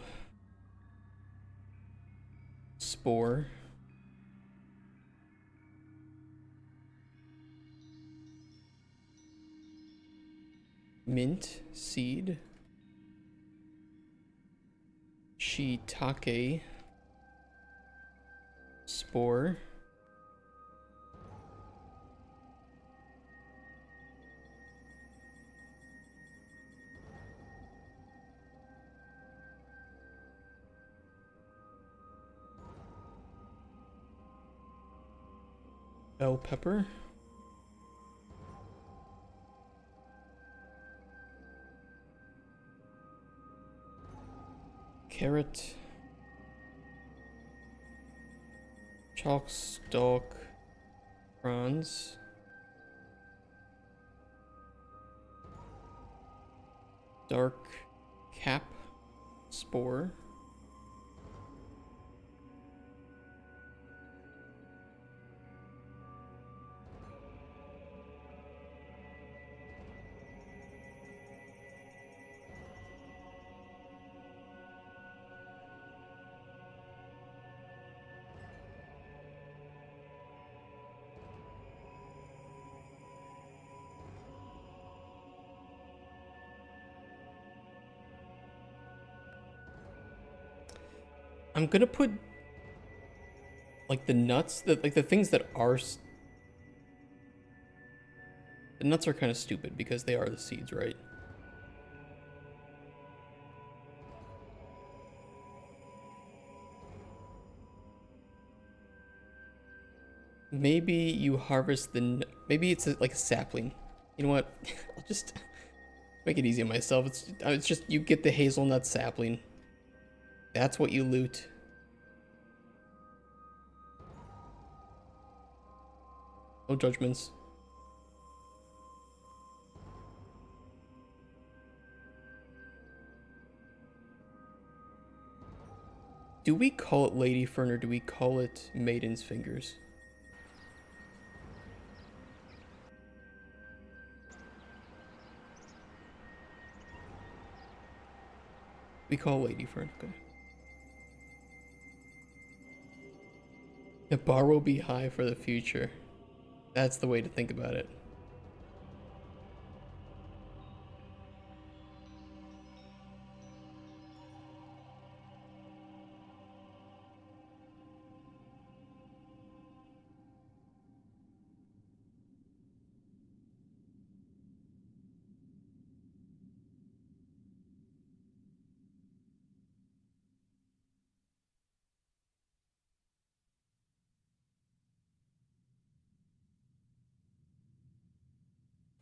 spore. Mint seed. Shiitake spore. Bell pepper. Carrot. Chalk stalk. Bronze. Dark cap spore. I'm gonna put like the nuts, like the things that are the nuts are kind of stupid because they are the seeds, right? Maybe you harvest maybe it's like a sapling. You know what? I'll just make it easy on myself. It's just you get the hazelnut sapling. That's what you loot. No judgments. Do we call it Lady Fern or do we call it Maiden's Fingers? We call Lady Fern, okay. The bar will be high for the future. That's the way to think about it.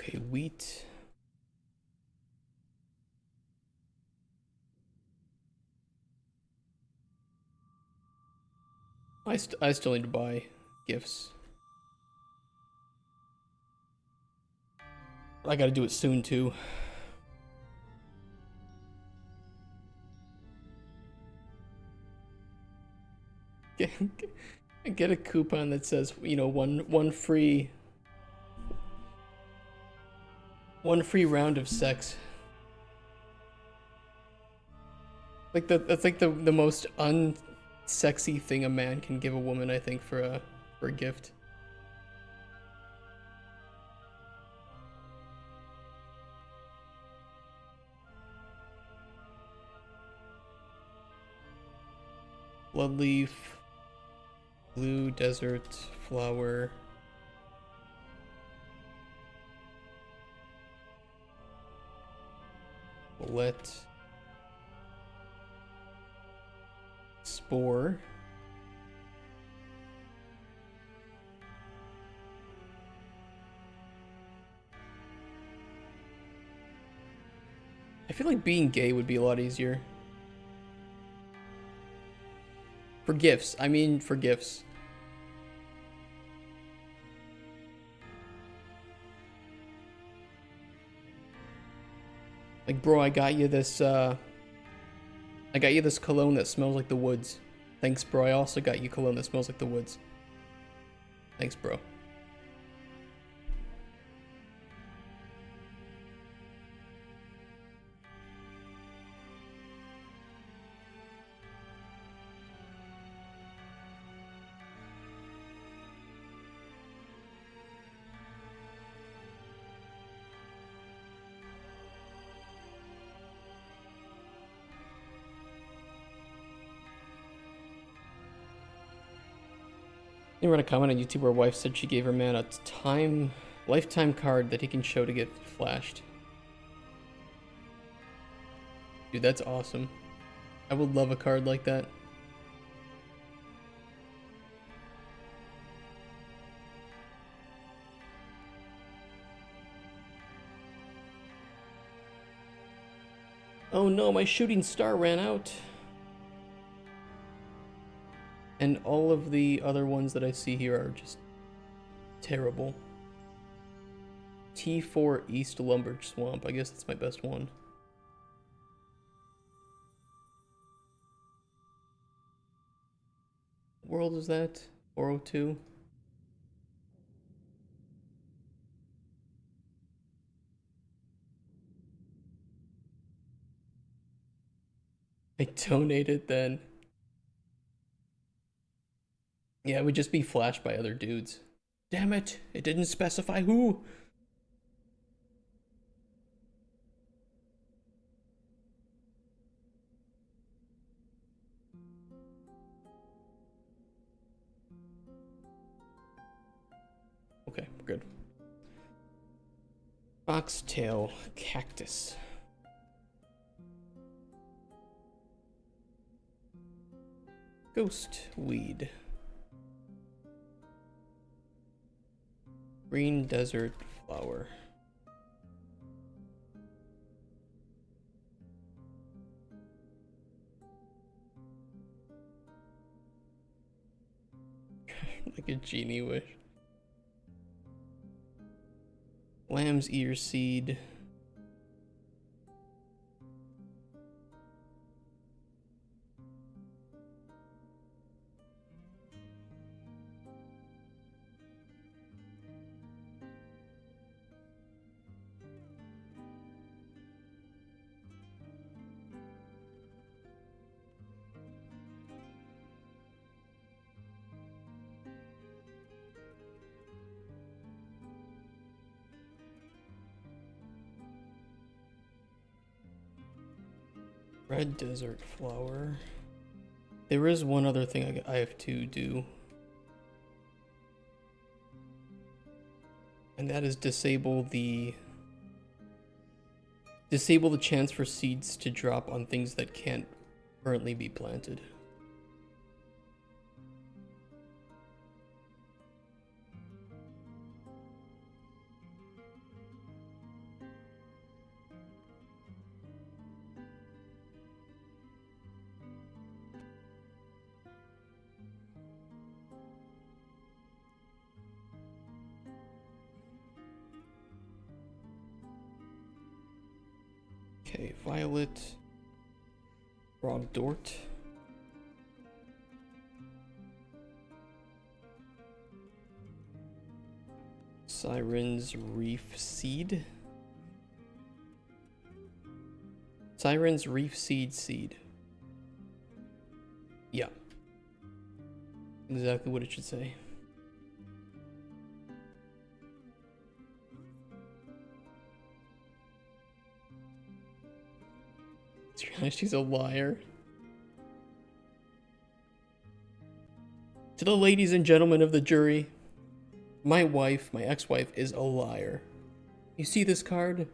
Okay, wheat. I still need to buy gifts. I gotta do it soon too. Get a coupon that says, you know, one free round of sex. Like that's like the most unsexy thing a man can give a woman, I think, for a gift. Bloodleaf, blue desert flower. Bullet. Spore. I feel like being gay would be a lot easier. For gifts. I mean for gifts. Like, bro, I got you this cologne that smells like the woods. Thanks, bro. I also got you cologne that smells like the woods. Thanks, bro. You read a comment on YouTube where a wife said she gave her man a lifetime card that he can show to get flashed. Dude, that's awesome. I would love a card like that. Oh no, my shooting star ran out. And all of the other ones that I see here are just terrible. T4 East Lumber Swamp. I guess that's my best one. What world is that? 402? I donated then. Yeah, it would just be flashed by other dudes. Damn it, it didn't specify who. Okay, we're good. Foxtail cactus. Ghost weed. Green desert flower. Like a genie wish. Lamb's ear seed. Red desert flower. There is one other thing I have to do. And that is disable the chance for seeds to drop on things that can't currently be planted. Okay, violet, Rogdort. Siren's Reef Seed. Siren's Reef Seed. Yeah. Exactly what it should say. To be honest, she's a liar. To the ladies and gentlemen of the jury, my ex-wife, is a liar. You see this card?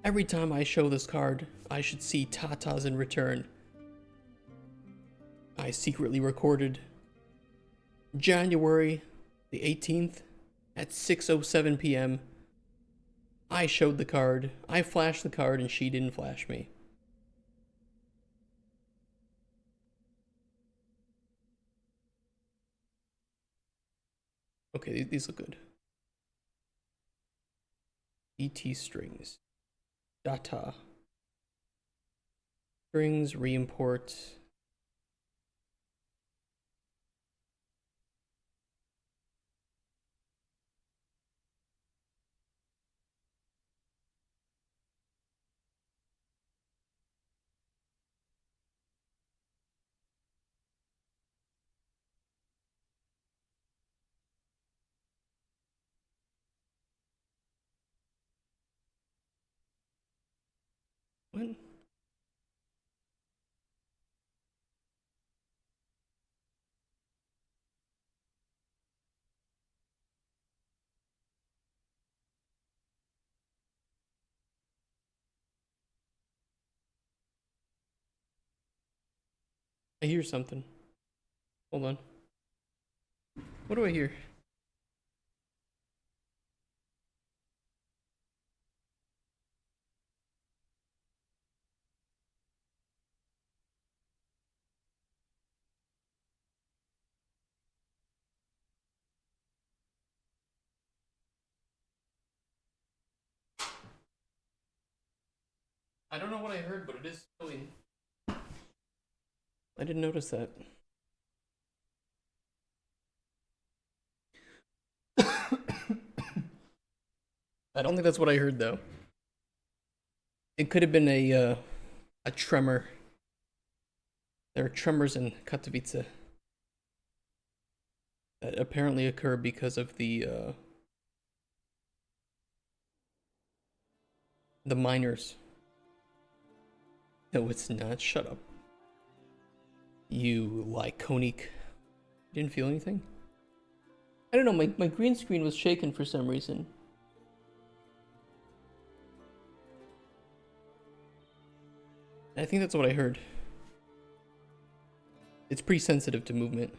Every time I show this card, I should see tatas in return. I secretly recorded January the 18th at 6:07 p.m. I showed the card, I flashed the card, and she didn't flash me. Okay, these look good. ET strings. Data. Strings, re-import. What? I hear something. Hold on. What do I hear? I don't know what I heard, but it is snowing. I didn't notice that. I don't think that's what I heard, though. It could have been a tremor. There are tremors in Katowice that apparently occur because of the miners. No, it's not. Shut up. You lyconic. Didn't feel anything? I don't know, my green screen was shaken for some reason. I think that's what I heard. It's pretty sensitive to movement.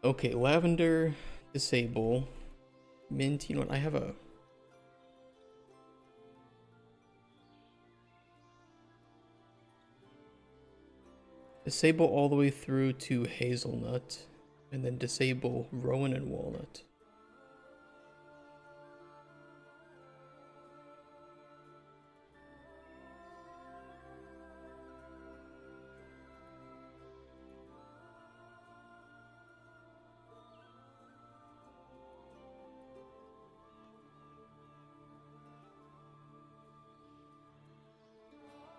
Okay, lavender, disable. Mint, you know what, I have a... Disable all the way through to hazelnut, and then disable rowan and walnut.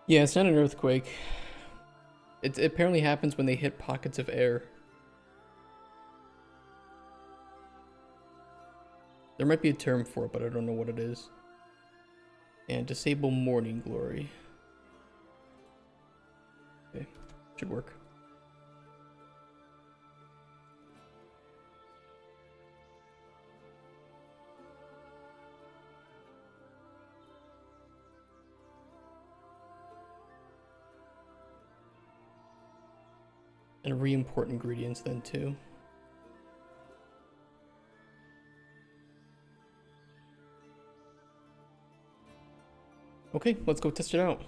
Yeah, it's not an earthquake. It apparently happens when they hit pockets of air. There might be a term for it, but I don't know what it is. And disable morning glory. Okay, should work. And re-import ingredients then too. Okay, let's go test it out.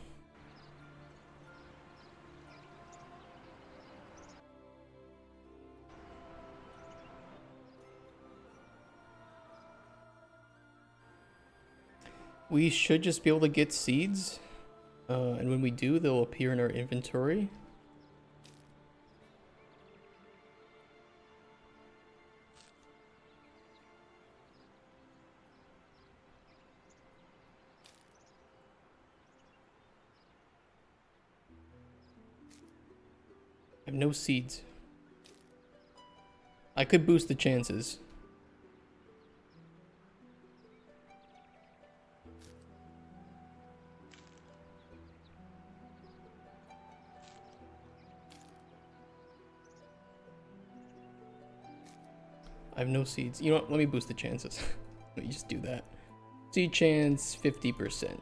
We should just be able to get seeds, and when we do, they'll appear in our inventory. I have no seeds. I could boost the chances. I have no seeds. You know what? Let me boost the chances. Let me just do that. Seed chance 50%.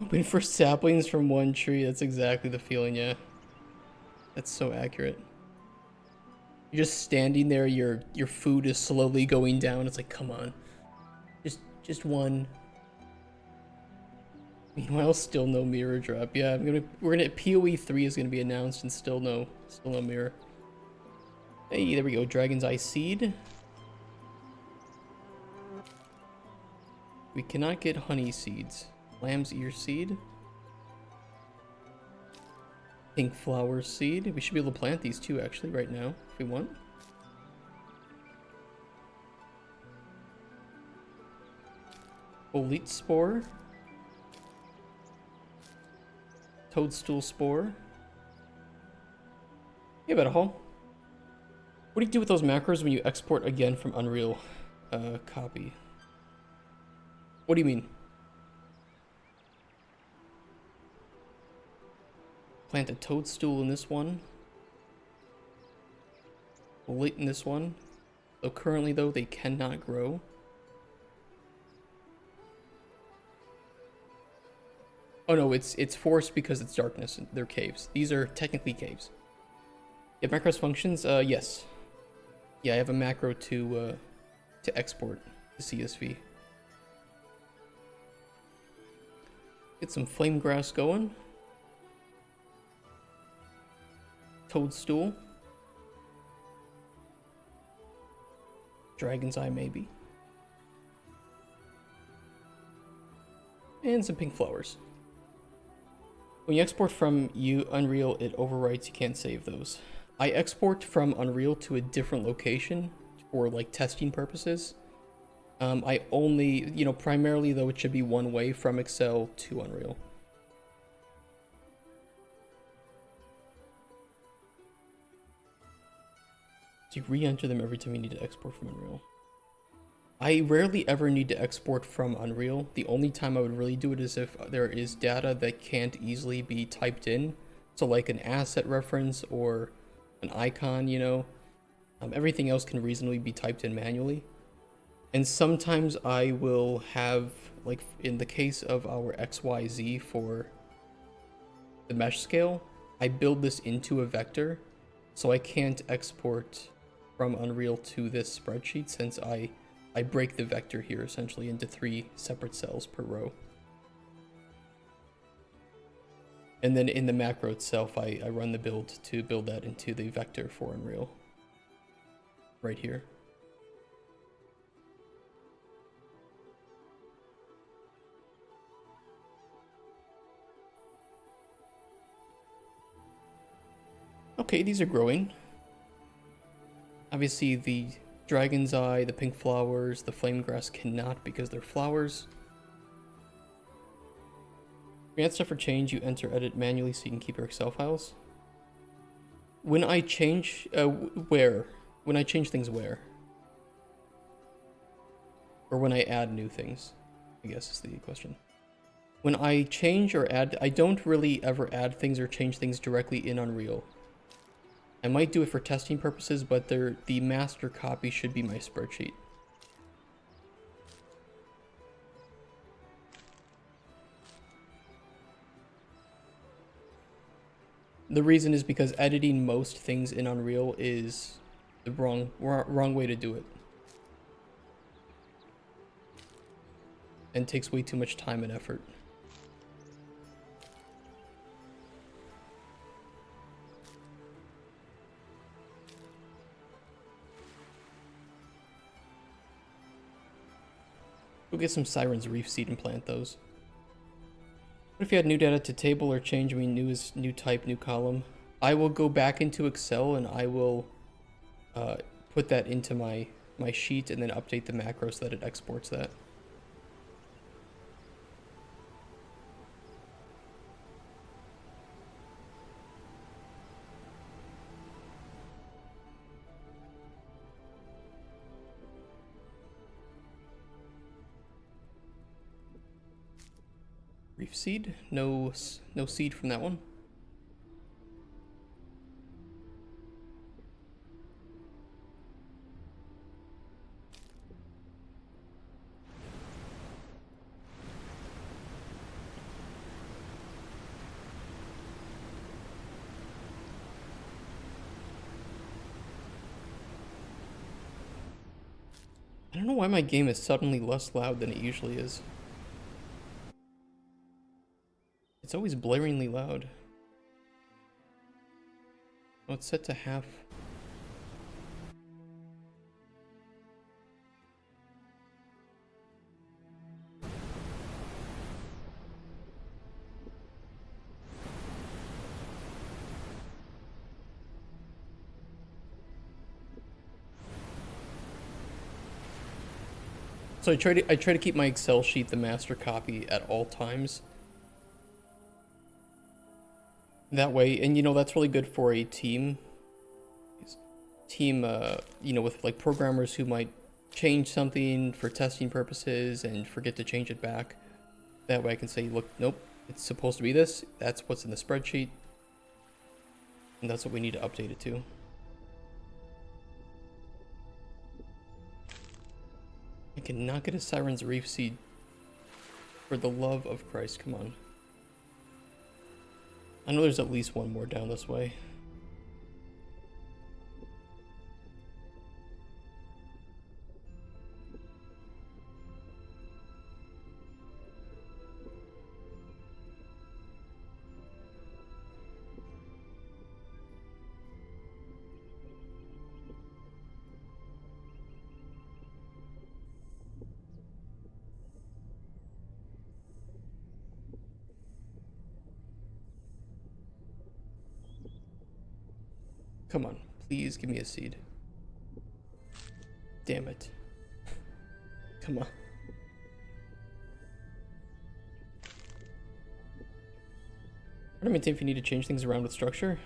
Hoping for saplings from one tree. That's exactly the feeling, yeah. That's so accurate. You're just standing there, your food is slowly going down. It's like, come on. Just one. Meanwhile, still no mirror drop. Yeah, we're gonna PoE 3 is gonna be announced and still no mirror. Hey, there we go. Dragon's Eye seed. We cannot get honey seeds. Lamb's ear seed. Pink flower seed. We should be able to plant these too, actually, right now, if we want. Bolete spore. Toadstool spore. Hey, Better Hall. What do you do with those macros when you export again from Unreal? Copy. What do you mean? Plant a toadstool in this one. Bolete in this one. So currently, though, they cannot grow. Oh no, it's forced because it's darkness. They're caves. These are technically caves. You have macros functions? Yes. Yeah, I have a macro to export to CSV. Get some flame grass going. Toadstool. Dragon's Eye, maybe. And some pink flowers. When you export from Unreal, it overwrites. You can't save those. I export from Unreal to a different location for like testing purposes. I only, primarily though, it should be one way from Excel to Unreal. So you re-enter them every time you need to export from Unreal. I rarely ever need to export from Unreal. The only time I would really do it is if there is data that can't easily be typed in. So like an asset reference or an icon, Everything else can reasonably be typed in manually. And sometimes I will have, like in the case of our XYZ for the mesh scale, I build this into a vector, so I can't export from Unreal to this spreadsheet since I break the vector here essentially into 3 separate cells per row. And then in the macro itself, I run the build to build that into the vector for Unreal. Right here. Okay, these are growing. Obviously the dragon's eye, the pink flowers, the flame grass cannot because they're flowers. If you add stuff for change, you enter edit manually so you can keep your Excel files. When I change, where? When I change things where? Or when I add new things, I guess is the question. When I change or add, I don't really ever add things or change things directly in Unreal. I might do it for testing purposes, but the master copy should be my spreadsheet. The reason is because editing most things in Unreal is the wrong way to do it. And takes way too much time and effort. Go get some Siren's Reef seed and plant those. What if you add new data to table or change? I mean, new is new type, new column. I will go back into Excel and I will put that into my sheet and then update the macro so that it exports that. Reef seed? No seed from that one. I don't know why my game is suddenly less loud than it usually is. It's always blaringly loud. Oh, it's set to half. So I try to keep my Excel sheet the master copy at all times. That way, and you know, that's really good for a team, you know, with like programmers who might change something for testing purposes and forget to change it back. That way I can say, look, nope, it's supposed to be this. That's what's in the spreadsheet. And that's what we need to update it to. I cannot get a Siren's Reef seed. For the love of Christ, come on. I know there's at least one more down this way. Come on, please give me a seed. Damn it. Come on. How to maintain if you need to change things around with structure?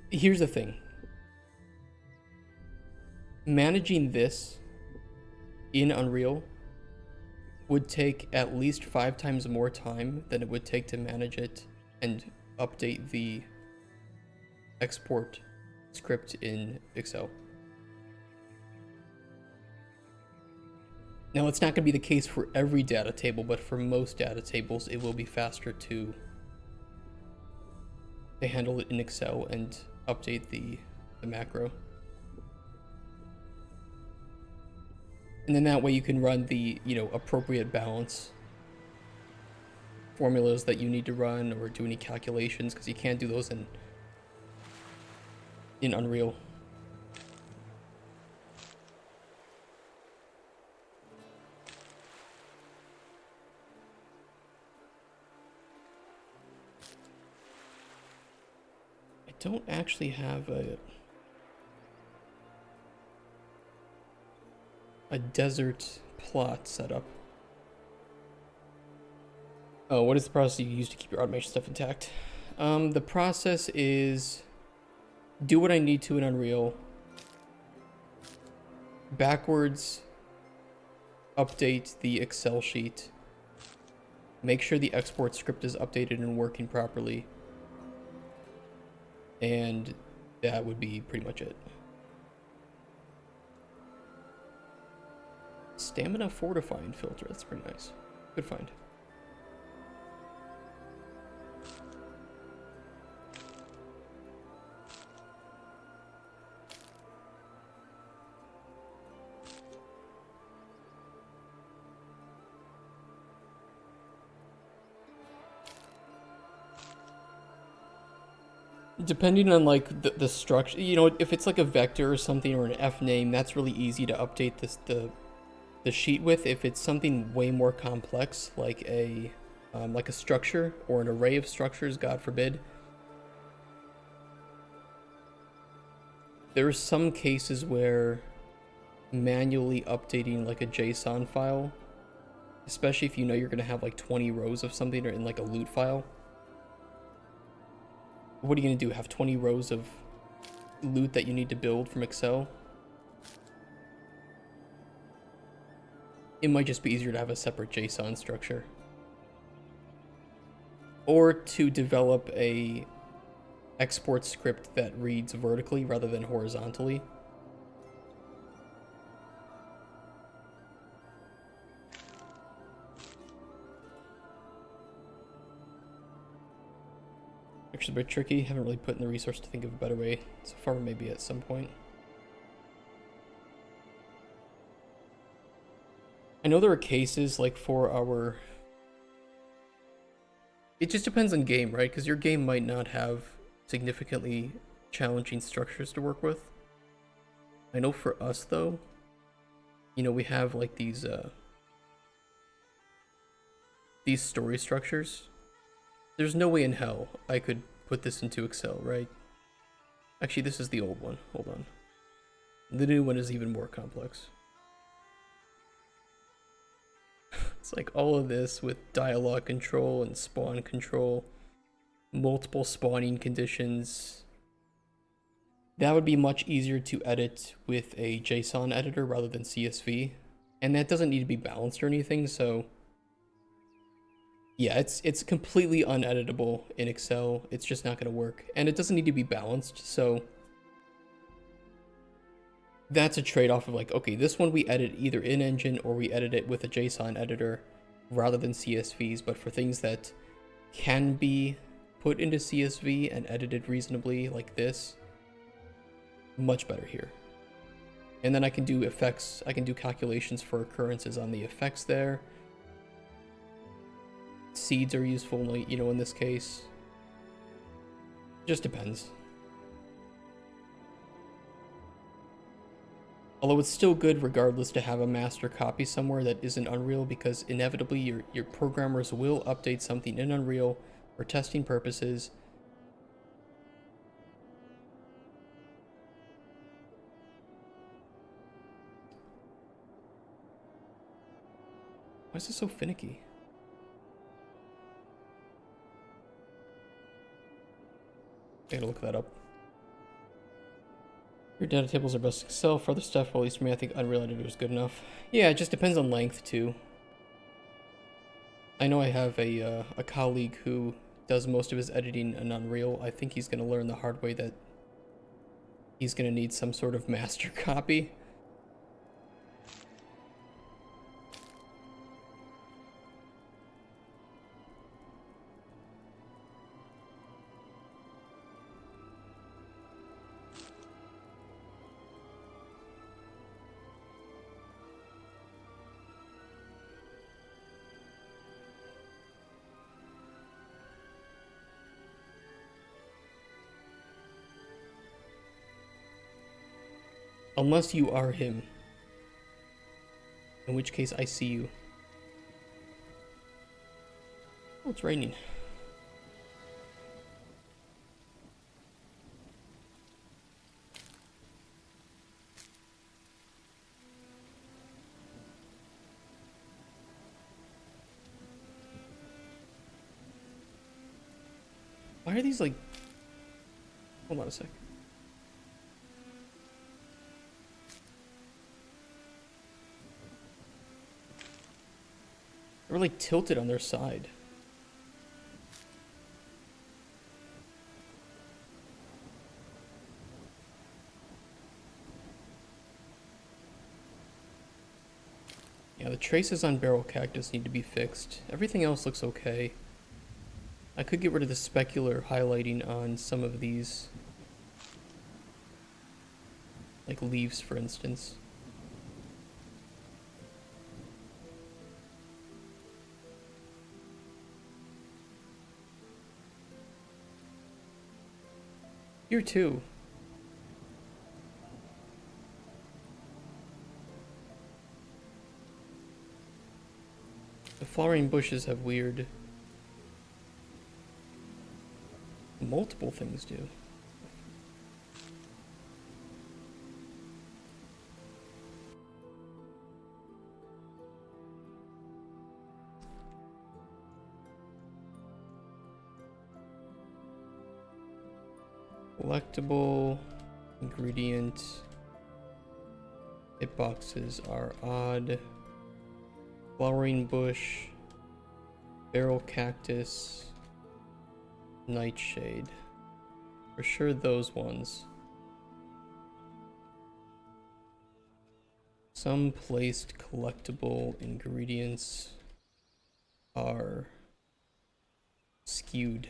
Here's the thing. Managing this in Unreal would take at least 5 times more time than it would take to manage it and update the export script in Excel. Now, it's not going to be the case for every data table, but for most data tables, it will be faster to handle it in Excel and update the macro. And then that way you can run the, appropriate balance formulas that you need to run or do any calculations, because you can't do those in Unreal. I don't actually have a desert plot set up. Oh, what is the process you use to keep your automation stuff intact? The process is do what I need to in Unreal, backwards update the Excel sheet, make sure the export script is updated and working properly, and that would be pretty much it. Stamina fortifying filter, that's pretty nice. Good find. Depending on like the structure, if it's like a vector or something or an F name, that's really easy to update the sheet with. If it's something way more complex, like a structure or an array of structures, God forbid, there are some cases where manually updating like a JSON file, especially if you're going to have like 20 rows of something or in like a loot file. What are you going to do? Have 20 rows of loot that you need to build from Excel? It might just be easier to have a separate JSON structure. Or to develop a export script that reads vertically rather than horizontally. Actually a bit tricky. Haven't really put in the resource to think of a better way so far, maybe at some point. I know there are cases like for our... It just depends on game, right? Because your game might not have significantly challenging structures to work with. I know for us though, we have like these story structures. There's no way in hell I could put this into Excel, right? Actually, this is the old one. Hold on. The new one is even more complex. It's like all of this with dialogue control and spawn control, multiple spawning conditions. That would be much easier to edit with a JSON editor rather than CSV. And that doesn't need to be balanced or anything, so... Yeah, it's completely uneditable in Excel. It's just not going to work. And it doesn't need to be balanced, so... That's a trade-off of like, okay, this one we edit either in-engine or we edit it with a JSON editor rather than CSVs, but for things that can be put into CSV and edited reasonably like this, much better here. And then I can do effects, I can do calculations for occurrences on the effects there. Seeds are useful, in this case. Just depends. Although it's still good regardless to have a master copy somewhere that isn't Unreal, because inevitably your programmers will update something in Unreal for testing purposes. Why is this so finicky? I gotta look that up. Your data tables are best Excel. For other stuff, well, at least for me, I think Unreal Editor is good enough. Yeah, it just depends on length, too. I know I have a colleague who does most of his editing in Unreal. I think he's going to learn the hard way that he's gonna need some sort of master copy. Unless you are him. In which case I see you. Oh, it's raining. Why are these like... Hold on a sec. They're like tilted on their side. Yeah, the traces on barrel cactus need to be fixed. Everything else looks okay. I could get rid of the specular highlighting on some of these. Like leaves, for instance. Here too. The flowering bushes have weird... Multiple things do. Collectible ingredient. Hitboxes are odd. Flowering bush. Barrel cactus. Nightshade. For sure those ones. Some placed collectible ingredients are skewed.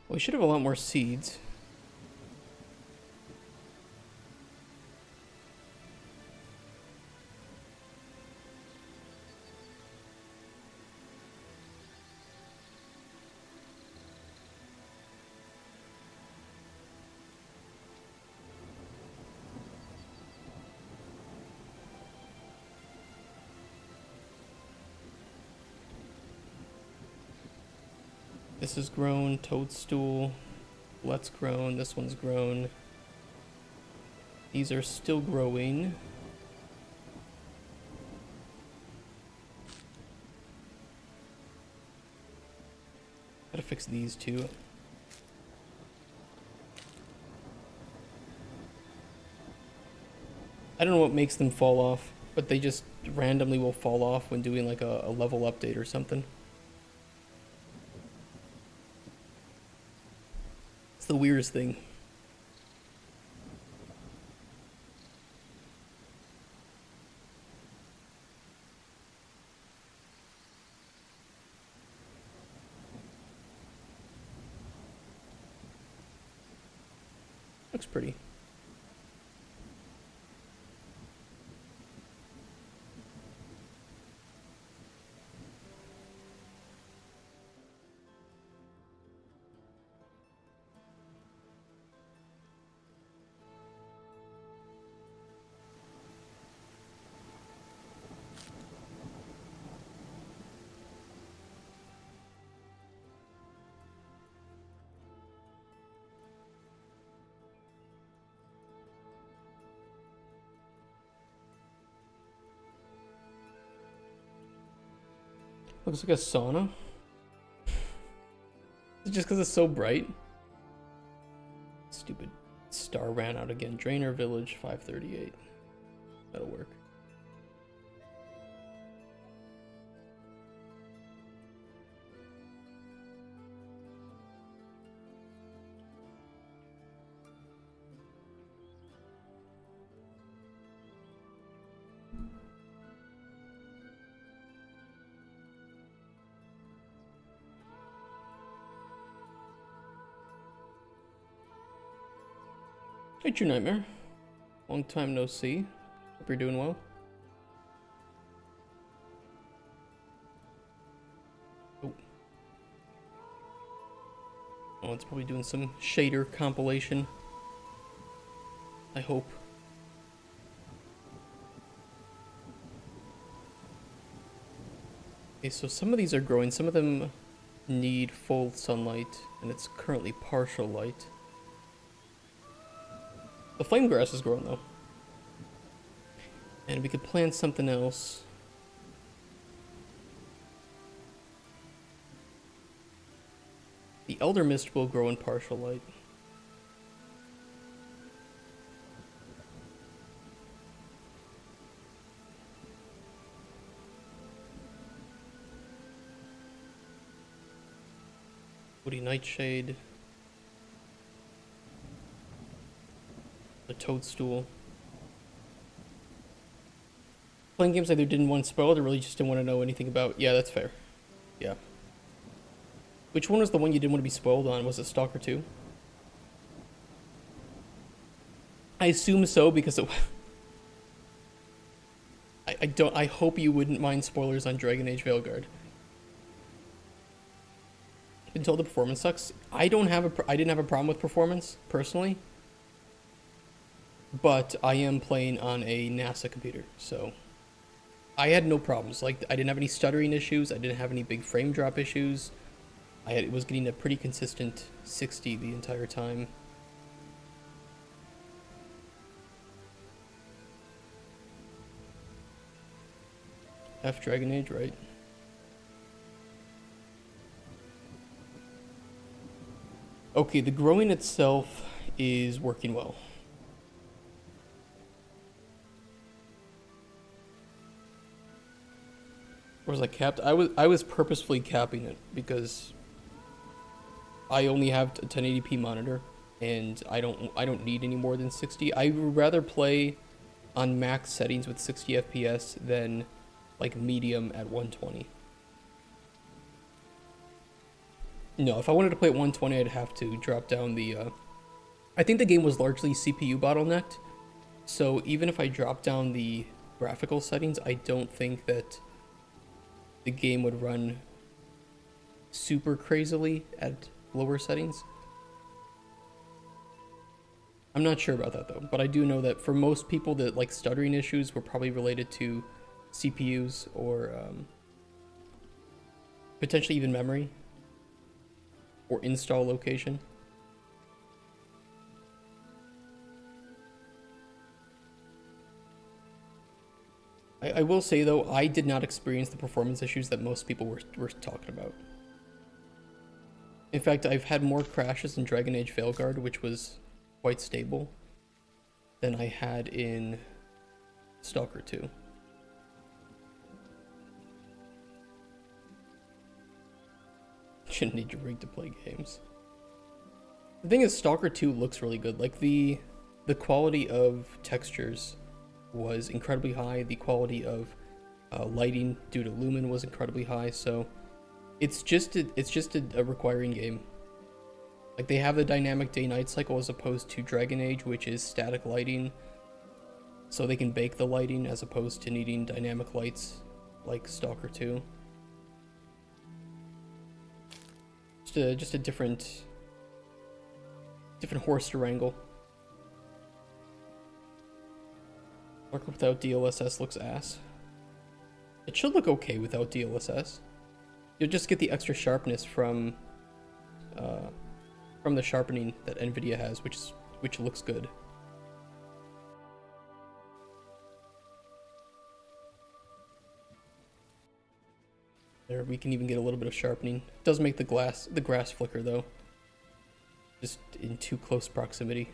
We should have a lot more seeds. This is grown, toadstool. Let's grown, this one's grown. These are still growing. Gotta fix these too. I don't know what makes them fall off, but they just randomly will fall off when doing like a level update or something. It's the weirdest thing. Looks pretty. Looks like a sauna. Is it just because it's so bright? Stupid star ran out again. Drainer Village 538. That'll work. Hey, True Nightmare. Long time no see. Hope you're doing well. Oh, it's probably doing some shader compilation. I hope. Okay, so some of these are growing. Some of them need full sunlight, and it's currently partial light. The flame grass is growing though. And we could plant something else. The elder mist will grow in partial light. Woody nightshade. The toadstool. Playing games either didn't want spoiled or really just didn't want to know anything about. Yeah, that's fair. Yeah. Which one was the one you didn't want to be spoiled on? Was it Stalker 2? I assume so because it. I hope you wouldn't mind spoilers on Dragon Age Veilguard. Until the performance sucks. I didn't have a problem with performance personally. But I am playing on a NASA computer, so I had no problems. Like, I didn't have any stuttering issues. I didn't have any big frame drop issues. It was getting a pretty consistent 60 the entire time. F Dragon Age, right? Okay, the growing itself is working well. Or was I capped? I was purposefully capping it because I only have a 1080p monitor and I don't need any more than 60. I would rather play on max settings with 60 FPS than like medium at 120. No, if I wanted to play at 120, I'd have to drop down the I think the game was largely CPU bottlenecked. So even if I drop down the graphical settings, I don't think that the game would run super crazily at lower settings. I'm not sure about that though, but I do know that for most people that like stuttering issues were probably related to CPUs or potentially even memory or install location. I will say though, I did not experience the performance issues that most people were talking about. In fact, I've had more crashes in Dragon Age Veilguard, which was quite stable, than I had in Stalker 2. Shouldn't need your rig to play games. The thing is, Stalker 2 looks really good. Like the quality of textures was incredibly high. The quality of lighting due to Lumen was incredibly high. So it's just a requiring game. Like they have the dynamic day-night cycle as opposed to Dragon Age, which is static lighting. So they can bake the lighting as opposed to needing dynamic lights like Stalker 2. Just a different horse to wrangle. Work without DLSS looks ass. It should look okay without DLSS. You'll just get the extra sharpness from the sharpening that NVIDIA has, which looks good. There, we can even get a little bit of sharpening. It does make the grass flicker though. Just in too close proximity.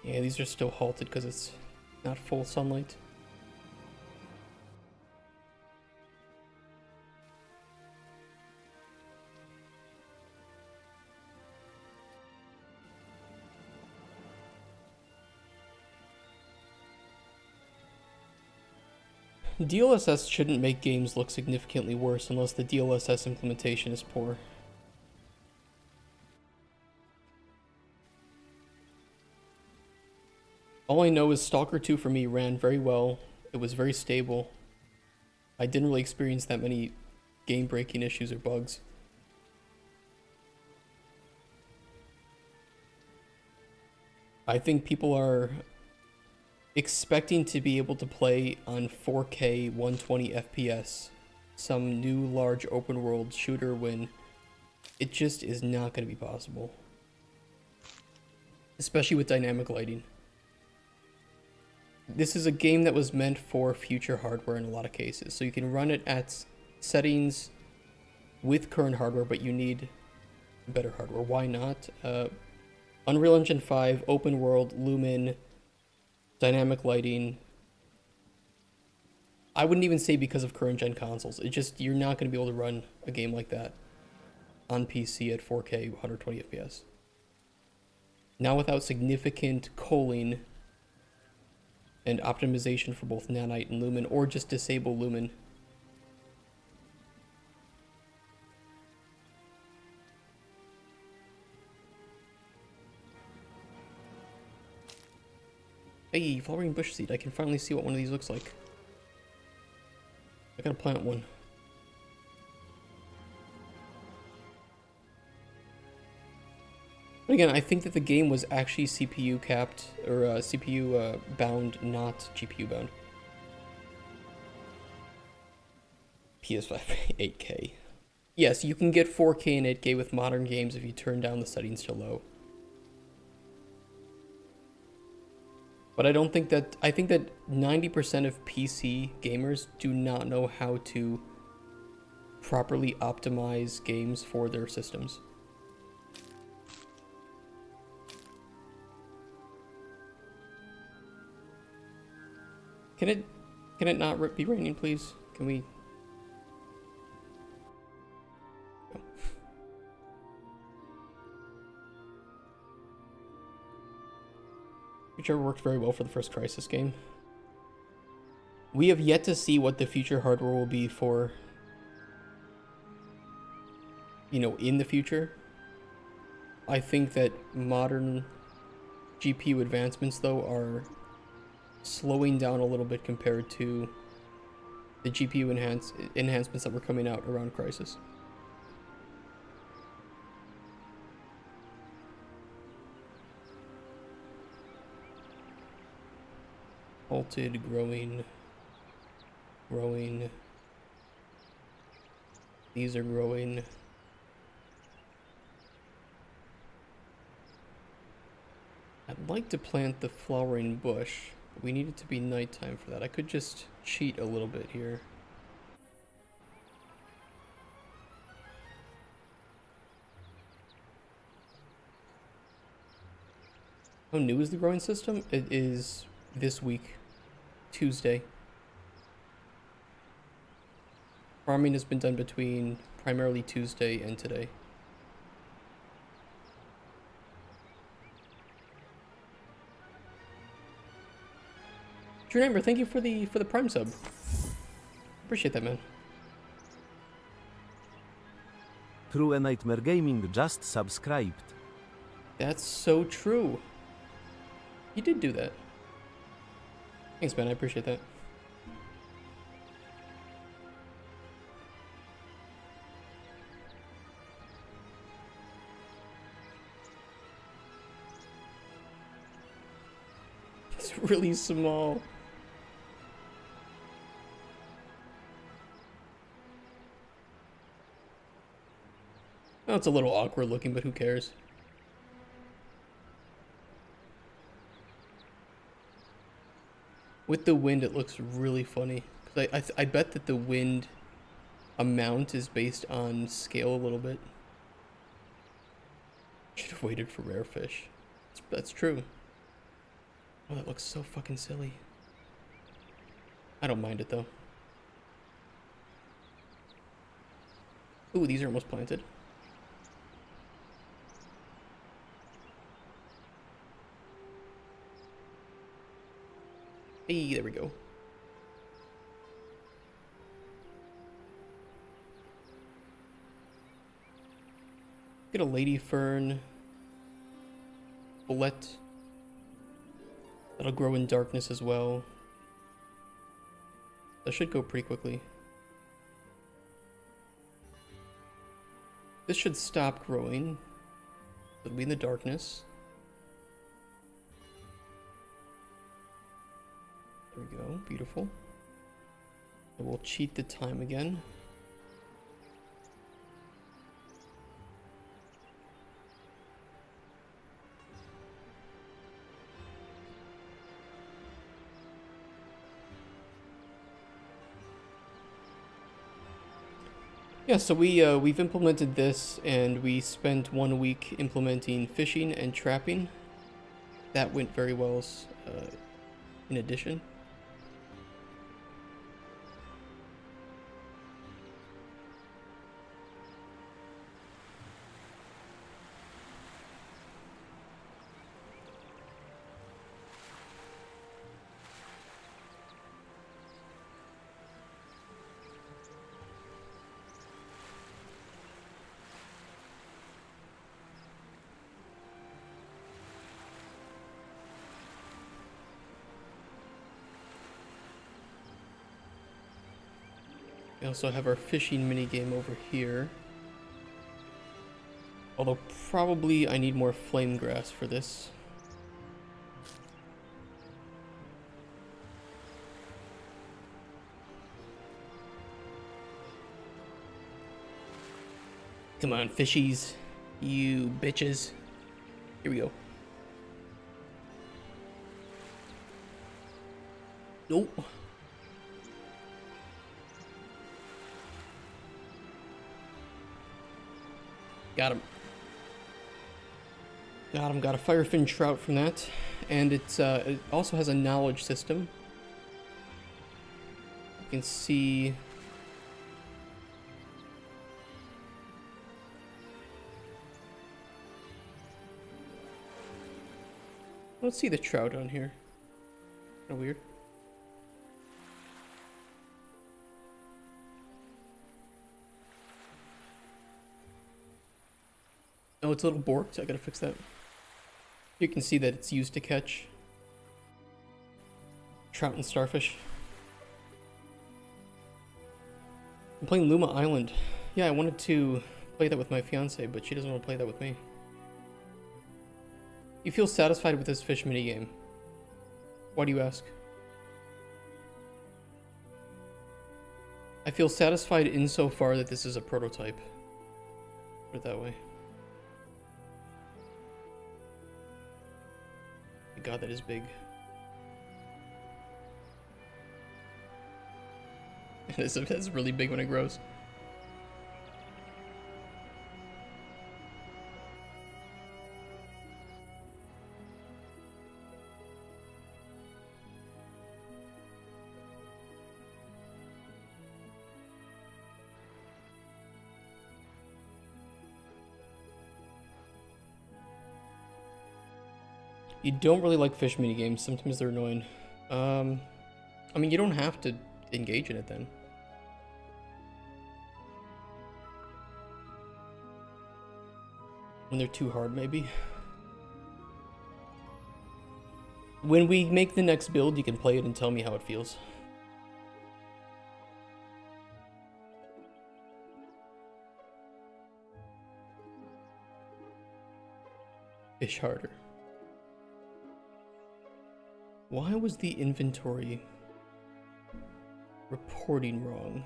Yeah, these are still halted because it's not full sunlight. DLSS shouldn't make games look significantly worse unless the DLSS implementation is poor. All I know is Stalker 2 for me ran very well. It was very stable. I didn't really experience that many game-breaking issues or bugs. I think people are expecting to be able to play on 4K 120 FPS some new large open world shooter when it just is not going to be possible. Especially with dynamic lighting. This is a game that was meant for future hardware in a lot of cases. So you can run it at settings with current hardware, but you need better hardware. Why not? Unreal Engine 5, open world, Lumen, dynamic lighting. I wouldn't even say because of current gen consoles. It just, you're not going to be able to run a game like that on PC at 4K 120 FPS. Now without significant culling and optimization for both nanite and lumen, or just disable lumen. Hey, flowering bush seed. I can finally see what one of these looks like. I gotta plant one. But again, I think that the game was actually CPU capped, or CPU bound, not GPU bound. PS5 8K. Yes, you can get 4K and 8K with modern games if you turn down the settings to low. But I don't think that, I think that 90% of PC gamers do not know how to properly optimize games for their systems. Can it not be raining, please? Can we? Oh. Future worked very well for the first Crysis game. We have yet to see what the future hardware will be for, you know, in the future. I think that modern GPU advancements, though, are slowing down a little bit compared to the GPU enhancements that were coming out around Crysis. Halted, growing. These are growing. I'd like to plant the flowering bush. We need it to be nighttime for that. I could just cheat a little bit here. How new is the growing system? It is this week, Tuesday. Farming has been done between primarily Tuesday and today. Drew Neighbor, thank you for the Prime sub. Appreciate that, man.
True a Nightmare Gaming just subscribed.
That's so true. He did do that. Thanks, man. I appreciate that. It's really small. Oh, it's a little awkward looking, but who cares? With the wind, it looks really funny. 'Cause I bet that the wind amount is based on scale a little bit. Should have waited for rare fish. That's true. Oh, that looks so fucking silly. I don't mind it though. Ooh, these are almost planted. Hey, there we go. Get a lady fern. Bullet. That'll grow in darkness as well. That should go pretty quickly. This should stop growing. It'll be in the darkness. There we go, beautiful. And we'll cheat the time again. Yeah, so we've implemented this, and we spent 1 week implementing fishing and trapping. That went very well in addition. We also have our fishing minigame over here. Although probably I need more flame grass for this. Come on, fishies. You bitches. Here we go. Nope. Got him. Got him. Got a firefin trout from that. And it also has a knowledge system. You can see... Let's see the trout on here. Kind of weird. Oh, it's a little borked. I gotta fix that. You can see that it's used to catch trout and starfish. I'm playing Luma Island. Yeah, I wanted to play that with my fiance, but she doesn't want to play that with me. You feel satisfied with this fish minigame? Why do you ask? I feel satisfied insofar that this is a prototype. Put it that way. God, that is big. It's really big when it grows. You don't really like fish minigames. Sometimes they're annoying. I mean, you don't have to engage in it then. When they're too hard, maybe. When we make the next build, you can play it and tell me how it feels. Fish harder. Why was the inventory reporting wrong?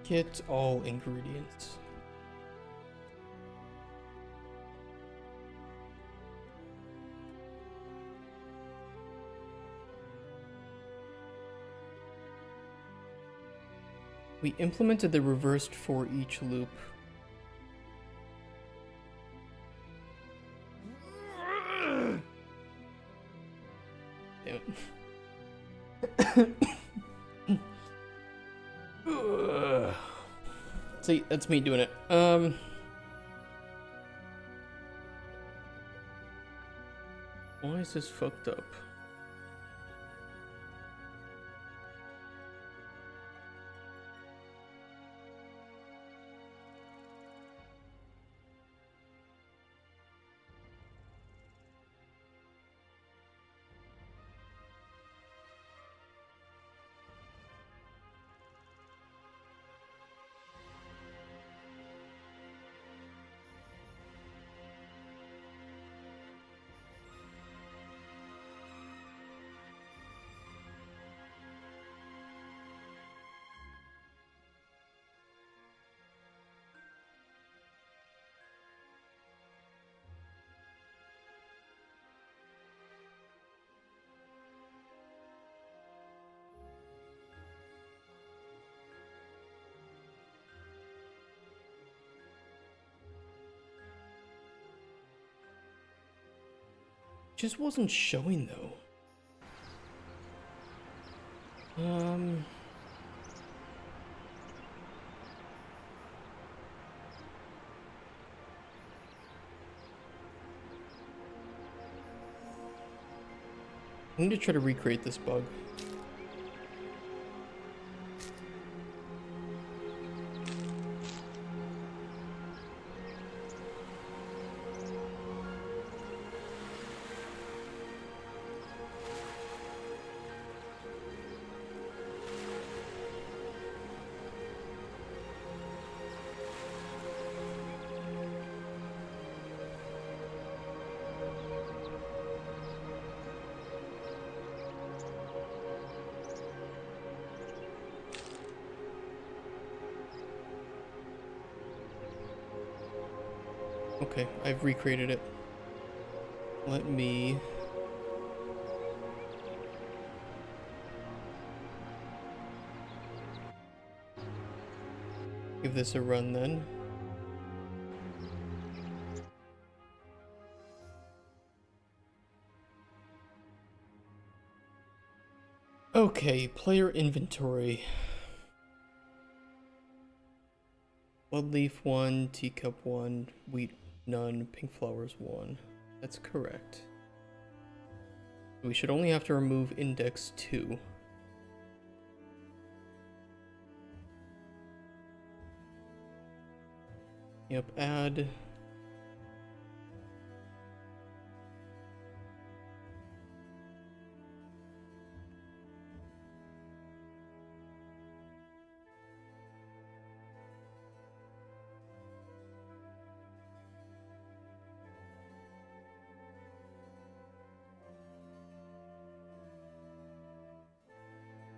Get all ingredients. We implemented the reversed for each loop. Damn it. See, that's me doing it. Why is this fucked up? Just wasn't showing though. I need to try to recreate this bug. Okay, I've recreated it. Let me... give this a run then. Okay, player inventory. Blood leaf 1, teacup 1, wheat none, pink flowers 1. That's correct. We should only have to remove index 2. Yep, add.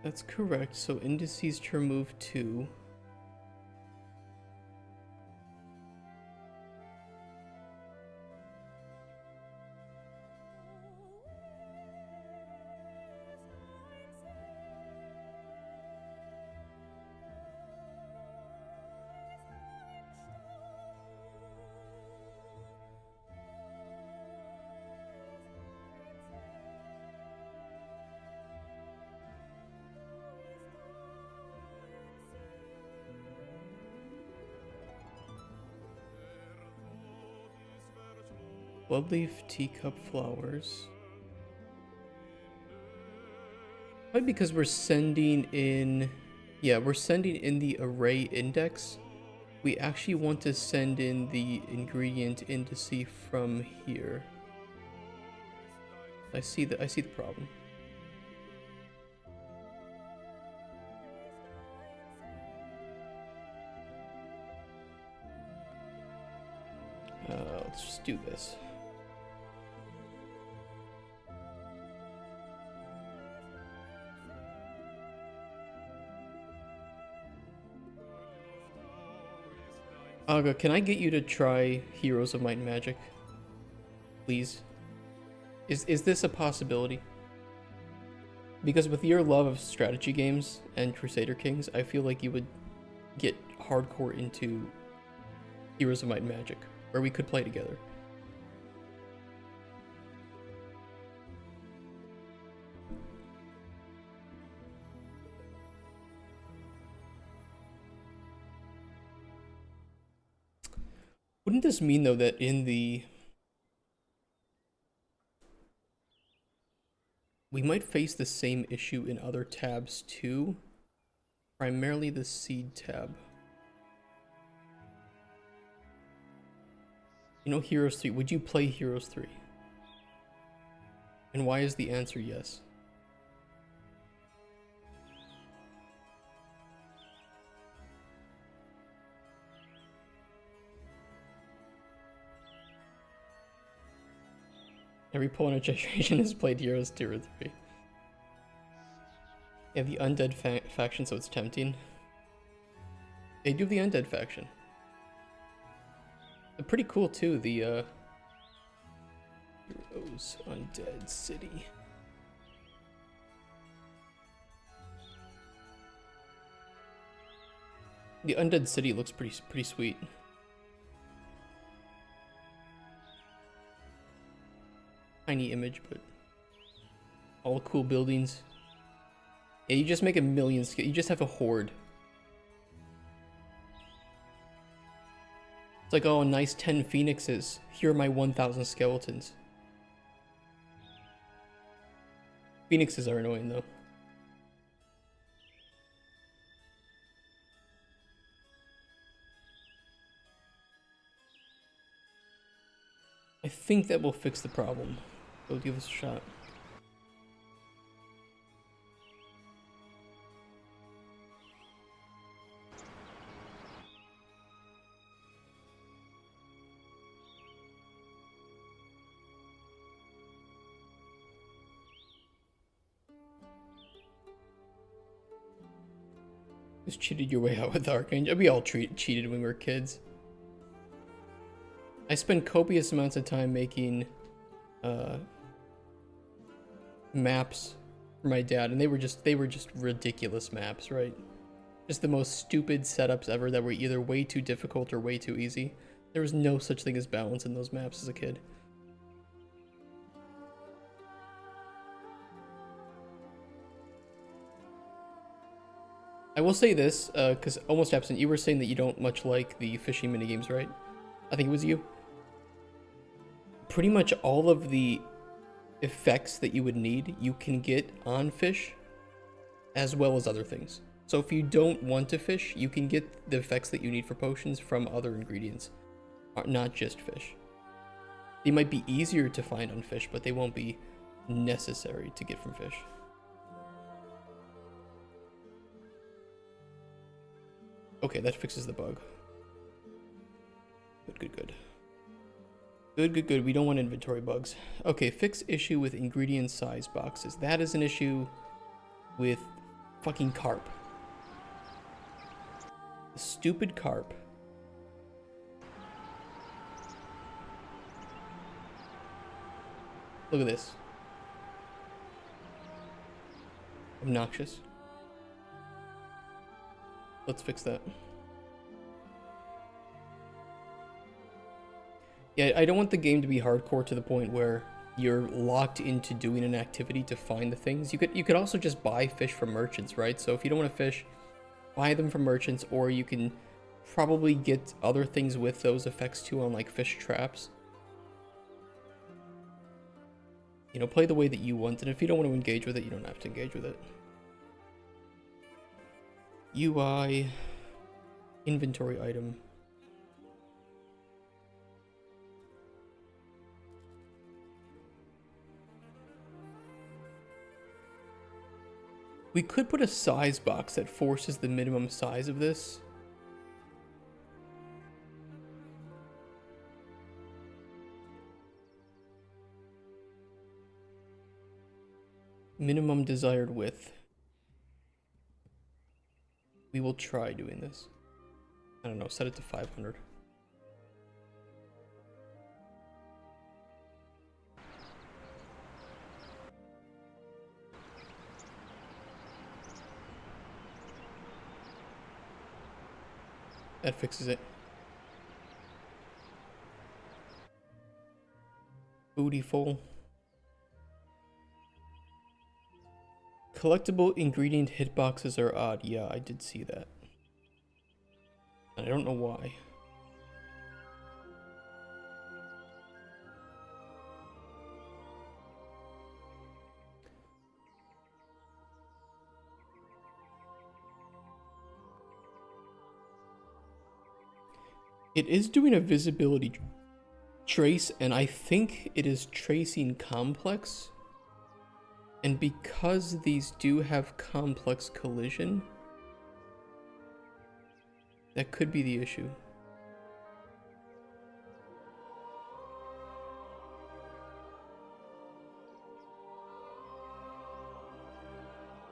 That's correct, so indices to remove 2. Bloodleaf, teacup, flowers. Probably because we're sending in... yeah, we're sending in the array index. We actually want to send in the ingredient indice from here. I see the problem. Let's just do this. Aga, can I get you to try Heroes of Might and Magic? Please. Is this a possibility? Because with your love of strategy games and Crusader Kings, I feel like you would get hardcore into Heroes of Might and Magic, where we could play together. Wouldn't this mean, though, that in the... we might face the same issue in other tabs, too? Primarily the Seed tab. You know Heroes 3. Would you play Heroes 3? And why is the answer yes? Every opponent generation has played Heroes 2 or 3. They have the Undead faction, so it's tempting. They do have the Undead faction. They're pretty cool too, the Heroes Undead City. The Undead City looks pretty sweet. Tiny image, but all cool buildings. Yeah, you just make a million. You just have a horde. It's like, oh, nice 10 phoenixes. Here are my 1,000 skeletons. Phoenixes are annoying though. I think that will fix the problem. Go give us a shot. Just cheated your way out with Archangel. We all cheated when we were kids. I spent copious amounts of time making maps for my dad, and they were just ridiculous maps, right? Just the most stupid setups ever that were either way too difficult or way too easy. There was no such thing as balance in those maps as a kid. I will say this, because almost absent, you were saying that you don't much like the fishing minigames, right? I think it was you. Pretty much all of the effects that you would need, you can get on fish, as well as other things. So if you don't want to fish, you can get the effects that you need for potions from other ingredients, not just fish. They might be easier to find on fish, but they won't be necessary to get from fish. Okay, that fixes the bug. Good. Good. We don't want inventory bugs. Okay, fix issue with ingredient size boxes. That is an issue with fucking carp. The stupid carp. Look at this. Obnoxious. Let's fix that. Yeah, I don't want the game to be hardcore to the point where you're locked into doing an activity to find the things. You could also just buy fish from merchants, right? So if you don't want to fish, buy them from merchants, or you can probably get other things with those effects too on like fish traps. You know, play the way that you want, and if you don't want to engage with it, you don't have to engage with it. UI, inventory item. We could put a size box that forces the minimum size of this. Minimum desired width. We will try doing this. I don't know, set it to 500. That fixes it. Bootyful. Collectible ingredient hitboxes are odd. Yeah, I did see that. I don't know why. It is doing a visibility trace, and I think it is tracing complex. And because these do have complex collision, that could be the issue.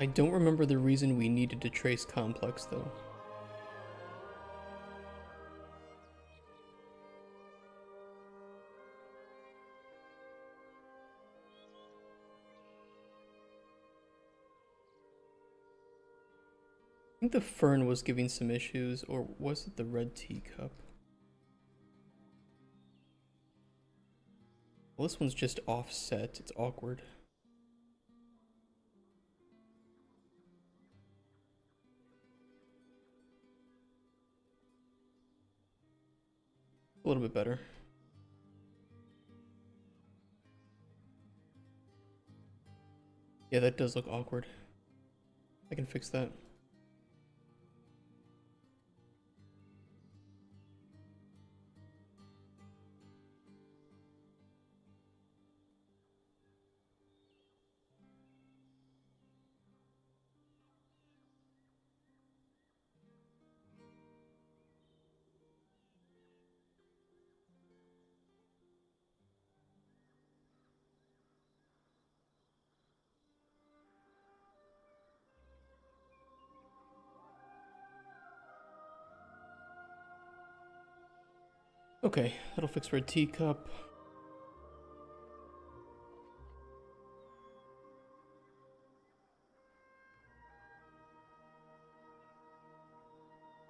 I don't remember the reason we needed to trace complex though. I think the fern was giving some issues, or was it the red teacup? Well, this one's just offset. It's awkward. A little bit better. Yeah, that does look awkward. I can fix that. Okay, that'll fix red teacup.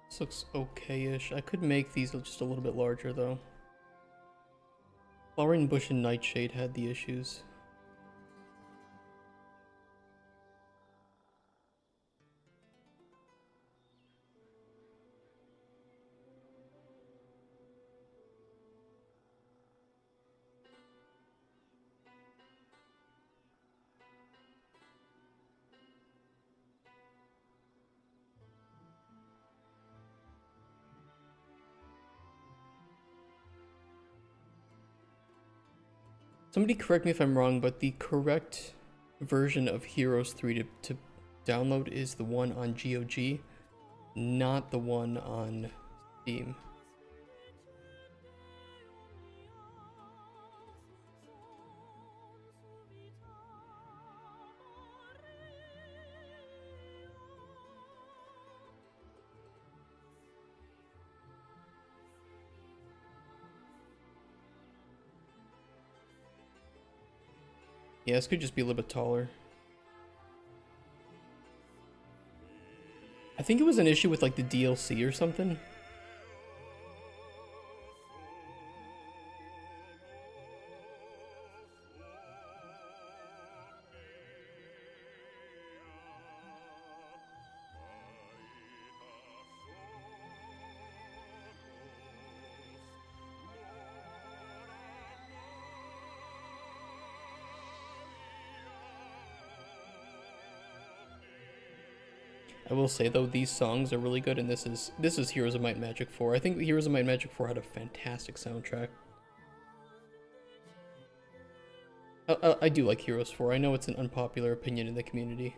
This looks okay-ish. I could make these just a little bit larger though. Flowering bush and nightshade had the issues. Somebody correct me if I'm wrong, but the correct version of Heroes 3 to download is the one on GOG, not the one on Steam. Yeah, this could just be a little bit taller. I think it was an issue with like the DLC or something. I will say though, these songs are really good, and this is Heroes of Might and Magic 4. I think Heroes of Might and Magic 4 had a fantastic soundtrack. I do like Heroes 4. I know it's an unpopular opinion in the community.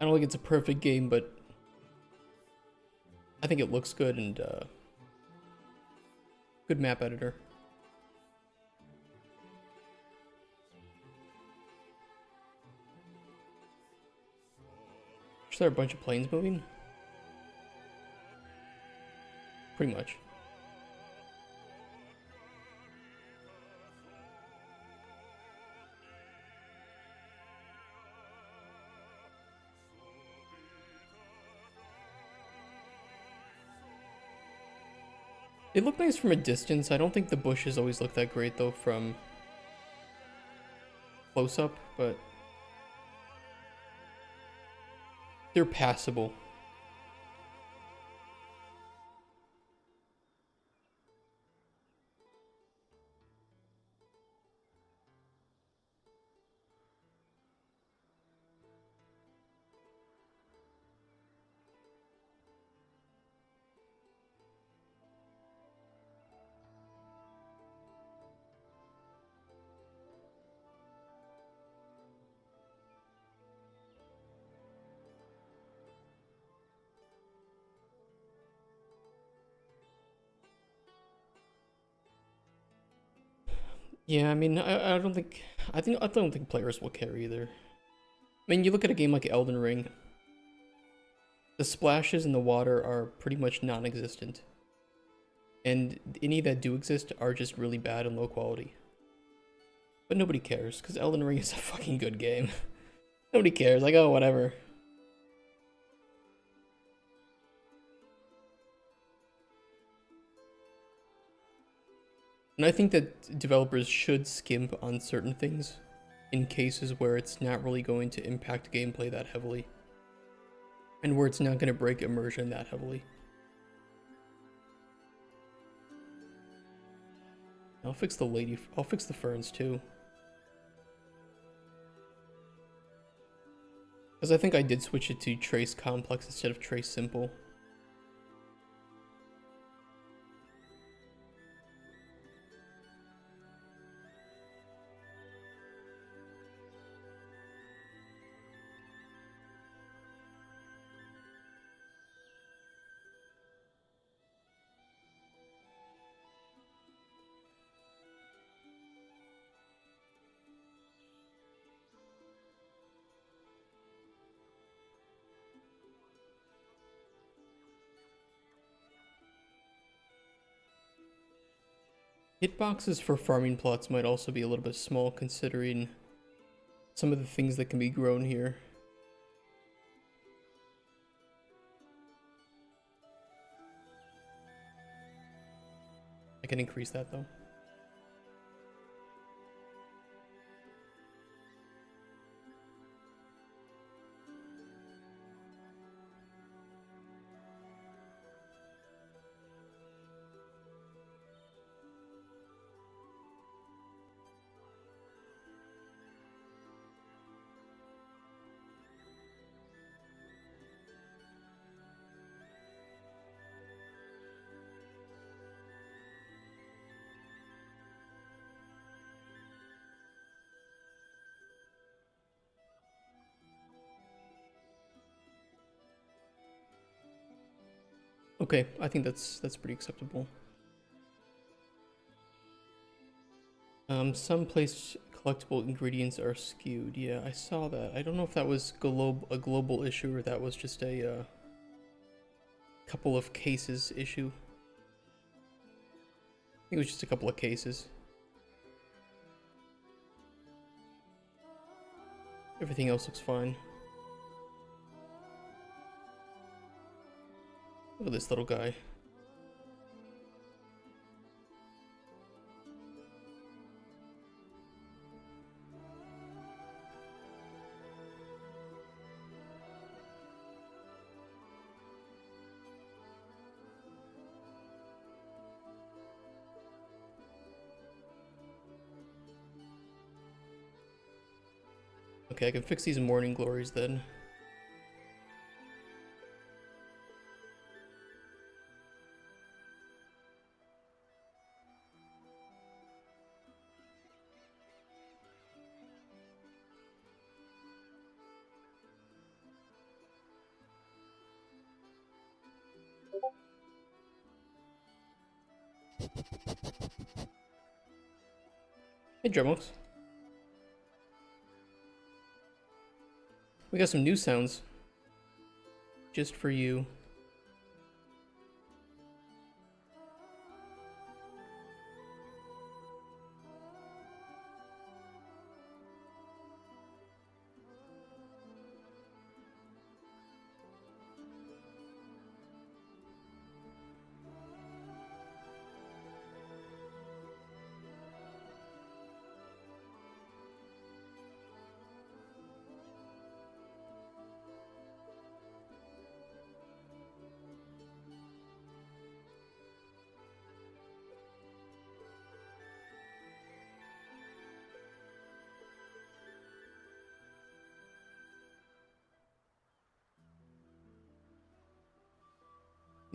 I don't think it's a perfect game, but I think it looks good, and good map editor. Is there a bunch of planes moving? Pretty much. They look nice from a distance. I don't think the bushes always look that great though from close up, but they're passable. Yeah, I mean, I don't think I don't think players will care either. I mean, you look at a game like Elden Ring, the splashes in the water are pretty much non-existent. And any that do exist are just really bad and low quality. But nobody cares, because Elden Ring is a fucking good game. Nobody cares, like, oh, whatever. And I think that developers should skimp on certain things in cases where it's not really going to impact gameplay that heavily. And where it's not going to break immersion that heavily. I'll fix the ferns too. Because I think I did switch it to trace complex instead of trace simple. Hitboxes for farming plots might also be a little bit small considering some of the things that can be grown here. I can increase that though. Okay, I think that's pretty acceptable. Some place collectible ingredients are skewed. Yeah, I saw that. I don't know if that was a global issue or that was just a couple of cases issue. I think it was just a couple of cases. Everything else looks fine. Look at this little guy. Okay, I can fix these morning glories then. Hey, Drumux. We got some new sounds. Just for you.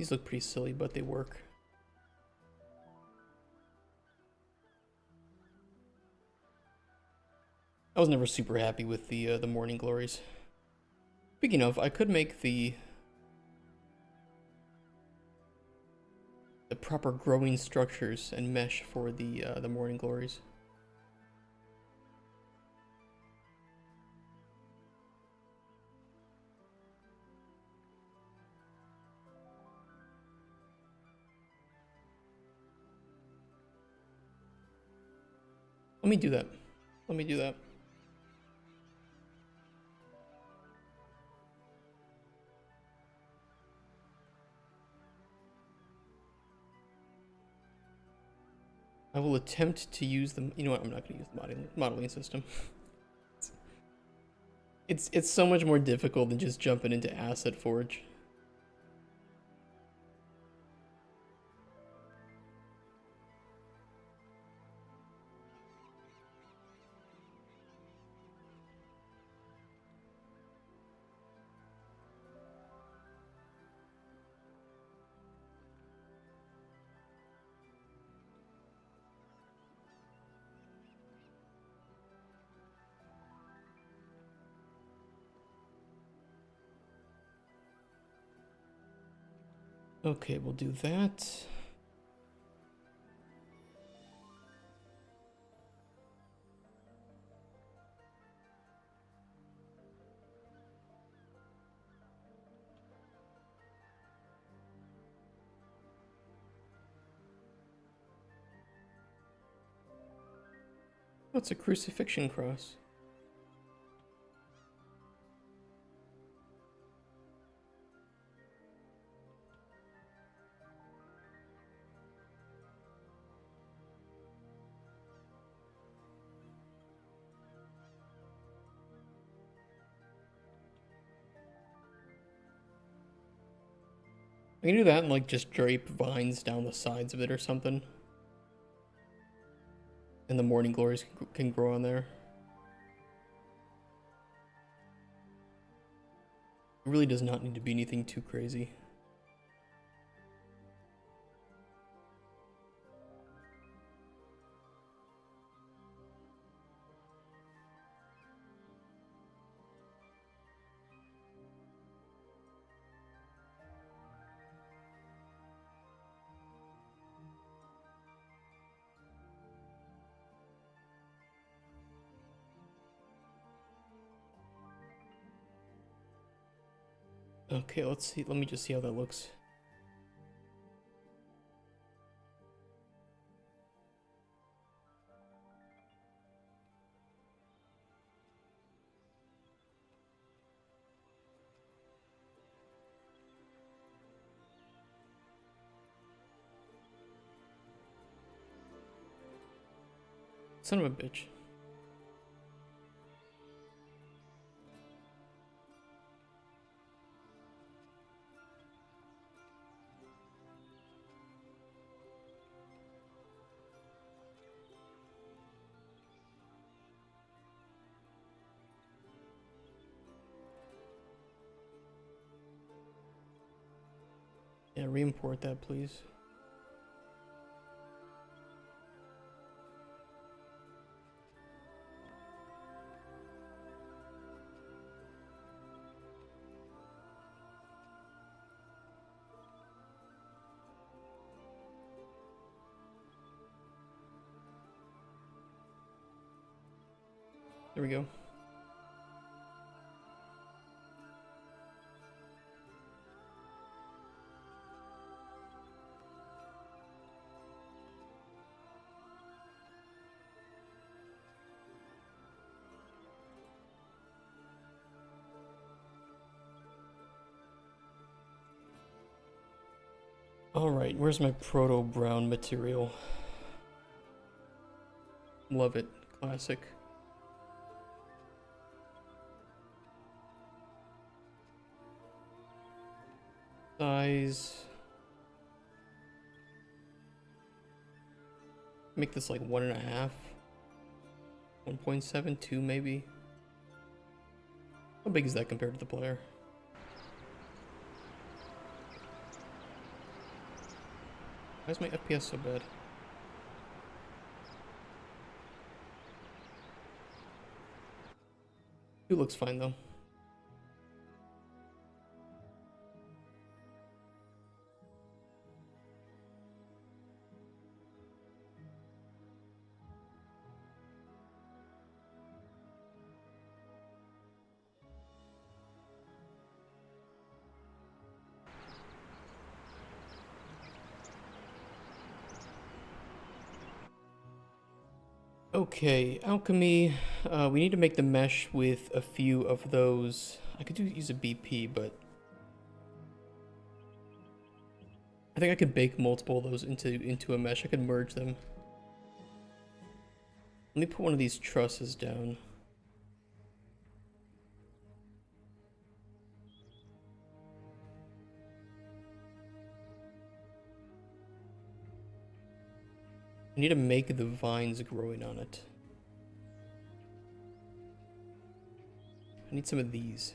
These look pretty silly, but they work. I was never super happy with the Morning Glories. Speaking of, I could make the proper growing structures and mesh for the Morning Glories. Let me do that. Let me do that. I will attempt to use the. You know what? I'm not going to use the modeling system. It's so much more difficult than just jumping into Asset Forge. Okay, we'll do that. Oh, it's a crucifixion cross. I can do that and like just drape vines down the sides of it or something. And the Morning Glories can grow on there. It really does not need to be anything too crazy. Okay, let's see. Let me just see how that looks. Son of a bitch. Yeah, re-import that, please. There we go. Alright, where's my proto brown material? Love it. Classic. Size. Make this like 1.5. 1.72 maybe. How big is that compared to the player? Why is my FPS so bad? It looks fine though. Okay, alchemy. We need to make the mesh with a few of those. I could use a BP, but I think I could bake multiple of those into a mesh. I could merge them. Let me put one of these trusses down. I need to make the vines growing on it. I need some of these.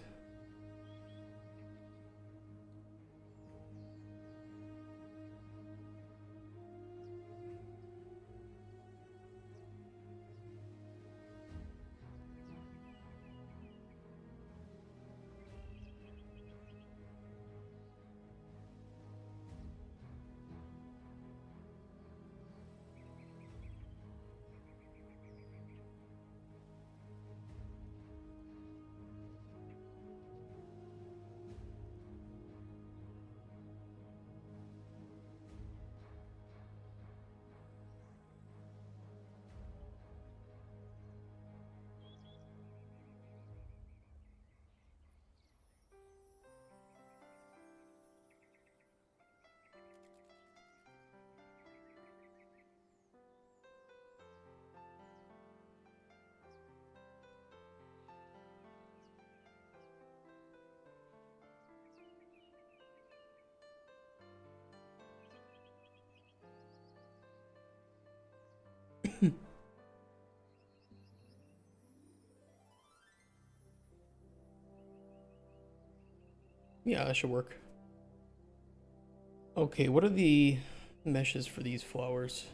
Yeah, that should work. Okay, what are the meshes for these flowers?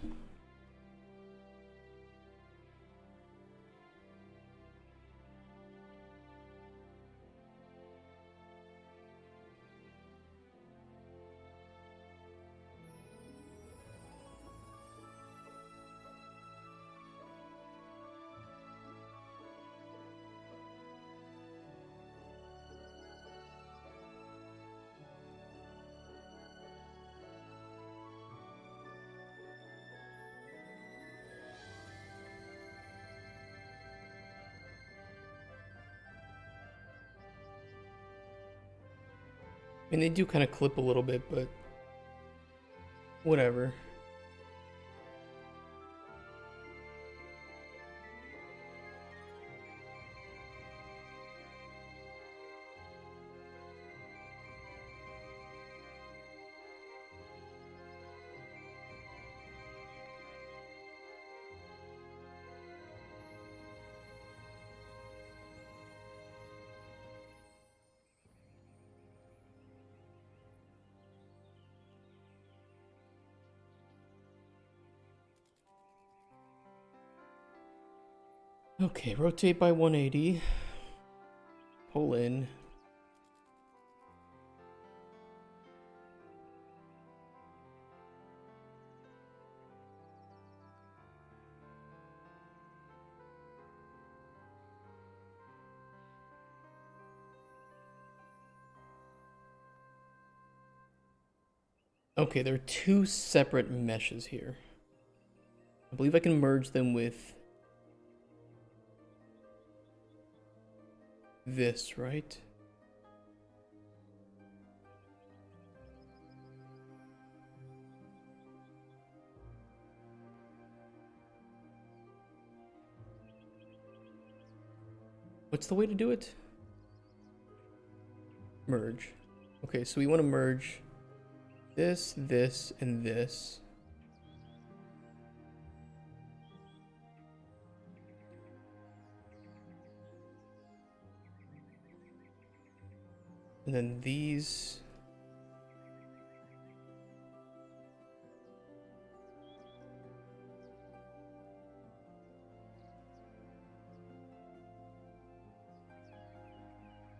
I mean, they do kind of clip a little bit, but whatever. Okay, rotate by 180. Pull in. Okay, there are two separate meshes here. I believe I can merge them with this, right? What's the way to do it? Merge. Okay, so we want to merge this, this, and this. And then these.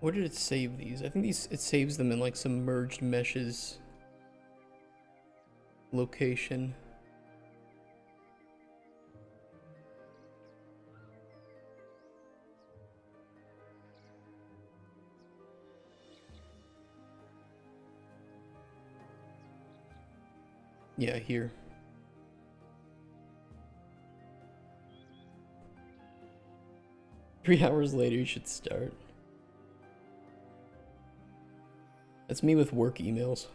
Where did it save these? I think it saves them in like some merged meshes location. Yeah, here. Three hours later, you should start. That's me with work emails.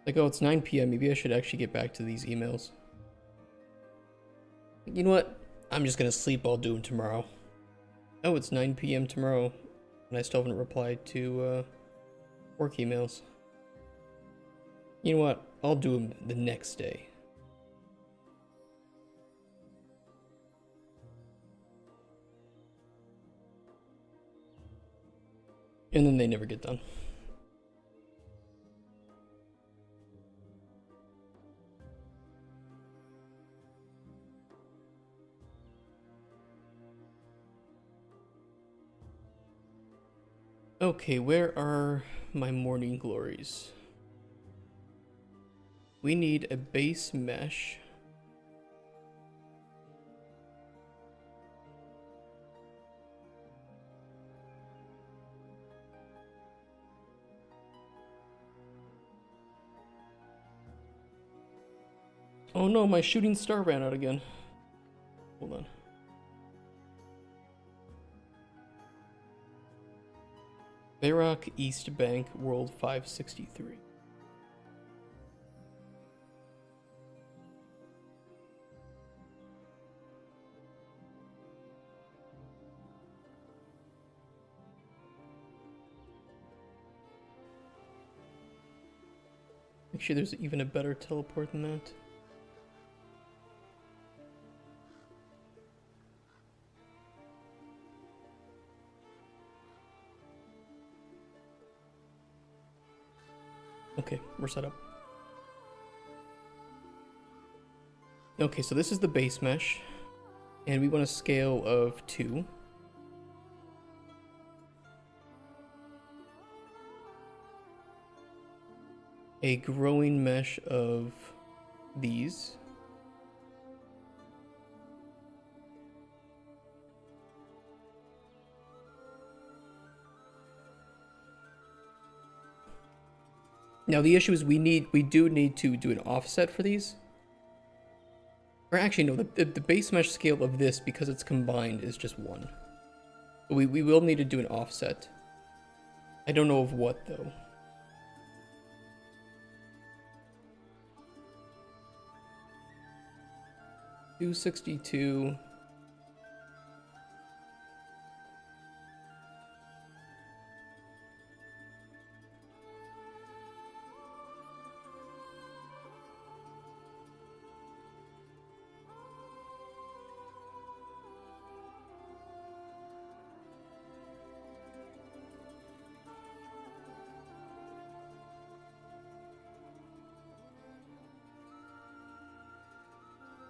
Like, oh, it's 9 p.m. Maybe I should actually get back to these emails. You know what? I'm just gonna sleep. I'll do them tomorrow. Oh, it's 9 p.m. tomorrow, and I still haven't replied to work emails. You know what? I'll do them the next day. And then they never get done. Okay, where are my morning glories? We need a base mesh. Oh no, my shooting star ran out again. Hold on. Bayrock East Bank World 563. Actually, there's even a better teleport than that. Okay, we're set up. Okay, so this is the base mesh, and we want a scale of 2. A growing mesh of these. Now the issue is we do need to do an offset for these. Or actually no, the base mesh scale of this, because it's combined, is just 1. But we will need to do an offset. I don't know of what though. $262.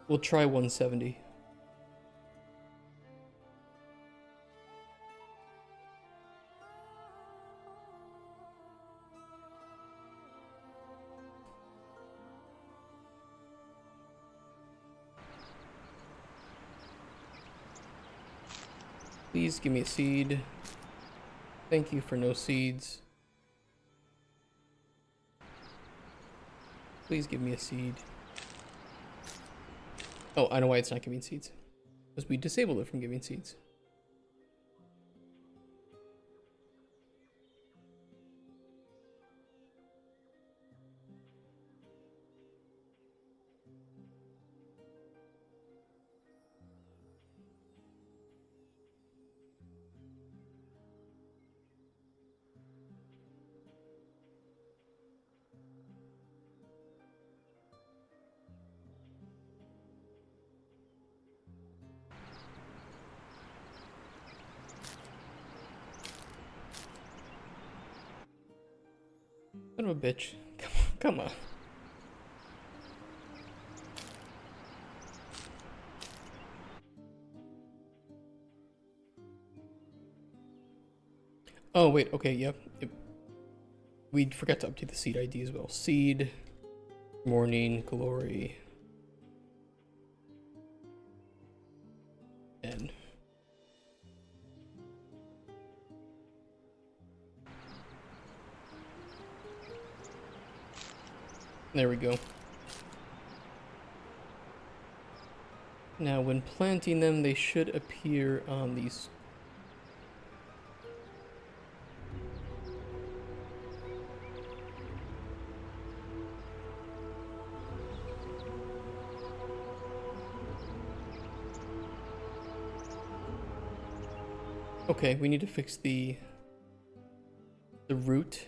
We'll try 170. Please give me a seed. Thank you for no seeds. Please give me a seed. Oh, I know why it's not giving seeds. Because we disabled it from giving seeds. Son of a bitch. Come on. Oh, wait, okay, yep. We forgot to update the seed ID as well. Seed, morning, glory, and there we go. Now, when planting them, they should appear on these. Okay, we need to fix the root.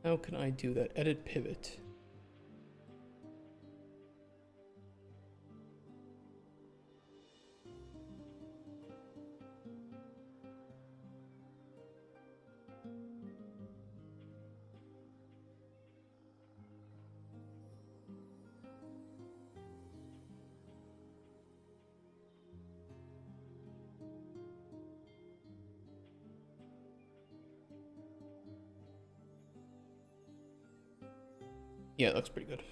How can I do that? Edit pivot. Yeah, it looks pretty good.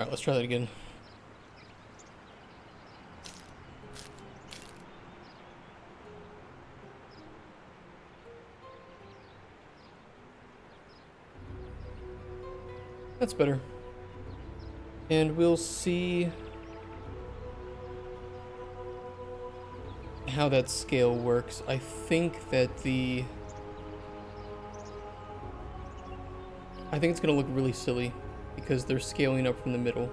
Alright, let's try that again. That's better. And we'll see how that scale works. I think it's gonna look really silly because they're scaling up from the middle.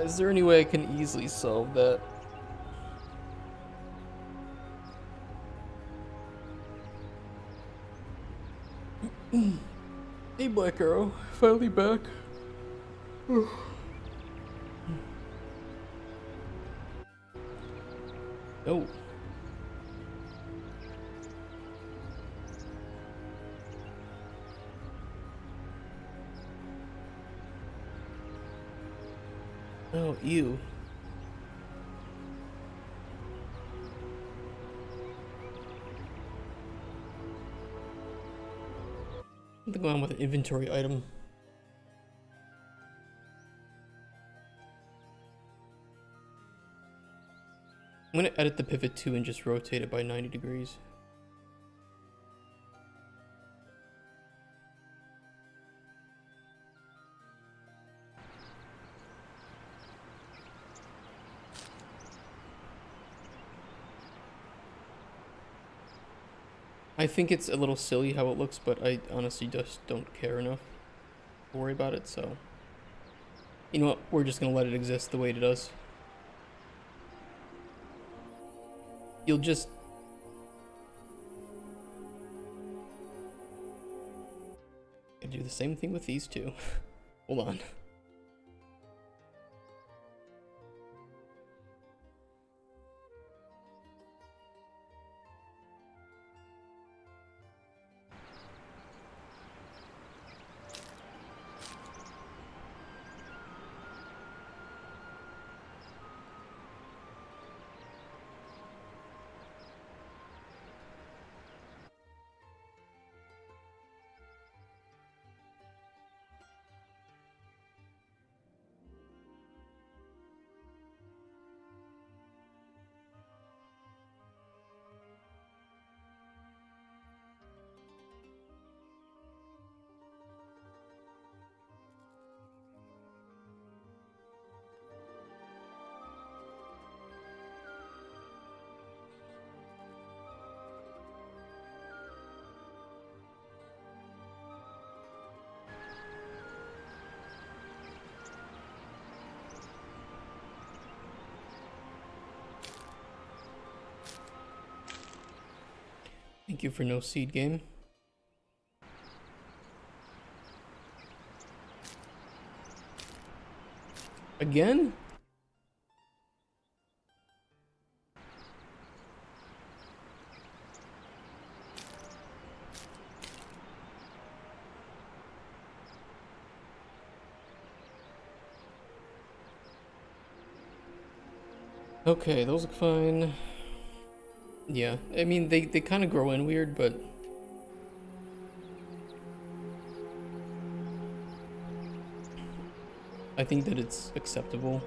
Is there any way I can easily solve that? Hey, Black Arrow, finally back. Oh. Oh, ew. Something going on with an inventory item. I'm gonna edit the pivot too and just rotate it by 90 degrees. I think it's a little silly how it looks, but I honestly just don't care enough to worry about it, so... You know what? We're just gonna let it exist the way it does. You'll just... do the same thing with these two. Hold on. Thank you for no seed game. Again? Okay, those look fine. Yeah, I mean, they kind of grow in weird, but... I think that it's acceptable.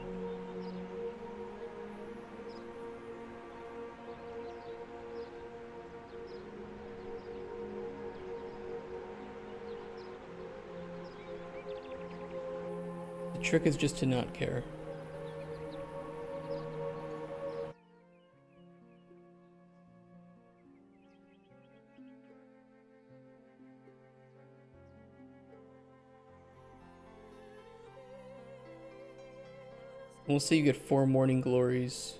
The trick is just to not care. We'll say you get 4 morning glories.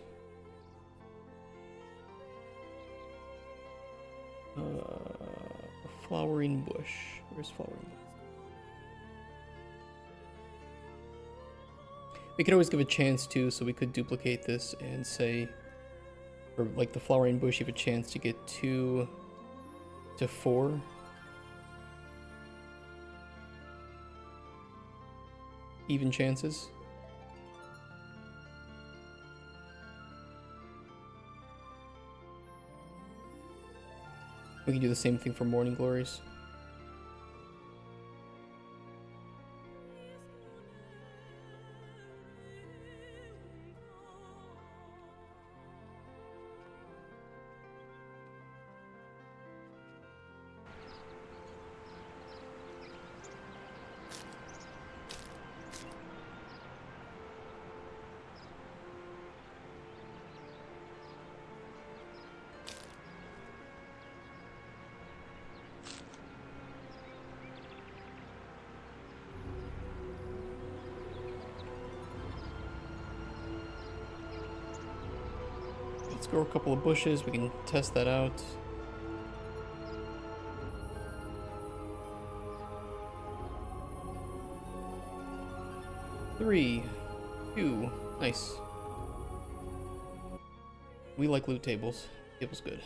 Flowering bush. Where's flowering bush? We could always give a chance too, so we could duplicate this and say, for like the flowering bush, you have a chance to get 2 to 4. Even chances. We can do the same thing for morning glories. Let's grow a couple of bushes, we can test that out. Three, 2, nice. We like loot tables. It was good.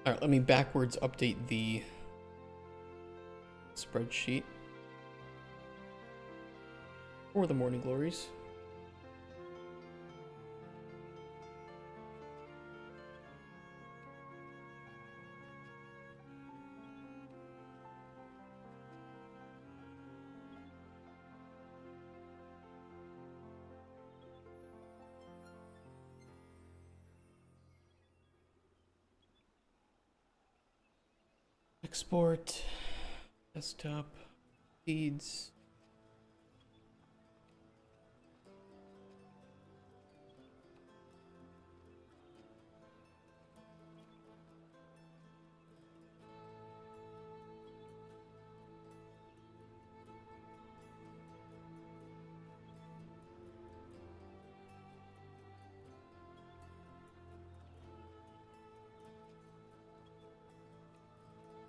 Alright, let me backwards update the spreadsheet. For the morning glories. Export, desktop, feeds.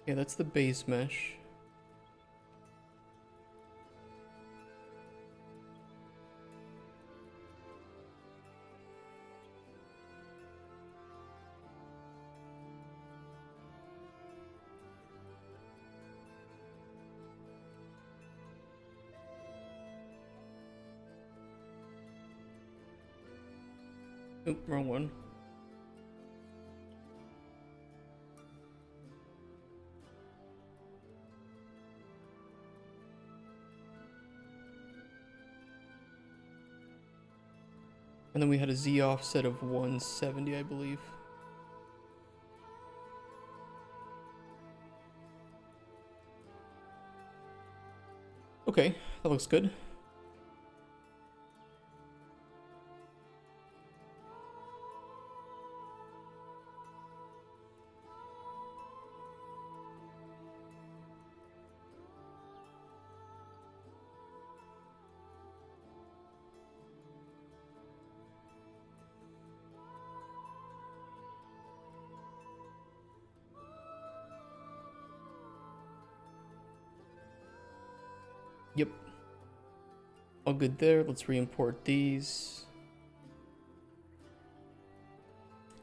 Yeah, that's the base mesh. Oop, wrong one. And then we had a Z offset of 170, I believe. Okay, that looks good. Yep. All good there. Let's re-import these.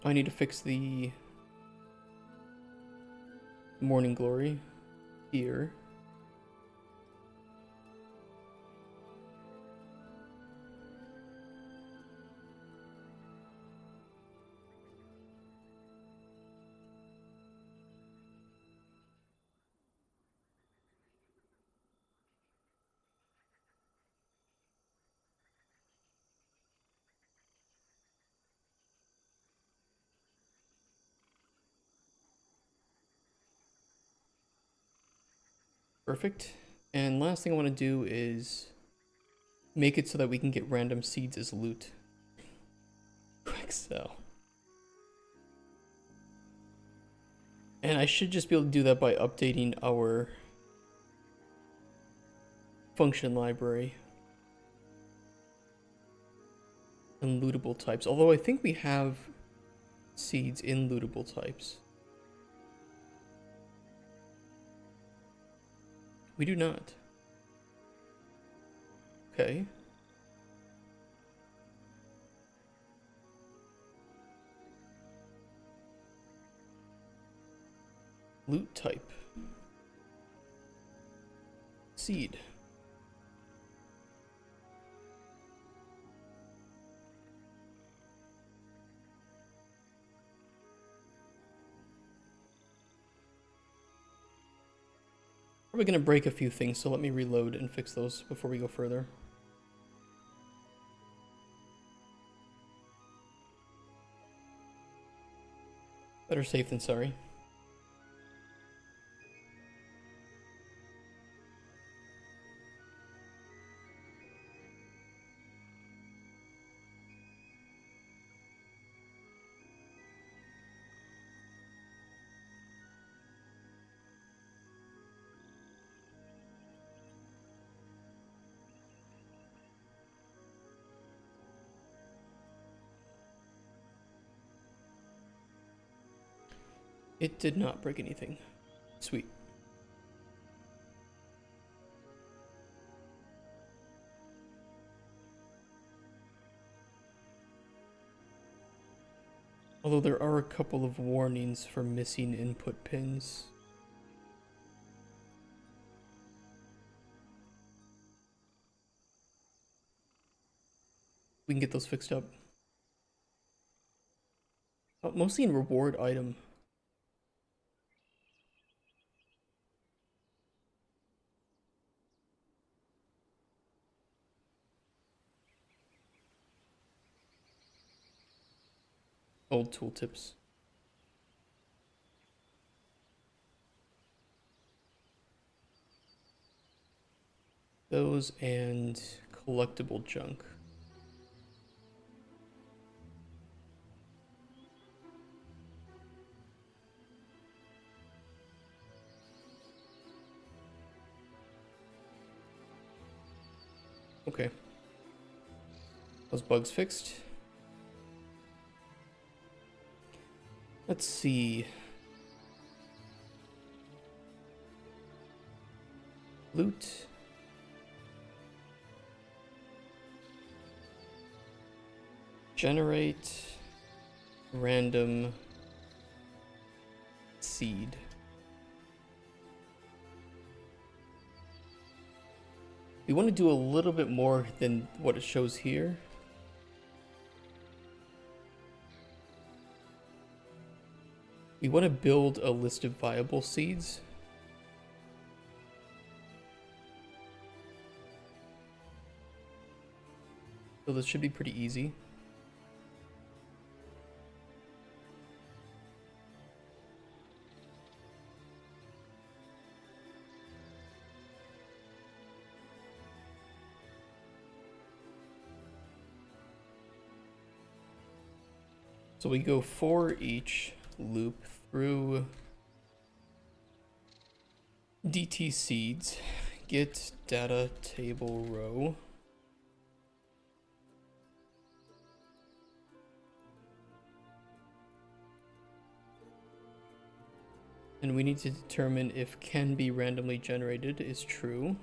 I need to fix the Morning Glory here. Perfect. And last thing I want to do is make it so that we can get random seeds as loot. Quick sell. And I should just be able to do that by updating our function library and lootable types. Although I think we have seeds in lootable types. We do not. Okay. Loot type. Seed. We're gonna break a few things, so let me reload and fix those before we go further. Better safe than sorry. It did not break anything. Sweet. Although there are a couple of warnings for missing input pins. We can get those fixed up. Oh, mostly in reward item. Old tooltips. Those and collectible junk. Okay. Those bugs fixed. Let's see. Loot. Generate random seed. We want to do a little bit more than what it shows here. We want to build a list of viable seeds. So this should be pretty easy. So we go for each loop through DT seeds, get data table row. And we need to determine if can be randomly generated is true.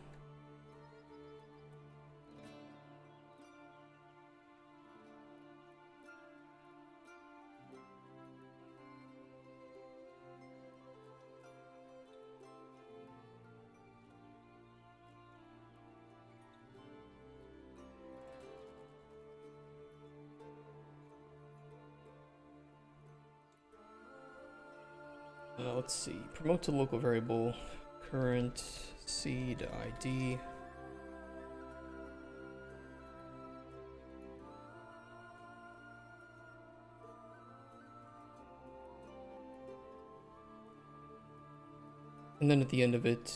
Let's see. Promote to local variable. Current seed ID. And then at the end of it,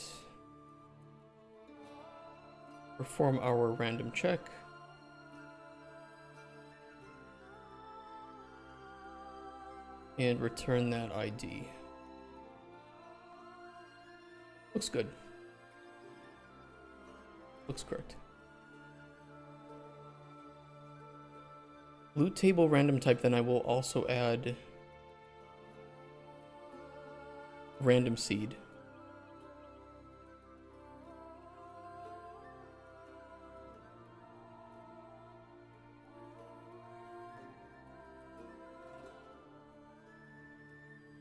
perform our random check. And return that ID. Looks good. Looks correct. Loot table random type, then I will also add random seed.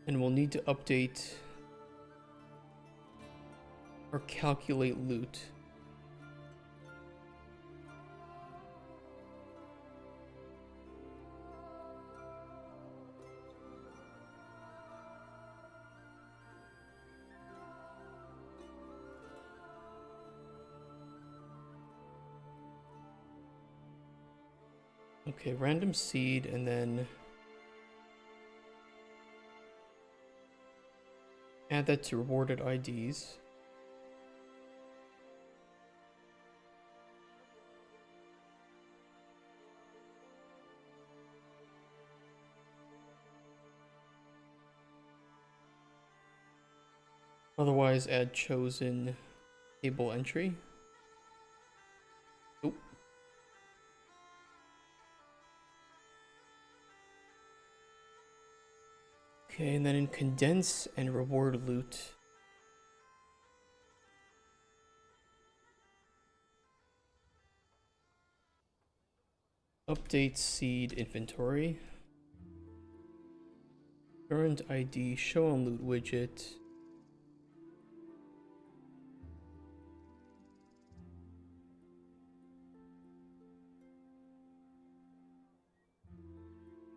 And we'll need to update or calculate loot. Okay, random seed, and then add that to rewarded IDs. Otherwise, add chosen table entry. Oop. Okay, and then in condense and reward loot, update seed inventory, current ID, show on loot widget,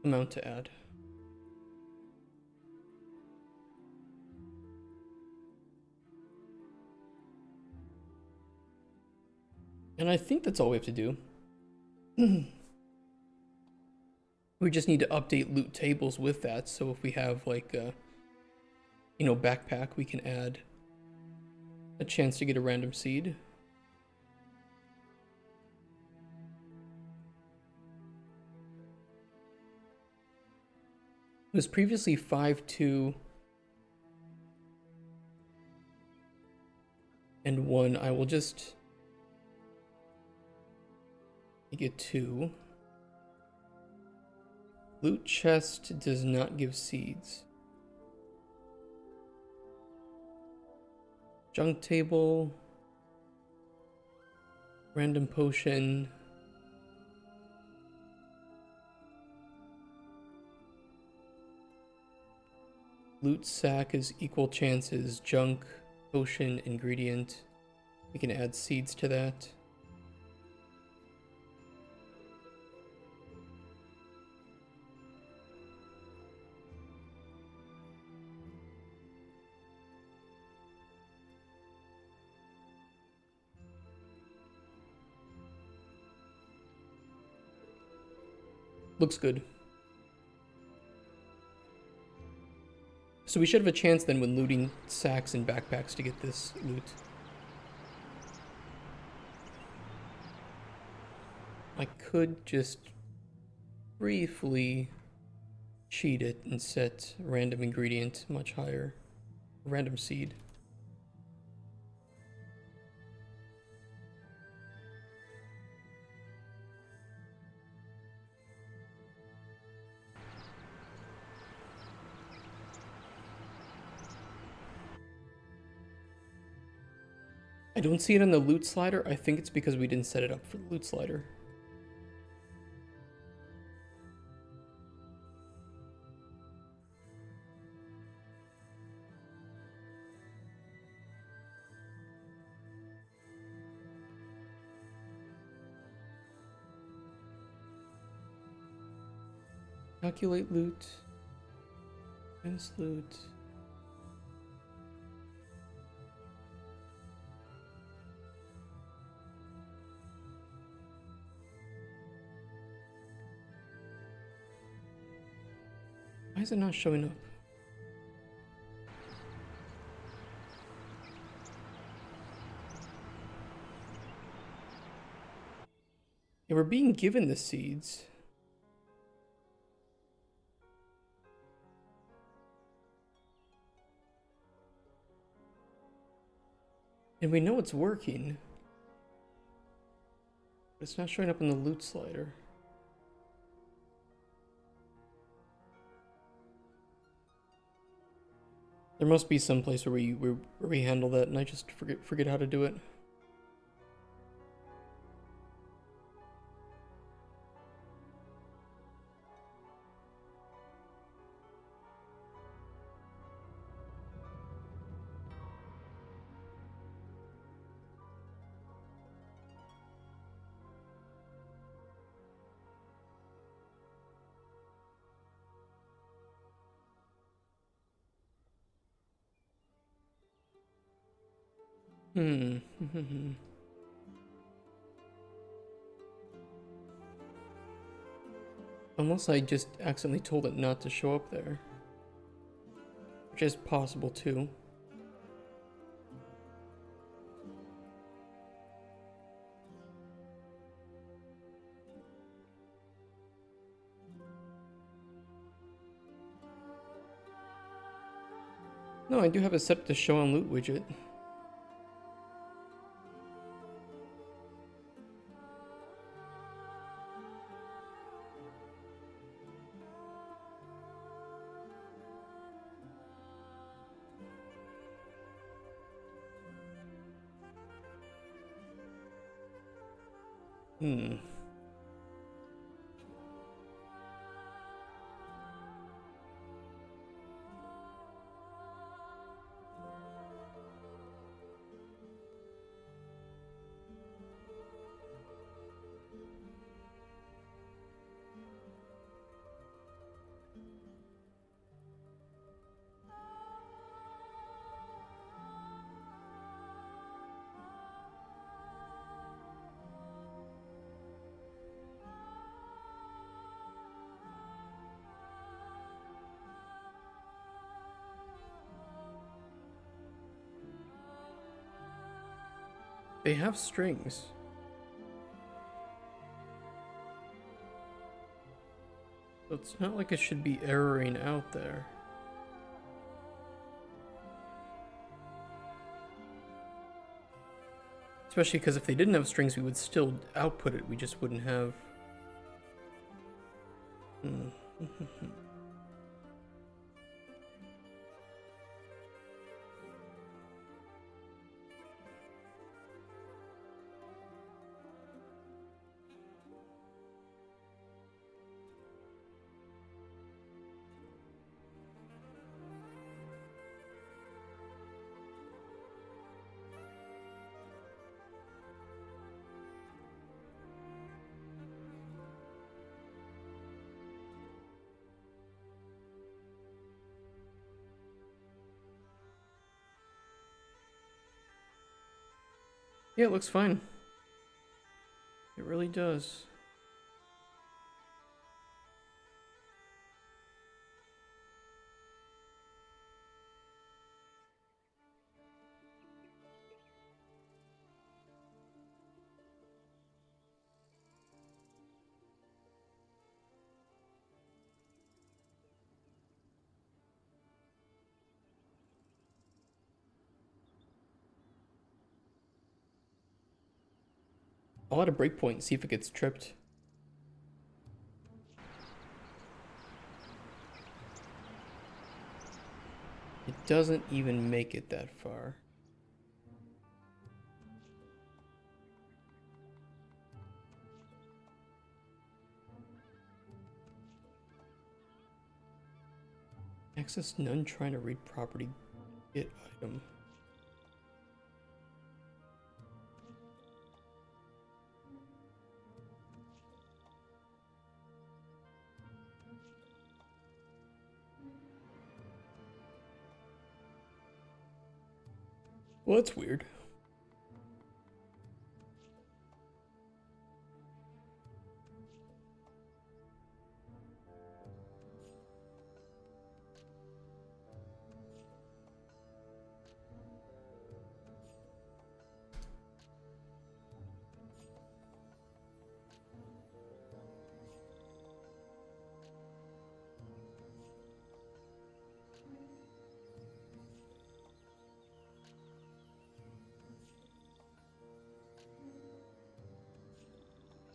amount to add. And I think that's all we have to do. We just need to update loot tables with that. So if we have like a, backpack, we can add a chance to get a random seed. It was previously 5, 2, and 1. I will just make it 2. Loot chest does not give seeds. Junk table. Random potion. Loot sack is equal chances. Junk, potion, ingredient. We can add seeds to that. Looks good. So we should have a chance then when looting sacks and backpacks to get this loot. I could just briefly cheat it and set random ingredient much higher. Random seed. I don't see it on the loot slider. I think it's because we didn't set it up for the loot slider. Calculate loot. Minus loot. Why is it not showing up? Yeah, we're being given the seeds. And we know it's working. But it's not showing up in the loot slider. There must be some place where we handle that, and I just forget how to do it. Unless I just accidentally told it not to show up there. Which is possible too. No, I do have it set to show on loot widget. They have strings. So it's not like it should be erroring out there. Especially because if they didn't have strings, we would still output it. We just wouldn't have... Yeah, it looks fine. It really does. I'll add a breakpoint and see if it gets tripped. It doesn't even make it that far. Access none trying to read property get item. Well, that's weird.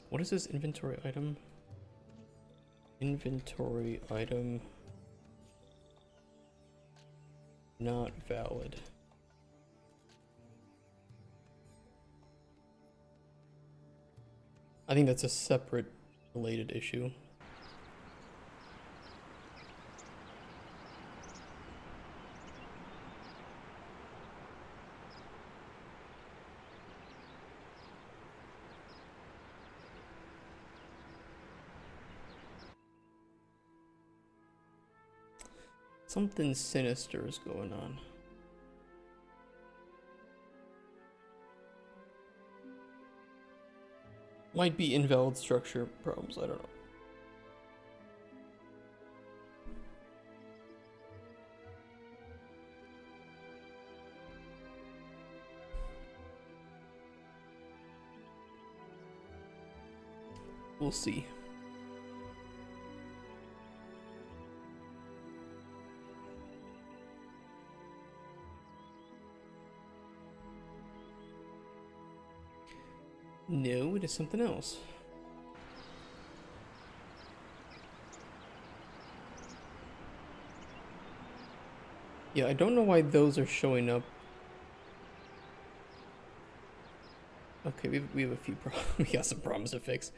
What is this inventory item? Inventory item not valid. I think that's a separate related issue. Something sinister is going on. Might be invalid structure problems, I don't know. We'll see. No, it is something else. Yeah, I don't know why those are showing up. Okay, we have a few problems. We got some problems to fix.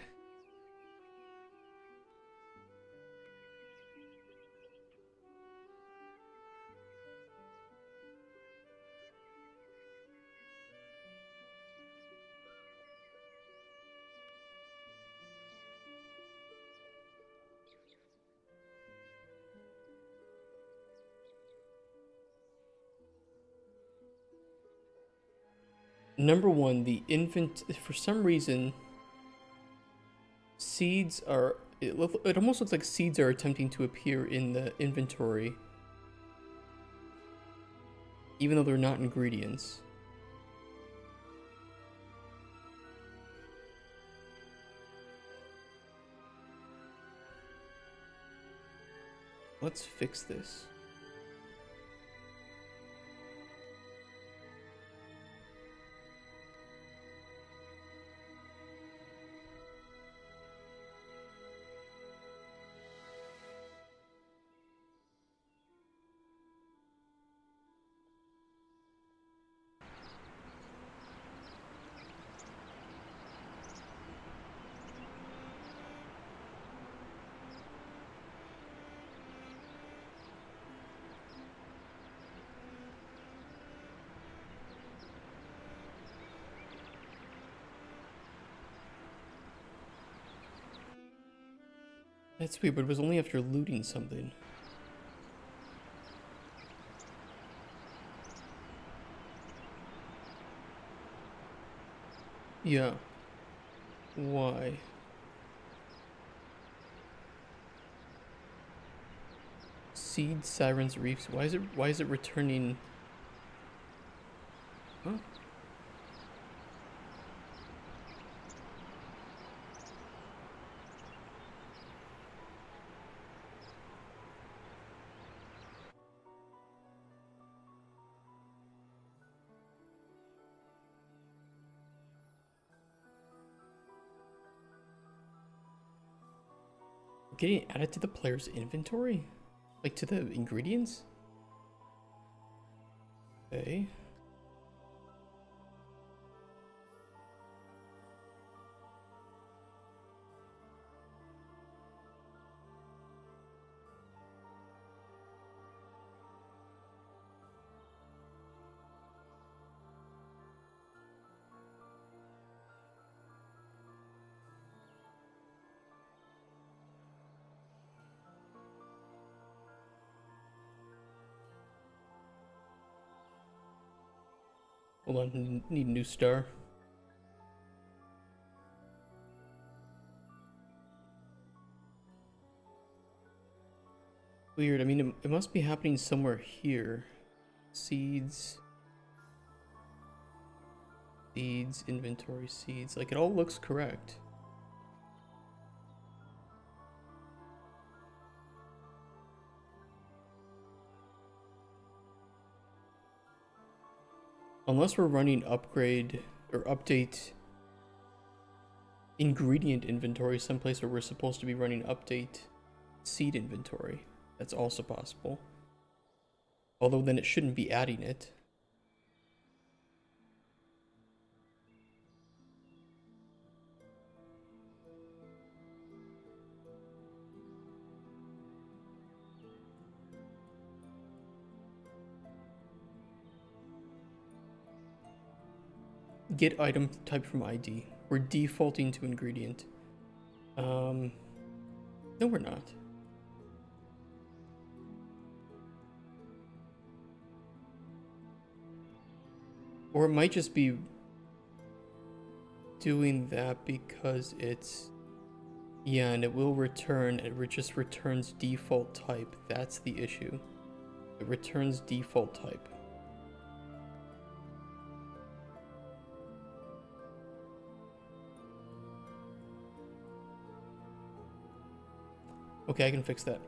Number one, for some reason, seeds are, it almost looks like seeds are attempting to appear in the inventory, even though they're not ingredients. Let's fix this. That's weird, but it was only after looting something. Yeah. Why? Seed, sirens, reefs. Why is it returning? Huh? Getting added to the player's inventory? Like to the ingredients? Okay. Hold on, need a new star. Weird, I mean, it must be happening somewhere here. Seeds. Seeds, inventory, seeds. Like, it all looks correct. Unless we're running upgrade or update ingredient inventory someplace where we're supposed to be running update seed inventory. That's also possible. Although then it shouldn't be adding it. Get item type from ID. We're defaulting to ingredient. No, we're not. Or it might just be doing that because it's... Yeah, and it will return, it just returns default type. That's the issue. It returns default type. Okay, I can fix that.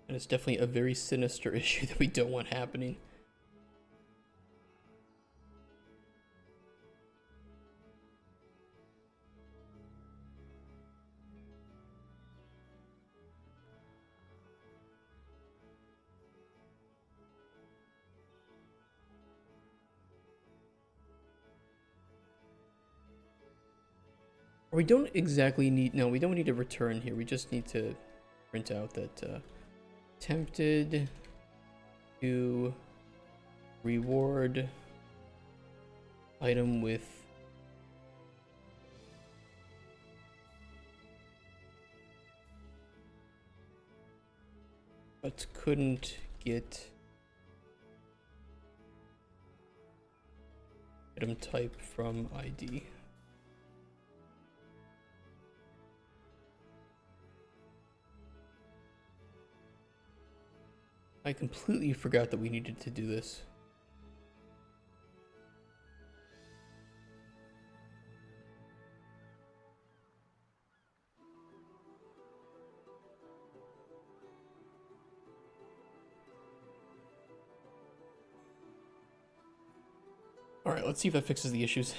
And it's definitely a very sinister issue that we don't want happening. We don't exactly need, no, we don't need a return here. We just need to print out that tempted to reward item with but couldn't get item type from ID. I completely forgot that we needed to do this. Alright, let's see if that fixes the issues.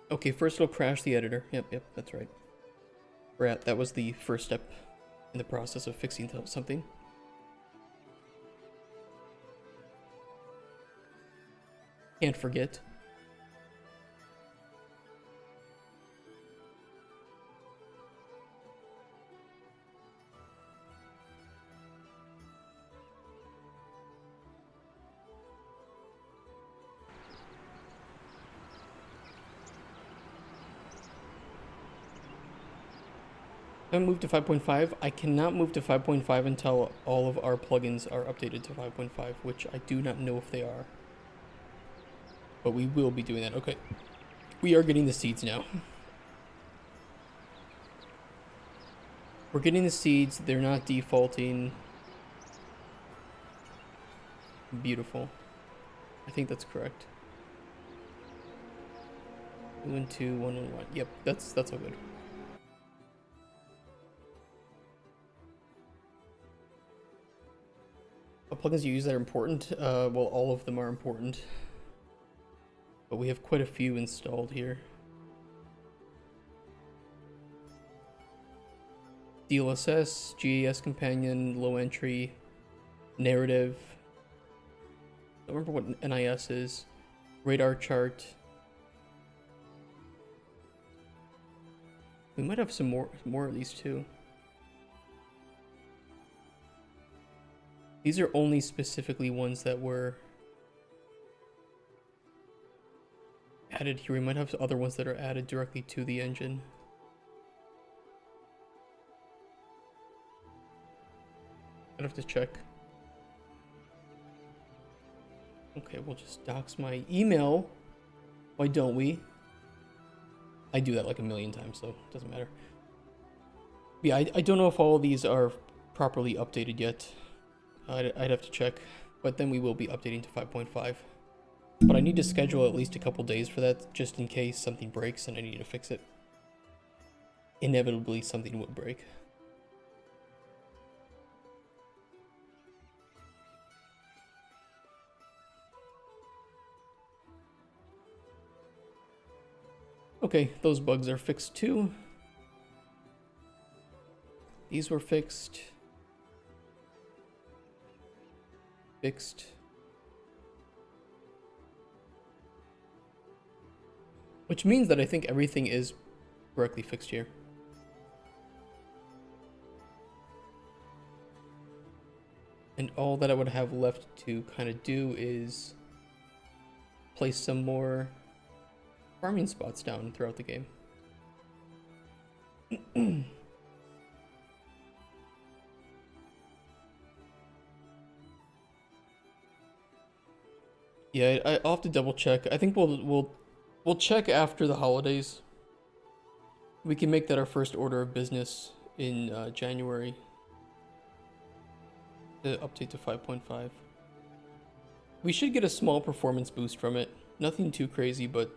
Okay, first it'll crash the editor. Yep, that's right. That was the first step in the process of fixing something. Can't forget. I moved to 5.5. I cannot move to 5.5 until all of our plugins are updated to 5.5, which I do not know if they are. But we will be doing that. Okay. We are getting the seeds now. We're getting the seeds. They're not defaulting. Beautiful. I think that's correct. 2 and 2, 1 and 1. Yep, that's all good. What plugins you use that are important? Well, all of them are important. But we have quite a few installed here. DLSS, GAS Companion, Low Entry, Narrative. I don't remember what NIS is. Radar Chart. We might have some more of these too. These are only specifically ones that were added here. We might have other ones that are added directly to the engine. I'd have to check. Okay, we'll just dox my email. Why don't we? I do that like a million times, so it doesn't matter. Yeah, I don't know if all of these are properly updated yet. I'd have to check, but then we will be updating to 5.5. But I need to schedule at least a couple days for that, just in case something breaks and I need to fix it. Inevitably, something will break. Okay, those bugs are fixed too. These were fixed. Fixed. Which means that I think everything is correctly fixed here. And all that I would have left to kind of do is place some more farming spots down throughout the game. Yeah, I'll have to double check. I think we'll check after the holidays. We can make that our first order of business in January. The update to 5.5. We should get a small performance boost from it. Nothing too crazy, but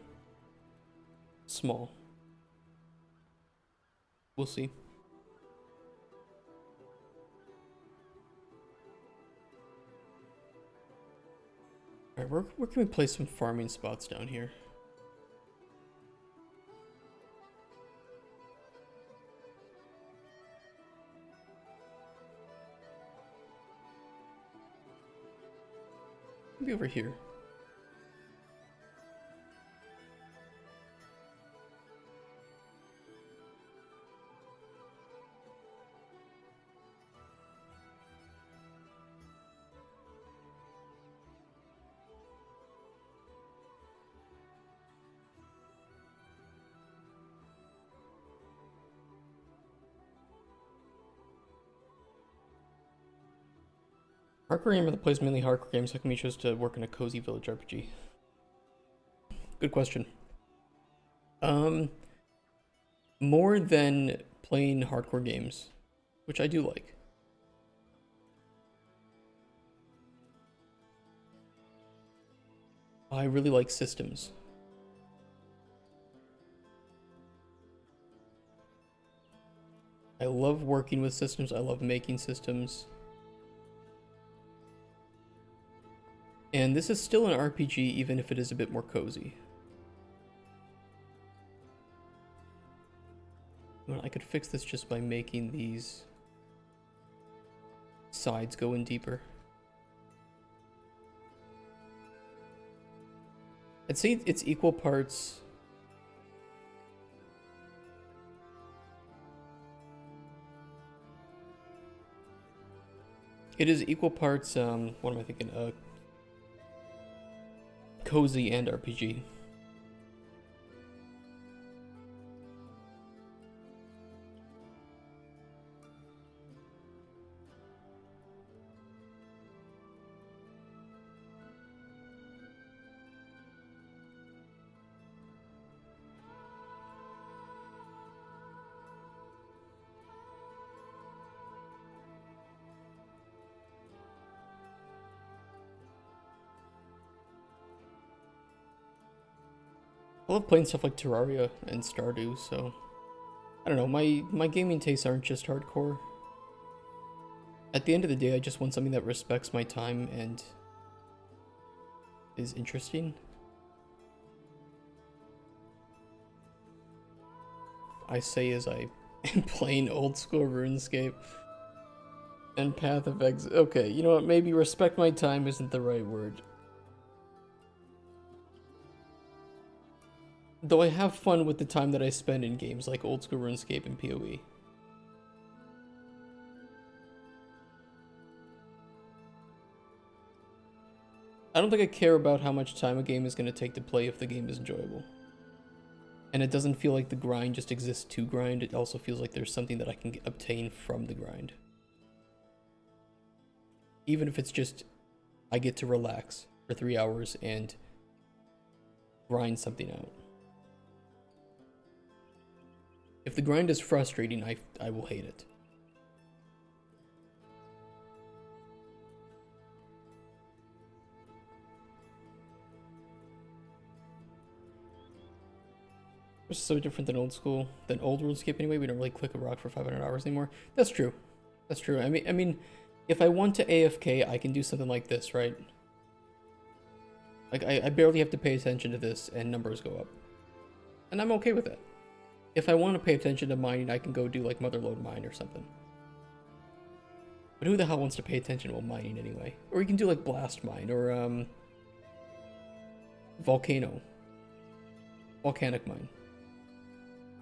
small. We'll see. Alright, where can we place some farming spots down here? Maybe over here. Hardcore gamer that plays mainly hardcore games, how come you chose to work in a cozy village RPG? Good question. More than playing hardcore games, which I do like. I really like systems. I love working with systems. I love making systems. And this is still an RPG, even if it is a bit more cozy. Well, I could fix this just by making these sides go in deeper. I'd say it's equal parts. It is equal parts, what am I thinking? Cozy and RPG. I love playing stuff like Terraria and Stardew, so I don't know, my gaming tastes aren't just hardcore. At the end of the day, I just want something that respects my time and is interesting. I say as I am playing old school RuneScape and Path of Exile. Okay, you know what, maybe respect my time isn't the right word. Though I have fun with the time that I spend in games like old school RuneScape and PoE. I don't think I care about how much time a game is going to take to play if the game is enjoyable. And it doesn't feel like the grind just exists to grind, it also feels like there's something that I can obtain from the grind. Even if it's just, I get to relax for 3 hours and grind something out. If the grind is frustrating, I will hate it. It's so different than old school, than old RuneScape anyway. We don't really click a rock for 500 hours anymore. That's true. That's true. I mean, if I want to AFK, I can do something like this, right? Like, I barely have to pay attention to this, and numbers go up. And I'm okay with that. If I want to pay attention to mining, I can go do, like, Motherlode Mine or something. But who the hell wants to pay attention while mining anyway? Or you can do, like, Blast Mine, or, Volcanic Mine.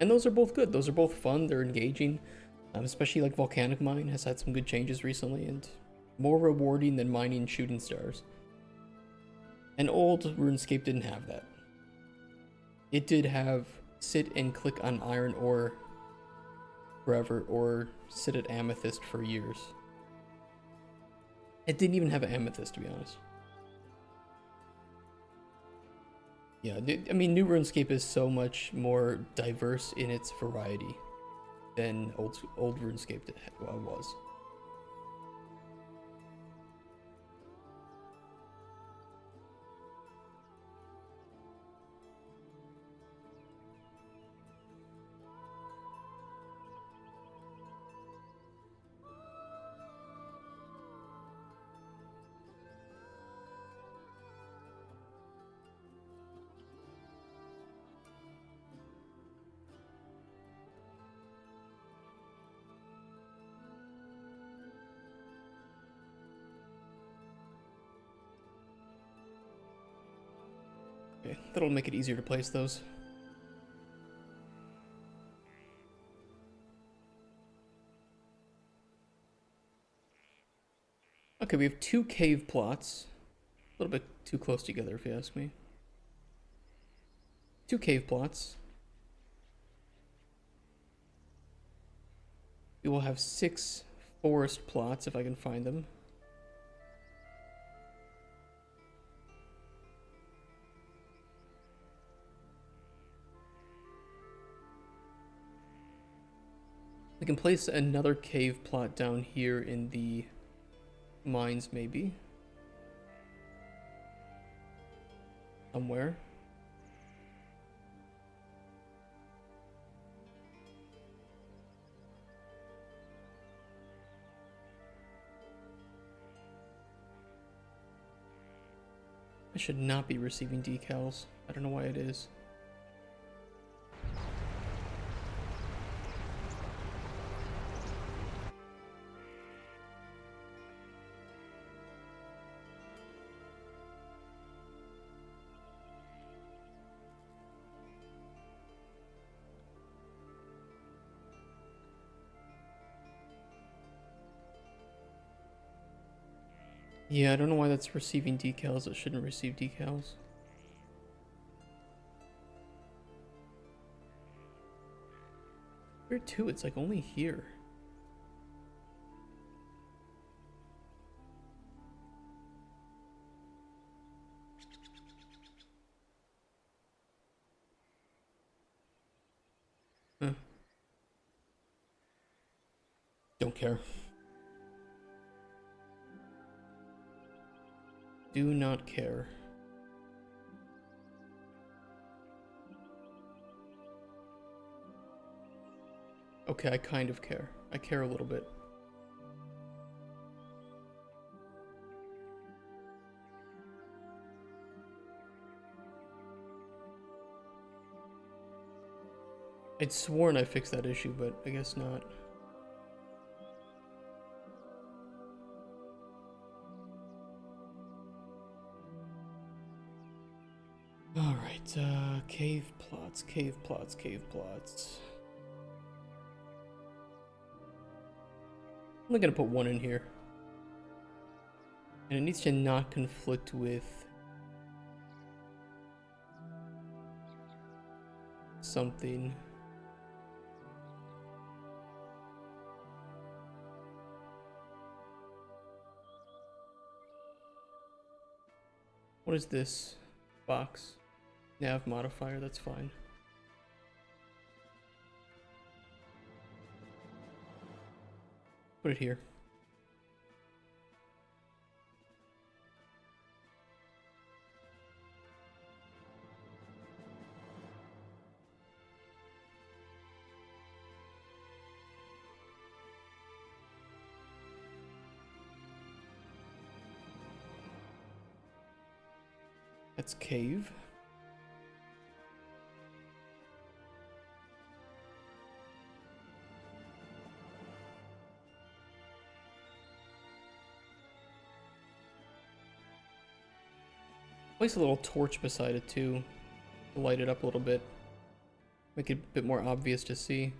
And those are both good. Those are both fun. They're engaging. Especially like Volcanic Mine has had some good changes recently and more rewarding than mining shooting stars. And old RuneScape didn't have that. It did have sit and click on iron ore forever or sit at amethyst for years. It didn't even have an amethyst, to be honest. Yeah, I mean, new RuneScape is so much more diverse in its variety than old RuneScape was. Okay, that'll make it easier to place those. Okay, we have 2 cave plots. A little bit too close together, if you ask me. 2 cave plots. We will have 6 forest plots, if I can find them. We can place another cave plot down here in the mines, maybe. Somewhere. I should not be receiving decals. I don't know why it is. Yeah, I don't know why that's receiving decals. It shouldn't receive decals. Where to? It's like only here. Huh. Don't care. Do not care. Okay, I kind of care. I care a little bit. I'd sworn I fixed that issue, but I guess not. Alright, cave plots, cave plots, cave plots. I'm only gonna put 1 in here. And it needs to not conflict with something. What is this box? Nav modifier, that's fine. Put it here. Runthroughts cave. Place a little torch beside it too, to light it up a little bit. Make it a bit more obvious to see.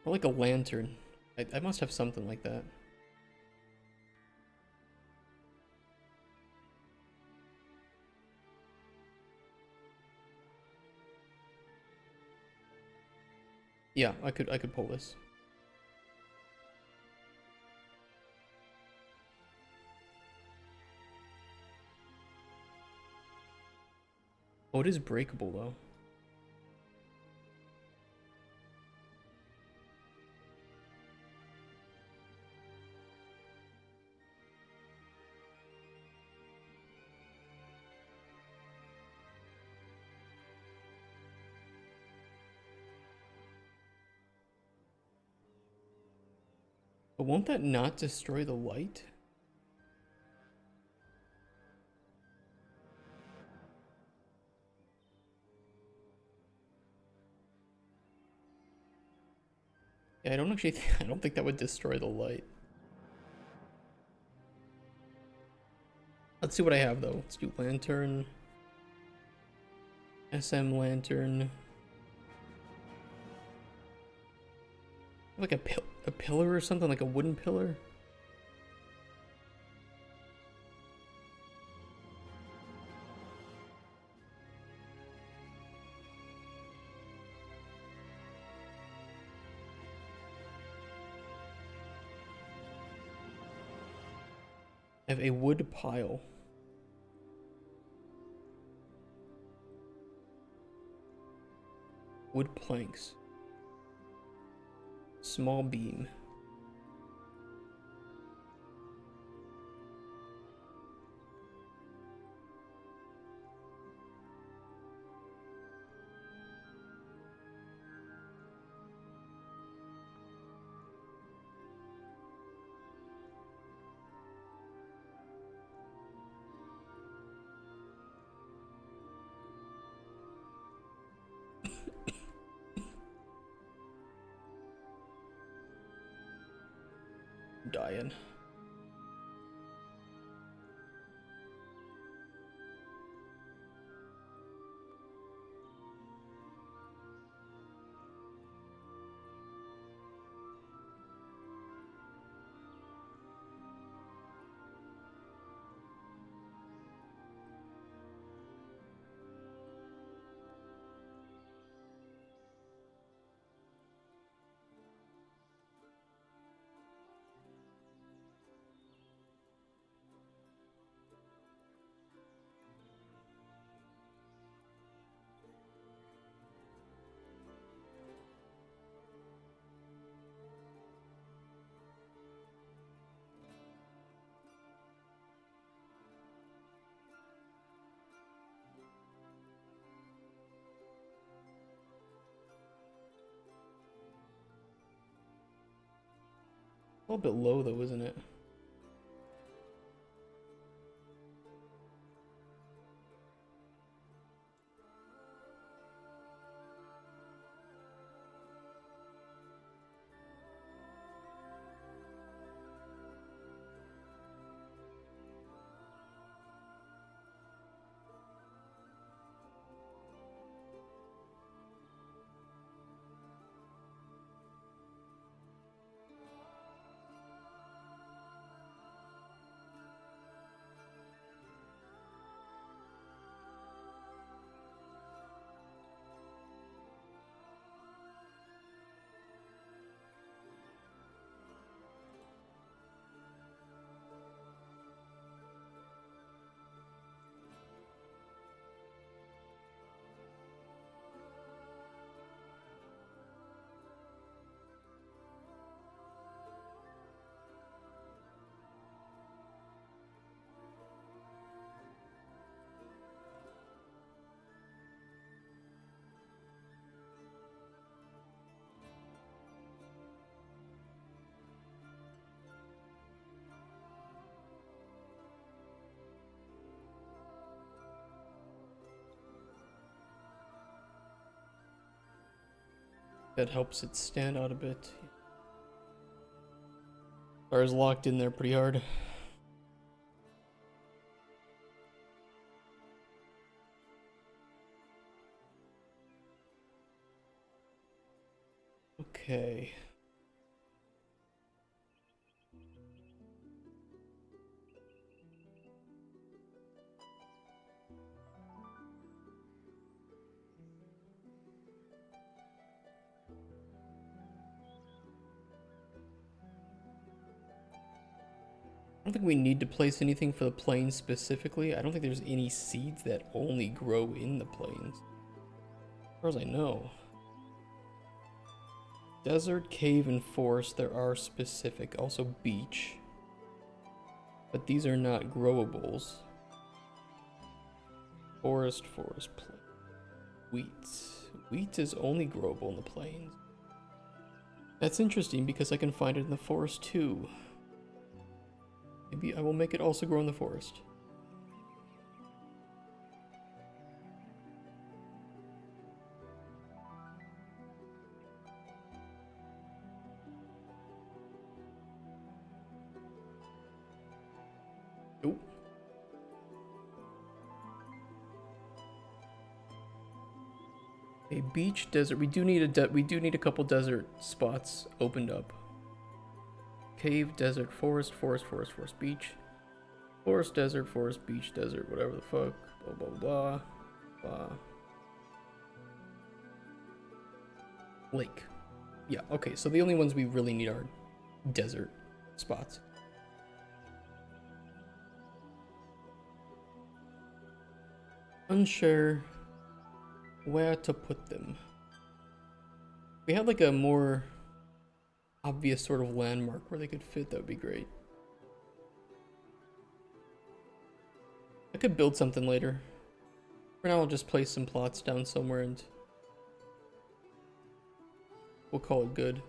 Or like a lantern. I must have something like that. Yeah, I could pull this. Oh, it is breakable though. But won't that not destroy the light? Yeah, I don't actually I don't think that would destroy the light. Let's see what I have though. Let's do lantern. SM lantern. Like a pillar or something, like a wooden pillar. I have a wood pile. Wood planks. Small beam. Dying. A little bit low though, isn't it? That helps it stand out a bit. Car's locked in there pretty hard. Okay. I don't think we need to place anything for the plains specifically. I don't think there's any seeds that only grow in the plains, as far as I know. Desert, cave, and forest, there are specific. Also beach. But these are not growables. Forest, plain. Wheat. Wheat is only growable in the plains. That's interesting because I can find it in the forest too. Maybe I will make it also grow in the forest. Nope. A beach, desert. We do need a couple desert spots opened up. Cave, desert, forest, beach. Forest, desert, beach, desert, whatever the fuck. Blah, blah, blah. Blah. Lake. Yeah, okay, so the only ones we really need are desert spots. Unsure where to put them. We had like a more obvious sort of landmark where they could fit, that would be great. I could build something later. For now, I'll just place some plots down somewhere and we'll call it good.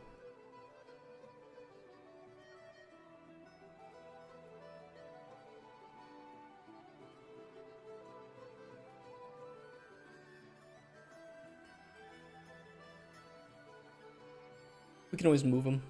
We can always move them.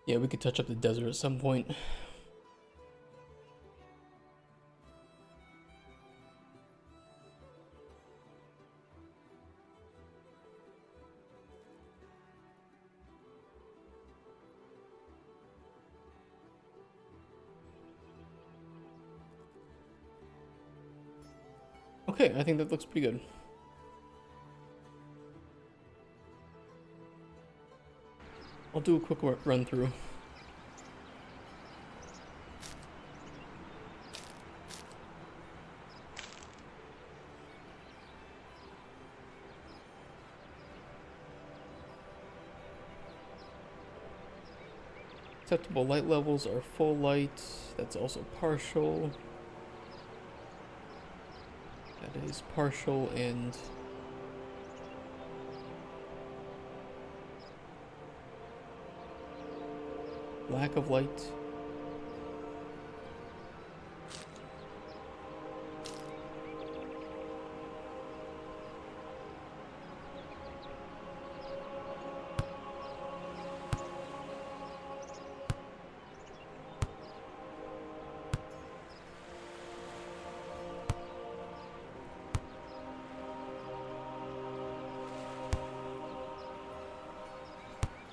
Yeah, we could touch up the desert at some point. Okay, I think that looks pretty good. I'll do a quick run through. Acceptable light levels are full light. That's also partial. That is partial and lack of light.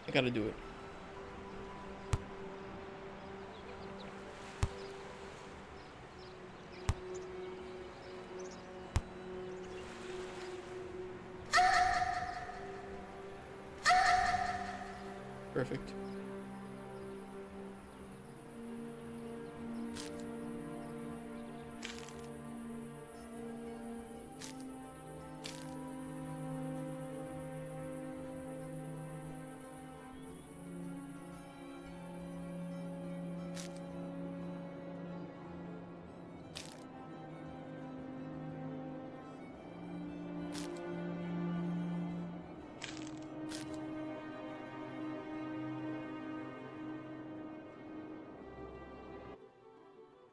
I gotta do it. Perfect.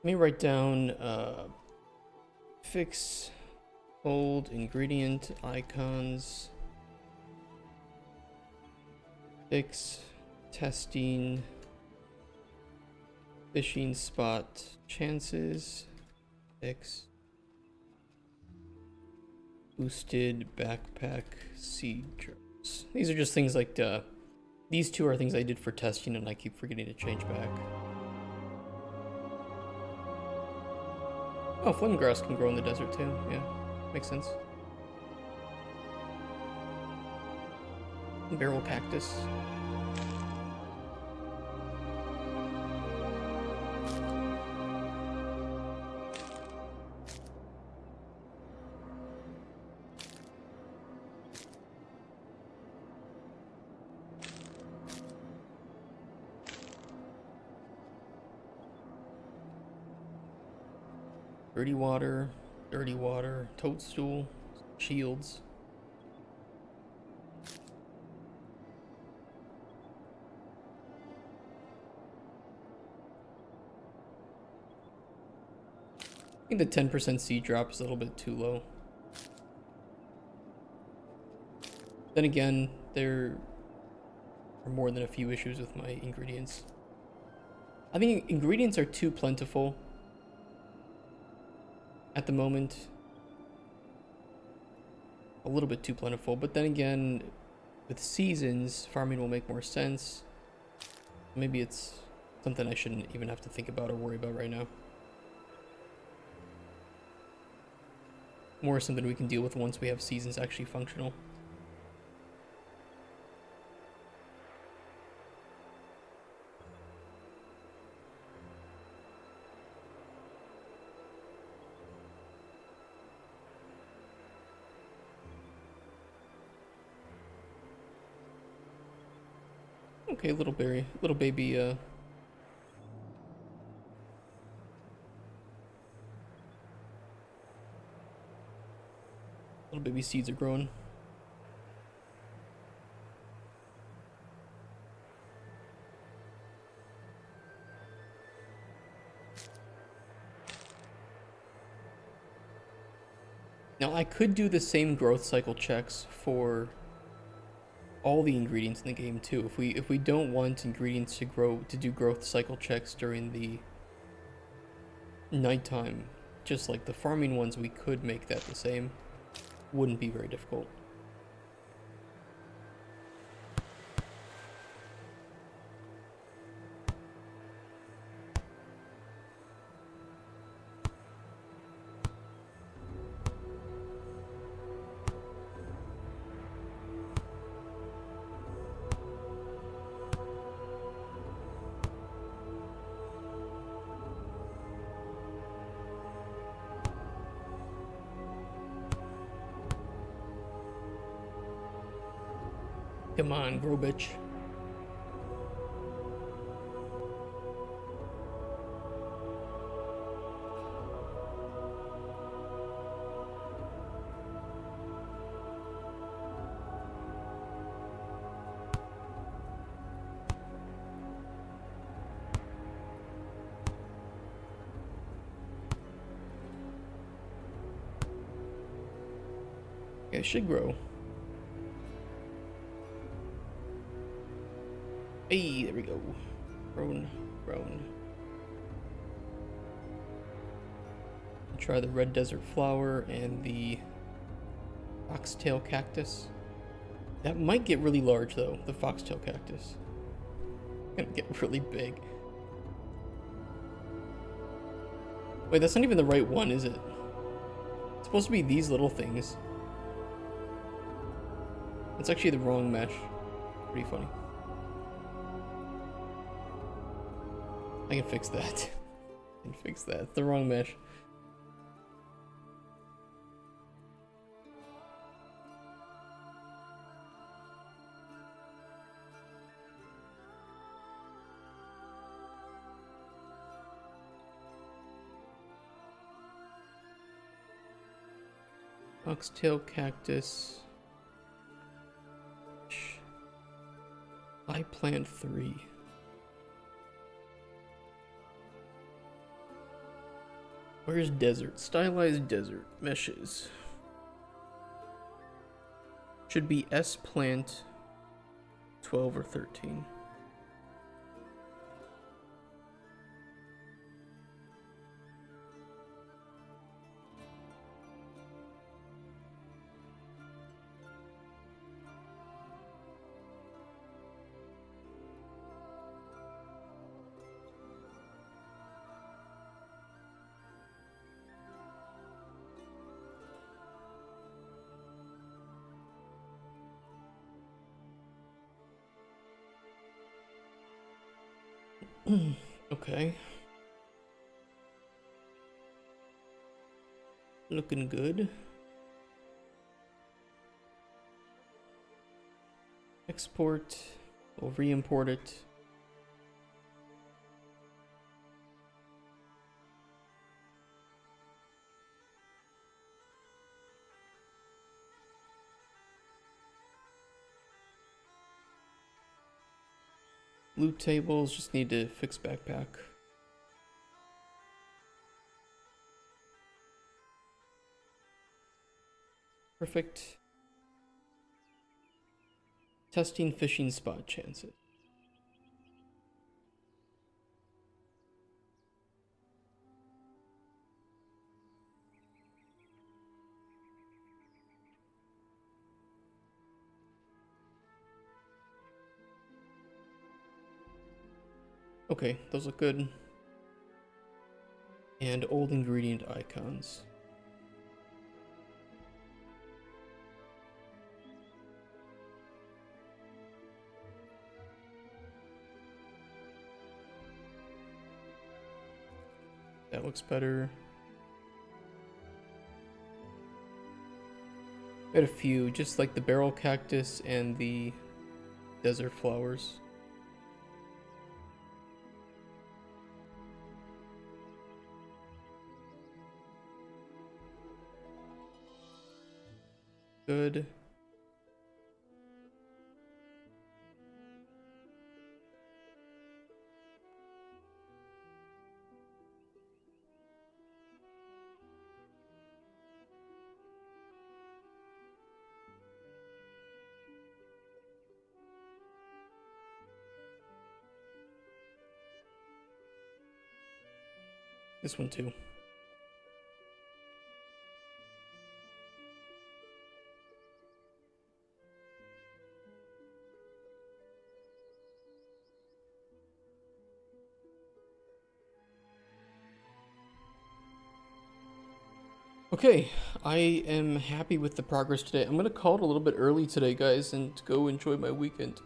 Let me write down fix old ingredient icons, fix testing fishing spot chances, fix boosted backpack seed drops. These are just things like these two are things I did for testing and I keep forgetting to change back. Oh, flame grass can grow in the desert too. Yeah, makes sense. Barrel cactus. Dirty water, toadstool, shields. I think the 10% seed drop is a little bit too low. Then again, there are more than a few issues with my ingredients. I think ingredients are too plentiful at the moment. A little bit too plentiful, but then again, with seasons, farming will make more sense. Maybe it's something I shouldn't even have to think about or worry about right now. More something we can deal with once we have seasons actually functional. Okay, little baby, little baby seeds are growing. Now I could do the same growth cycle checks for all the ingredients in the game too. If we don't want ingredients to do growth cycle checks during the nighttime, just like the farming ones, we could make that the same. Wouldn't be very difficult. Come on, grow bitch. Yeah, it should grow. Hey, there we go. Grown. Try the red desert flower and the foxtail cactus. That might get really large though, the foxtail cactus. Gonna get really big. Wait, that's not even the right one, is it? It's supposed to be these little things. It's actually the wrong mesh. Pretty funny. I can fix that. I can fix that. It's the wrong mesh. Foxtail cactus. I plant 3. Where's desert? Stylized desert. Meshes. Should be S plant 12 or 13. Okay. Looking good. Export. We'll re-import it. Loot tables, just need to fix backpack. Perfect. Testing fishing spot chances. Okay, those look good. And old ingredient icons. That looks better. I had a few, just like the barrel cactus and the desert flowers. Good. This one too. Okay, I am happy with the progress today. I'm gonna call it a little bit early today, guys, and go enjoy my weekend.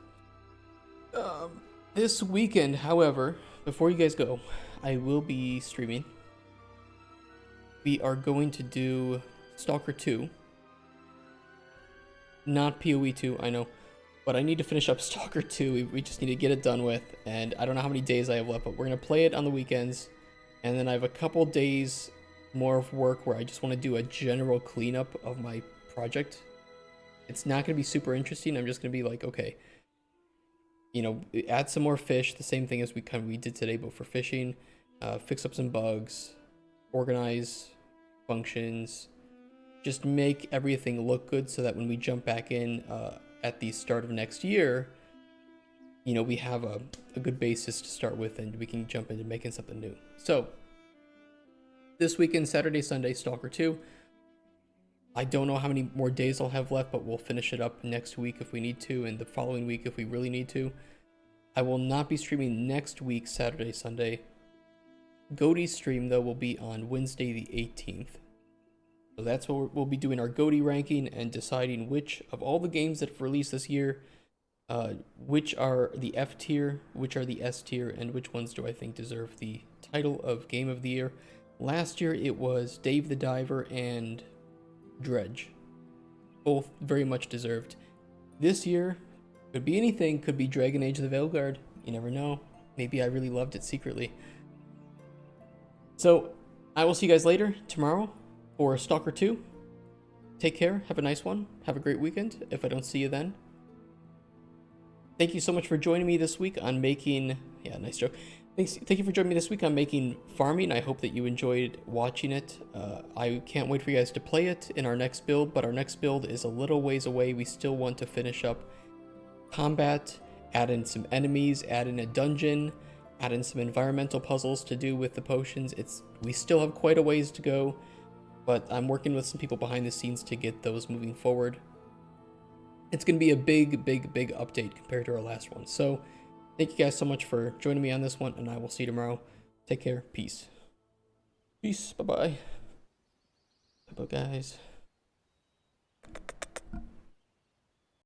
This weekend, however, before you guys go, I will be streaming. We are going to do Stalker 2. Not PoE 2, I know. But I need to finish up Stalker 2. We just need to get it done with. And I don't know how many days I have left, but we're going to play it on the weekends. And then I have a couple days more of work where I just want to do a general cleanup of my project. It's not going to be super interesting. I'm just going to be like, okay, you know, add some more fish, the same thing as we did today, but for fishing. Fix up some bugs, organize functions, just make everything look good so that when we jump back in at the start of next year, you know, we have a good basis to start with and we can jump into making something new. So this weekend, Saturday, Sunday, Stalker 2. I don't know how many more days I'll have left, but we'll finish it up next week if we need to, and the following week if we really need to. I will not be streaming next week, Saturday, Sunday. Goaty's stream, though, will be on Wednesday the 18th. So that's what we'll be doing our Goaty ranking and deciding which of all the games that have released this year, which are the F tier, which are the S tier, and which ones do I think deserve the title of Game of the Year. Last year it was Dave the Diver and Dredge. Both very much deserved. This year, could be anything, could be Dragon Age of the Veilguard. You never know. Maybe I really loved it secretly. So, I will see you guys later, tomorrow, for Stalker 2. Take care, have a nice one, have a great weekend, if I don't see you then. Thank you so much for joining me this week on making... Yeah, nice joke. Thank you for joining me this week on Making Farming. I hope that you enjoyed watching it. I can't wait for you guys to play it in our next build, but our next build is a little ways away. We still want to finish up combat, add in some enemies, add in a dungeon, add in some environmental puzzles to do with the potions. We still have quite a ways to go, but I'm working with some people behind the scenes to get those moving forward. It's going to be a big update compared to our last one. So thank you guys so much for joining me on this one, and I will see you tomorrow. Take care. Peace. Peace. Bye-bye. Bye-bye, guys.